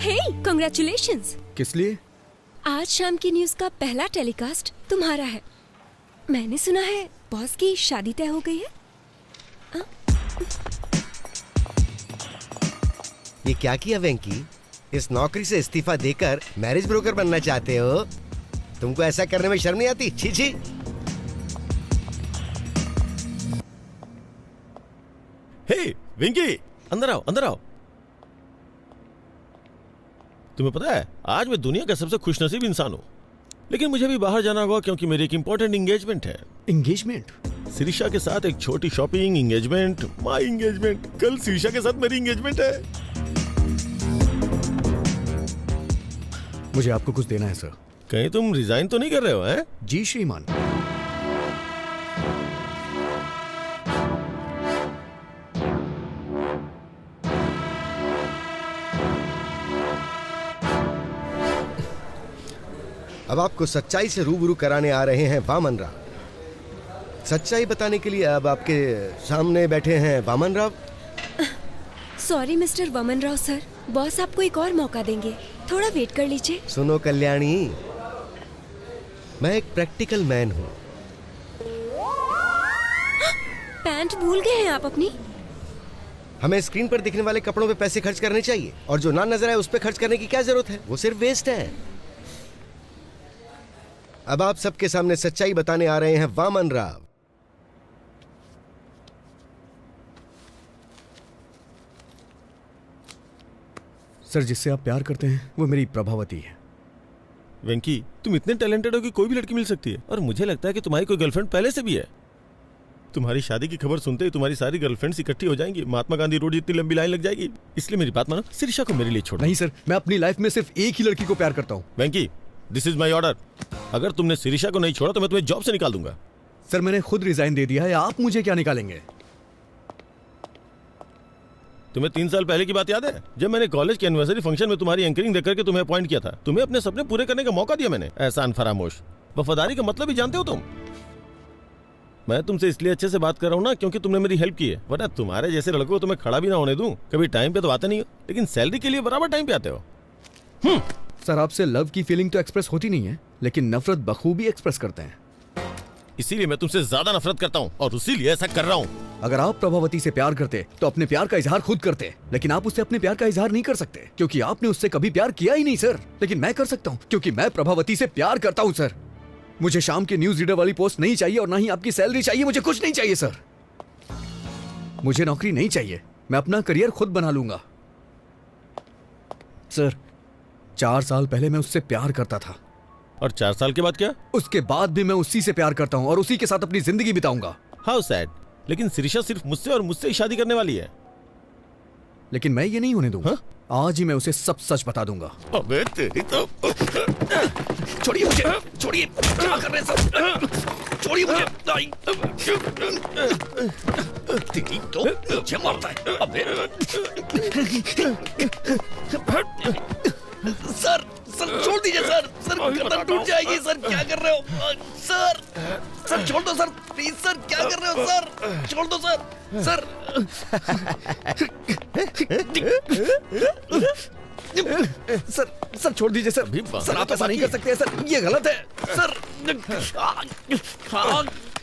हे, कांग्रेचुलेशंस। किस लिए? आज शाम की न्यूज का पहला टेलीकास्ट तुम्हारा है। मैंने सुना है बॉस की शादी तय हो गई है। ये क्या किया वेंकी? इस नौकरी से इस्तीफा देकर मैरिज ब्रोकर बनना चाहते हो? तुमको ऐसा करने में शर्म नहीं आती? छी छी। हे वेंकी, अंदर आओ, अंदर आओ। तुम्हें पता है आज मैं दुनिया का सबसे खुशनसीब इंसान हूँ, लेकिन मुझे भी बाहर जाना होगा क्योंकि मेरी एक इंपॉर्टेंट एंगेजमेंट है। एंगेजमेंट? सिरिशा के साथ एक छोटी शॉपिंग, एंगेजमेंट, माय एंगेजमेंट। कल सिरिशा के साथ मेरी एंगेजमेंट है। मुझे आपको कुछ देना है सर। कहीं तुम रिजाइन तो नहीं कर रहे हो? हैं? जी श्रीमान। अब आपको सच्चाई से रूबरू कराने आ रहे हैं वामन राव। सच्चाई बताने के लिए अब आपके सामने बैठे हैं Vaman Rao. Sorry mister Vaman Rao sir, boss आपको एक और मौका देंगे, थोड़ा वेट कर लीजिए। सुनो कल्याणी, मैं एक प्रैक्टिकल मैन हूँ। पैंट भूल गए हैं आप अपनी? हमें स्क्रीन पर दिखने वाले कपड़ों पे पैसे खर्च करने चाहिए, और जो ना नजर आए उस पे खर्च करने की क्या जरूरत है? वो सिर्फ वेस्ट है। अब आप सबके सामने सच्चाई बताने आ रहे हैं वामन राव। सर, जिससे आप प्यार करते हैं वो मेरी प्रभावती है। वेंकी, तुम इतने टैलेंटेड हो कि कोई भी लड़की मिल सकती है, और मुझे लगता है कि तुम्हारी कोई गर्लफ्रेंड पहले से भी है। तुम्हारी शादी की खबर सुनते ही तुम्हारी सारी गर्लफ्रेंड्स इकट्ठी हो जाएंगी, महात्मा गांधी रोड जितनी लंबी लाइन लग जाएगी। इसलिए मेरी बात मानो, सिरिशा को मेरे लिए छोड़ो। नहीं सर, मैं अपनी लाइफ में सिर्फ एक ही लड़की को प्यार करता हूँ। वेंकी, दिस इज माई ऑर्डर। अगर तुमने सिरिशा को नहीं छोड़ा तो मैं तुम्हें जॉब से निकाल दूंगा। सर, मैंने खुद रिजाइन दे दिया है, आप मुझे क्या निकालेंगे? तुम्हें 3 साल पहले की बात याद है, जब मैंने कॉलेज के एनिवर्सरी फंक्शन में तुम्हारी एंकरिंग देख करके तुम्हें अपॉइंट किया था? तुम्हें अपने सपने पूरे करने का मौका दिया मैंने। एहसान फरामोश। वफादारी का मतलब ही जानते हो तुम। मैं तुमसे इसलिए अच्छे से बात कर रहा हूँ ना क्योंकि तुमने मेरी हेल्प की है, वरना तुम्हारे जैसे लड़कों को तुम्हें खड़ा भी ना होने दूं। कभी टाइम पे तो आते नहीं हो, लेकिन सैलरी के लिए बराबर टाइम पे आते हो। सर, आपसे लव की फीलिंग तो एक्सप्रेस होती नहीं है, लेकिन नफरत बखूबी एक्सप्रेस करते हैं। इसीलिए मैं तुमसे ज्यादा नफरत करता हूँ और इसीलिए ऐसा कर रहा हूँ। अगर आप प्रभावती से प्यार करते तो अपने प्यार का इजहार खुद करते, लेकिन आप उससे अपने प्यार का इजहार नहीं कर सकते क्योंकि आपने उससे कभी प्यार किया ही नहीं सर। लेकिन मैं कर सकता हूँ क्योंकि मैं प्रभावती से प्यार करता हूँ सर। मुझे शाम की न्यूज रीडर वाली पोस्ट नहीं चाहिए और ना ही आपकी सैलरी चाहिए। मुझे कुछ नहीं चाहिए सर। मुझे नौकरी नहीं चाहिए, मैं अपना करियर खुद बना लूंगा। सर, 4 साल पहले मैं उससे प्यार करता था। और 4 साल के बाद क्या? उसके बाद भी मैं उसी से प्यार करता हूँ और उसी के साथ अपनी जिंदगी बिताऊंगा। How sad. लेकिन सिरिशा सिर्फ मुझसे और मुझसे ही शादी करने वाली है। लेकिन मैं ये नहीं होने दूंगा। आज ही मैं उसे सब सच बता दूंगा। अबे तेरी तो। छोड़िए मुझे, छोड़िए। क्या कर रहे हैं सब? छोड़िए मुझे। तेरी तो मुझे मारता है। अबे सर, सर छोड़ दीजिए सर। सर गर्दन टूट जाएगी सर। क्या कर रहे हो सर? सर छोड़ दो सर, प्लीज सर। क्या कर रहे हो सर? छोड़ दो सर। सर सर, सर छोड़ दीजिए सर। सर आप ऐसा नहीं कर सकते सर, ये गलत है सर।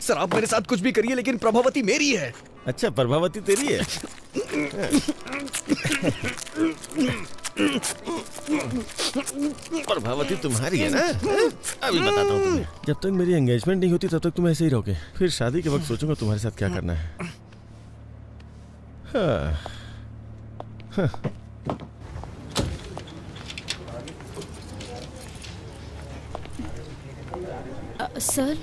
सर आप मेरे साथ कुछ भी करिए लेकिन प्रभावती मेरी है। अच्छा, प्रभावती तेरी है? प्रभावती तुम्हारी है ना? अभी बताता हूँ तुम्हें। जब तक मेरी एंगेजमेंट नहीं होती तब तक तुम ऐसे ही रहोगे, फिर शादी के वक्त सोचूंगा तुम्हारे साथ क्या करना है। सर,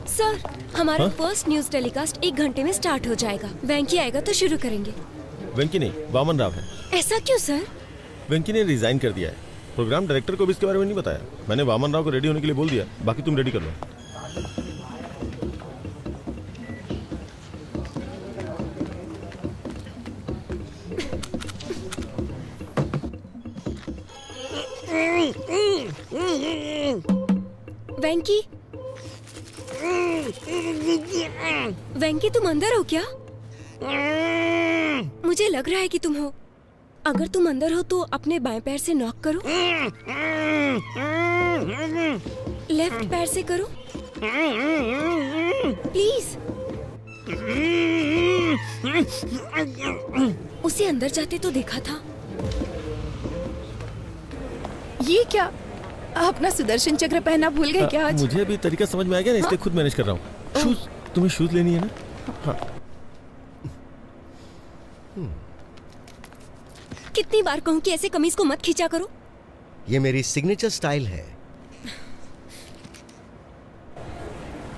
सर हमारा फर्स्ट न्यूज टेलीकास्ट 1 घंटे में स्टार्ट हो जाएगा। वेंकी आएगा तो शुरू करेंगे। वेंकी नहीं, वामन राव है। ऐसा क्यों सर? वेंकी ने रिजाइन कर दिया है। प्रोग्राम डायरेक्टर को भी इसके बारे में नहीं बताया। मैंने वामन राव को रेडी होने के लिए बोल दिया, बाकी तुम रेडी कर लो। वेंकी, वेंकी तुम अंदर हो क्या? मुझे लग रहा है कि तुम हो। अगर तुम अंदर हो तो अपने बाएं पैर से नॉक करो। लेफ्ट पैर से करो प्लीज। उसे अंदर जाते तो देखा था। ये क्या, अपना सुदर्शन चक्र पहनना भूल गए क्या आज? मुझे अभी तरीका समझ में आ गया ना, इसलिए खुद मैनेज कर रहा हूँ। शूज, तुम्हें शूज लेनी है ना? हाँ। कितनी बार कहूँ कि ऐसे कमीज को मत खींचा करो। ये मेरी सिग्नेचर स्टाइल है।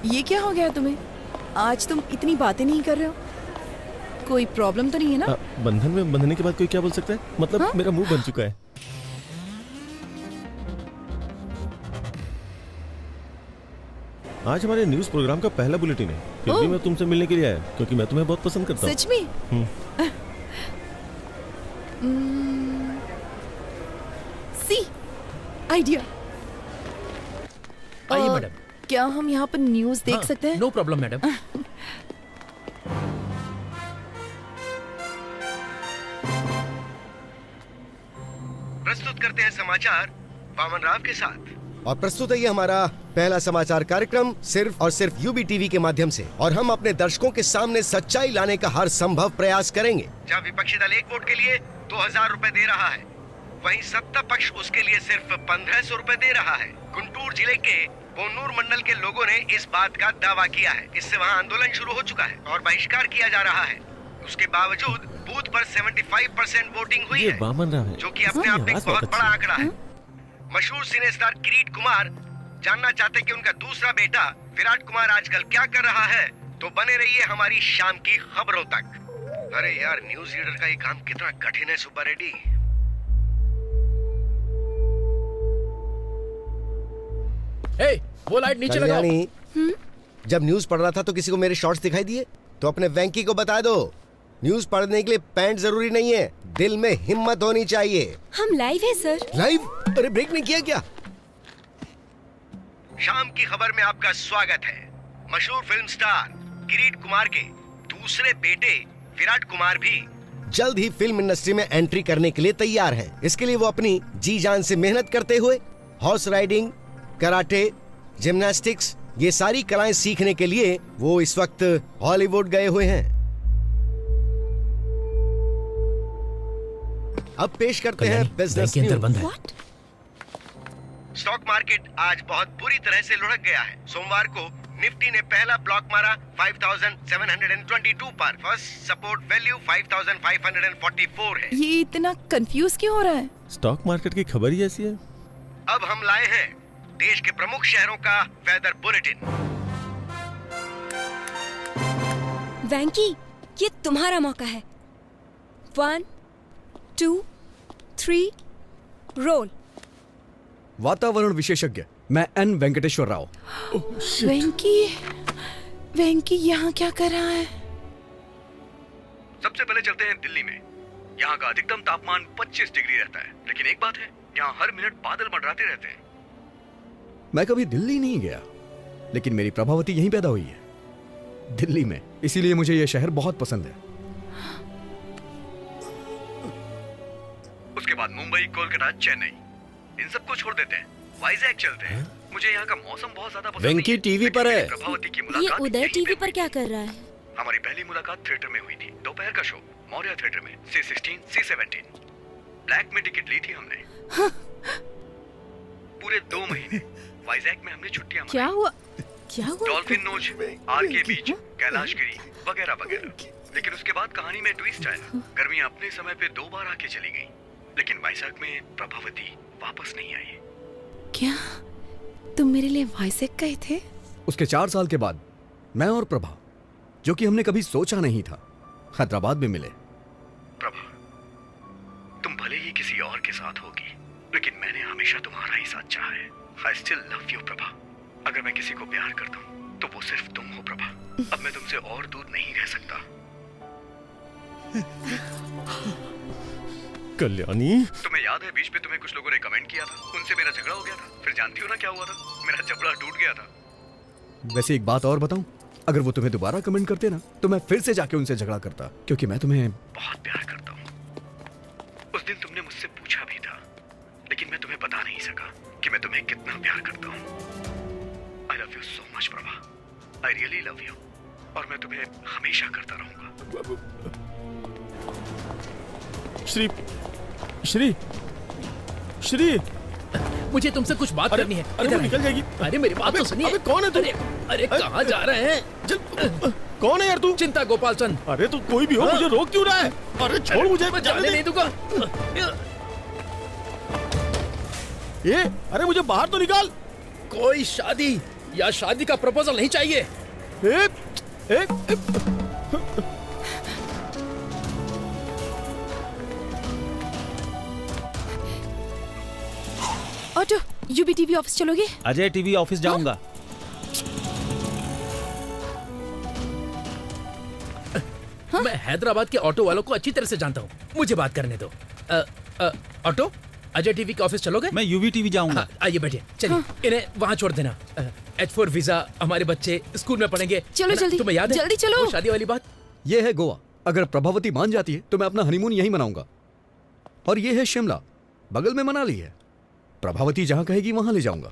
ये क्या हो गया तुम्हें? आज तुम इतनी बातें नहीं कर रहे हो। कोई प्रॉब्लम तो नहीं है ना? बंधन में बंधने के बाद कोई क्या बोल सकता है? मतलब हाँ? मेरा मुंह बन चुका है। आज हमारे न्यूज प्रोग्राम का पहला बुलेटिन है, फिर भी मैं तुमसे मिलने के लिए आया क्योंकि मैं तुम्हें बहुत पसंद करता हूँ। सच में? See idea. आइए मैडम। क्या हम यहाँ पर न्यूज देख सकते हैं? No problem madam. प्रस्तुत करते हैं समाचार वामन राव के साथ। और प्रस्तुत है ये हमारा पहला समाचार कार्यक्रम सिर्फ और सिर्फ यूबी टीवी के माध्यम से, और हम अपने दर्शकों के सामने सच्चाई लाने का हर संभव प्रयास करेंगे। जहाँ विपक्षी दल एक वोट के लिए 2000 रुपए दे रहा है, वहीं सत्ता पक्ष उसके लिए सिर्फ 1500 रुपए दे रहा है। गुंटूर जिले के बोनूर मंडल के लोगों ने इस बात का दावा किया है। इससे वहाँ आंदोलन शुरू हो चुका है और बहिष्कार किया जा रहा है। उसके बावजूद बूथ पर 75% वोटिंग हुई है, जो कि अपने आप में एक बहुत बड़ा आंकड़ा है। मशहूर सिने स्टार किरीट कुमार जानना चाहते कि उनका दूसरा बेटा विराट कुमार आजकल क्या कर रहा है, तो बने रहिए हमारी शाम की खबरों तक। अरे यार, न्यूज रीडर का ये काम कितना कठिन है सुपर रेड्डी। वो लाइट नीचे लगाओ। जब न्यूज पढ़ रहा था तो किसी को मेरे शॉर्ट्स दिखाई दिए, तो अपने वेंकी को बता दो, न्यूज पढ़ने के लिए पैंट जरूरी नहीं है, दिल में हिम्मत होनी चाहिए। हम लाइव है सर। लाइव? अरे ब्रेक नहीं किया क्या? शाम की खबर में आपका स्वागत है। मशहूर फिल्म स्टार किरीट कुमार के दूसरे बेटे विराट कुमार भी जल्द ही फिल्म इंडस्ट्री में एंट्री करने के लिए तैयार हैं। इसके लिए वो अपनी जी जान से मेहनत करते हुए हॉर्स राइडिंग, कराटे, जिम्नास्टिक्स, ये सारी कलाएं सीखने के लिए वो इस वक्त हॉलीवुड गए हुए हैं। अब पेश करते हैं बिजनेस न्यूज। स्टॉक मार्केट आज बहुत बुरी तरह से लुढ़क गया है। सोमवार को निफ्टी ने पहला ब्लॉक मारा 5722 पर। फर्स्ट सपोर्ट वैल्यू 5544 है। ये इतना कंफ्यूज क्यों हो रहा है? स्टॉक मार्केट की खबर ही ऐसी है। अब हम लाए हैं देश के प्रमुख शहरों का वेदर बुलेटिन। वैंकी, ये तुम्हारा मौका है। 1 2 3 रोल। वातावरण विशेषज्ञ मैं एन वेंकटेश्वर राव। वेंकी यहाँ क्या कर रहा है? सबसे पहले चलते हैं दिल्ली में। यहाँ का अधिकतम तापमान 25 डिग्री रहता है, लेकिन एक बात है, यहाँ हर मिनट बादल मंडराते रहते हैं। मैं कभी दिल्ली नहीं गया, लेकिन मेरी प्रभावती यहीं पैदा हुई है, दिल्ली में, इसीलिए मुझे यह शहर बहुत पसंद है। उसके बाद मुंबई, कोलकाता, चेन्नई, इन सबको छोड़ देते हैं, वाइजैक चलते हैं। मुझे यहाँ का मौसम बहुत ज्यादा पसंद वेंकी टीवी पर है। प्रभावती की ये मुलाकात उदय टीवी पर क्या कर रहा है? हमारी पहली मुलाकात थिएटर में हुई थी, दोपहर का शो मौर्य थिएटर में, C16, C17। ब्लैक में टिकट ली थी हमने। पूरे 2 महीने वाइजैक में हमने छुट्टियां क्या हुआ? डॉल्फिन नोच, आरके बीच, कैलाशगिरी वगैरह वगैरह। लेकिन उसके बाद कहानी में ट्विस्ट आया। गर्मियां अपने समय पे 2 बार आके चली गईं, लेकिन वाइजैक में प्रभावती वापस नहीं आई। क्या तुम मेरे लिए वाइजैक गए थे? उसके 4 साल के बाद मैं और प्रभा, जो कि हमने कभी सोचा नहीं था, हैदराबाद में मिले। प्रभा, तुम भले ही किसी और के साथ होगी, लेकिन मैंने हमेशा तुम्हारा ही साथ चाहा है। I still love you, Prabha. अगर मैं किसी को प्यार करता हूँ तो वो सिर्फ तुम हो प्रभा। अब मैं तुमसे और दूर नहीं रह सकता। कल्याणी, तुम्हें याद है बीच में तुम्हें कुछ लोगों ने कमेंट किया था, उनसे मेरा झगड़ा हो गया था। फिर जानती हो ना क्या हुआ था? मेरा जबड़ा टूट गया था। वैसे एक बात और बताऊं, अगर वो तुम्हें दोबारा कमेंट करते ना, तो मैं फिर से जाके उनसे झगड़ा करता, क्योंकि मैं तुम्हें बहुत प्यार करता हूँ। उस भी था, लेकिन मैं तुम्हें बता नहीं सका कि मैं तुम्हें कितना प्यार करता हूँ। आई love you so much Prabha, I really love you, और मैं तुम्हें हमेशा करता रहूंगा। श्री श्री श्री, मुझे तुमसे कुछ बात करनी है। अरे वो निकल जाएगी। अरे मेरी बात तो सुनिए। अबे कौन है तू? अरे कहाँ जा रहे हैं? कौन है यार तू? चिंता गोपाल चंद। अरे तू कोई भी हो, मुझे रोक क्यों रहा है? अरे छोड़ मुझे, मैं जाने नहीं दूंगा। ये अरे मुझे बाहर तो निकाल। कोई शादी या शादी का प्रपोजल नहीं चाहिए। ऑटो, यूबी टीवी ऑफिस चलोगे? अजय टीवी ऑफिस जाऊंगा। मैं हैदराबाद के ऑटो वालों को अच्छी तरह से जानता हूँ, मुझे बात करने दो। ऑटो, अजय टीवी के ऑफिस चलोगे? मैं यूवी टीवी जाऊंगा। आइए बैठिए, चलिए इन्हें वहाँ छोड़ देना। H4 वीजा, हमारे बच्चे स्कूल में पढ़ेंगे। चलो जल्दी, तुम्हें याद है जल्दी चलो। वो शादी वाली बात? ये है गोवा। अगर प्रभावती मान जाती है तो मैं अपना हनीमून यहीं मनाऊंगा। और ये है शिमला, बगल में मनाली है। प्रभावती जहां कहेगी वहां ले जाऊंगा।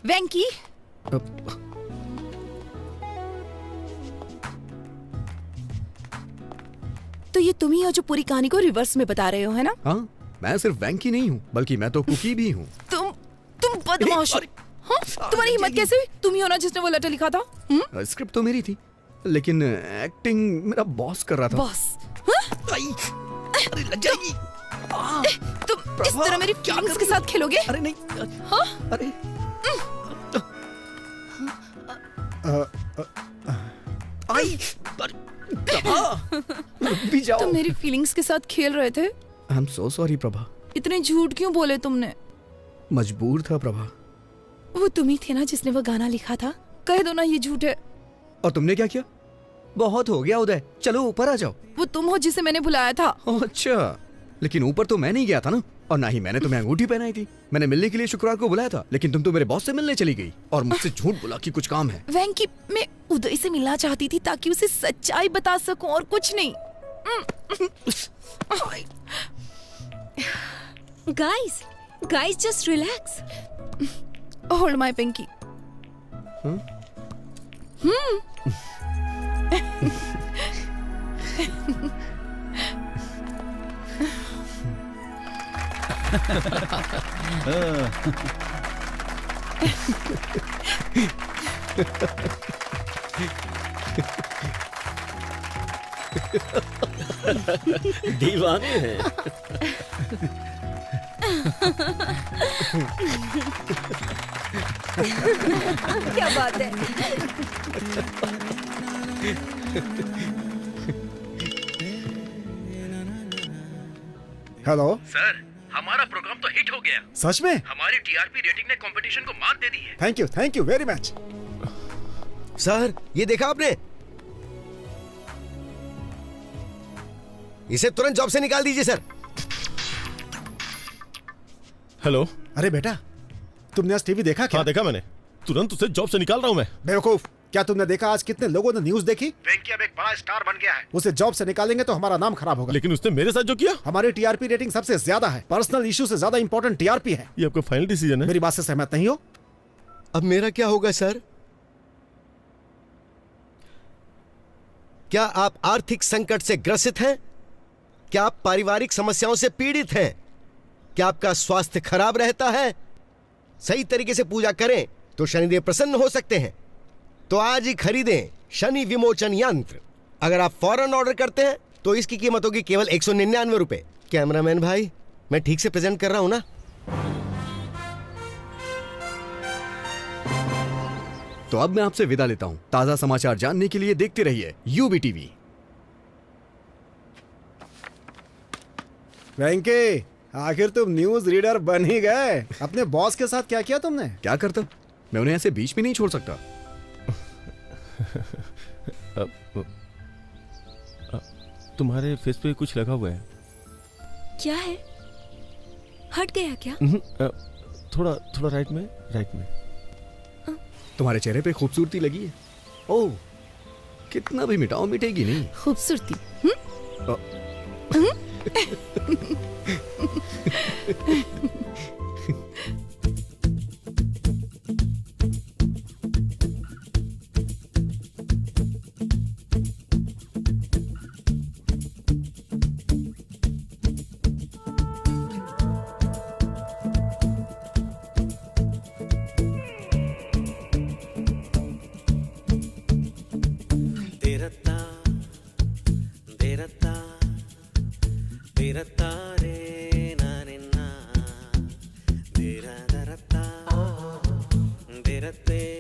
वेंकी, तो ये तुम ही हो जो पूरी कहानी को रिवर्स में बता रहे हो, है ना? हाँ, मैं सिर्फ वैंकी नहीं हूँ, बल्कि मैं तो कुकी भी हूँ। तुम बदमाश हो। हाँ? तुम्हारी हिम्मत कैसे हुई? तुम ही हो ना जिसने वो लेटर लिखा था? स्क्रिप्ट तो मेरी थी, लेकिन एक्टिंग मेरा बॉस कर रहा था। बॉस? अरे लग जाएगी। तुम इस तरह मेरी फीलिंग्स के साथ खेलोगे? अरे नहीं। हाँ? अरे भी जाओ। तुम मेरी फीलिंग्स के साथ खेल रहे थे? I am so sorry Prabha. इतने झूठ क्यों बोले तुमने? मजबूर था प्रभा। वो तुम ही थे ना जिसने वो गाना लिखा था? कह दो ना ये झूठ है। और तुमने क्या किया? बहुत हो गया उदय, चलो ऊपर आ जाओ। वो तुम हो जिसे मैंने बुलाया था। अच्छा, लेकिन ऊपर तो मैं नहीं गया था ना, और ना ही मैंने तुम्हें अंगूठी पहनाई थी। मैंने मिलने के लिए शुक्रवार को बुलाया था, लेकिन तुम तो मेरे बॉस से मिलने चली गई और मुझसे झूठ बोला कि कुछ काम है। वेंकी, मैं उदय से मिलना चाहती थी ताकि उसे सच्चाई बता सकूं और कुछ नहीं। Guys, just relax. Hold my pinky. दीवाने हैं। क्या बात है? हेलो सर, हमारा प्रोग्राम तो हिट हो गया। सच में? हमारी टीआरपी रेटिंग ने कंपटीशन को मात दे दी है। Thank you very much. Sir, ये देखा आपने? इसे तुरंत जॉब से निकाल दीजिए सर। हेलो। अरे बेटा, तुमने आज टीवी देखा क्या? हाँ देखा मैंने, तुरंत उसे जॉब से निकाल रहा हूँ मैं। बेवकूफ, क्या तुमने देखा आज कितने लोगों ने न्यूज देखी? वेंकी अब एक बड़ा स्टार बन गया है। उसे जॉब से निकालेंगे तो हमारा नाम खराब होगा। लेकिन उसने मेरे साथ जो किया। हमारी टीआरपी रेटिंग सबसे ज्यादा है, पर्सनल इशू से ज्यादा इंपॉर्टेंट टीआरपी है। ये आपका फाइनल डिसीजन है? मेरी बात से सहमत नहीं हो? अब मेरा क्या होगा सर? क्या आप आर्थिक संकट से ग्रसित हैं? क्या आप पारिवारिक समस्याओं से पीड़ित हैं? क्या आपका स्वास्थ्य खराब रहता है? सही तरीके से पूजा करें तो शनिदेव प्रसन्न हो सकते हैं। तो आज ही खरीदें शनि विमोचन यंत्र। अगर आप फौरन ऑर्डर करते हैं तो इसकी कीमत होगी केवल 199 रुपए। कैमरामैन भाई, मैं ठीक से प्रेजेंट कर रहा हूं ना? तो अब मैं आपसे विदा लेता हूं। ताजा समाचार जानने के लिए देखते रहिए यूबी टीवी। वेंकी, आखिर तुम न्यूज रीडर बन ही गए। अपने बॉस के साथ क्या किया तुमने? क्या करता, मैं उन्हें ऐसे बीच में नहीं छोड़ सकता। तुम्हारे फेस पे कुछ लगा हुआ है। क्या है? हट गया क्या? थोड़ा राइट में। तुम्हारे चेहरे पे खूबसूरती लगी है। ओह, कितना भी मिटाओ मिटेगी नहीं। खूबसूरती? Derate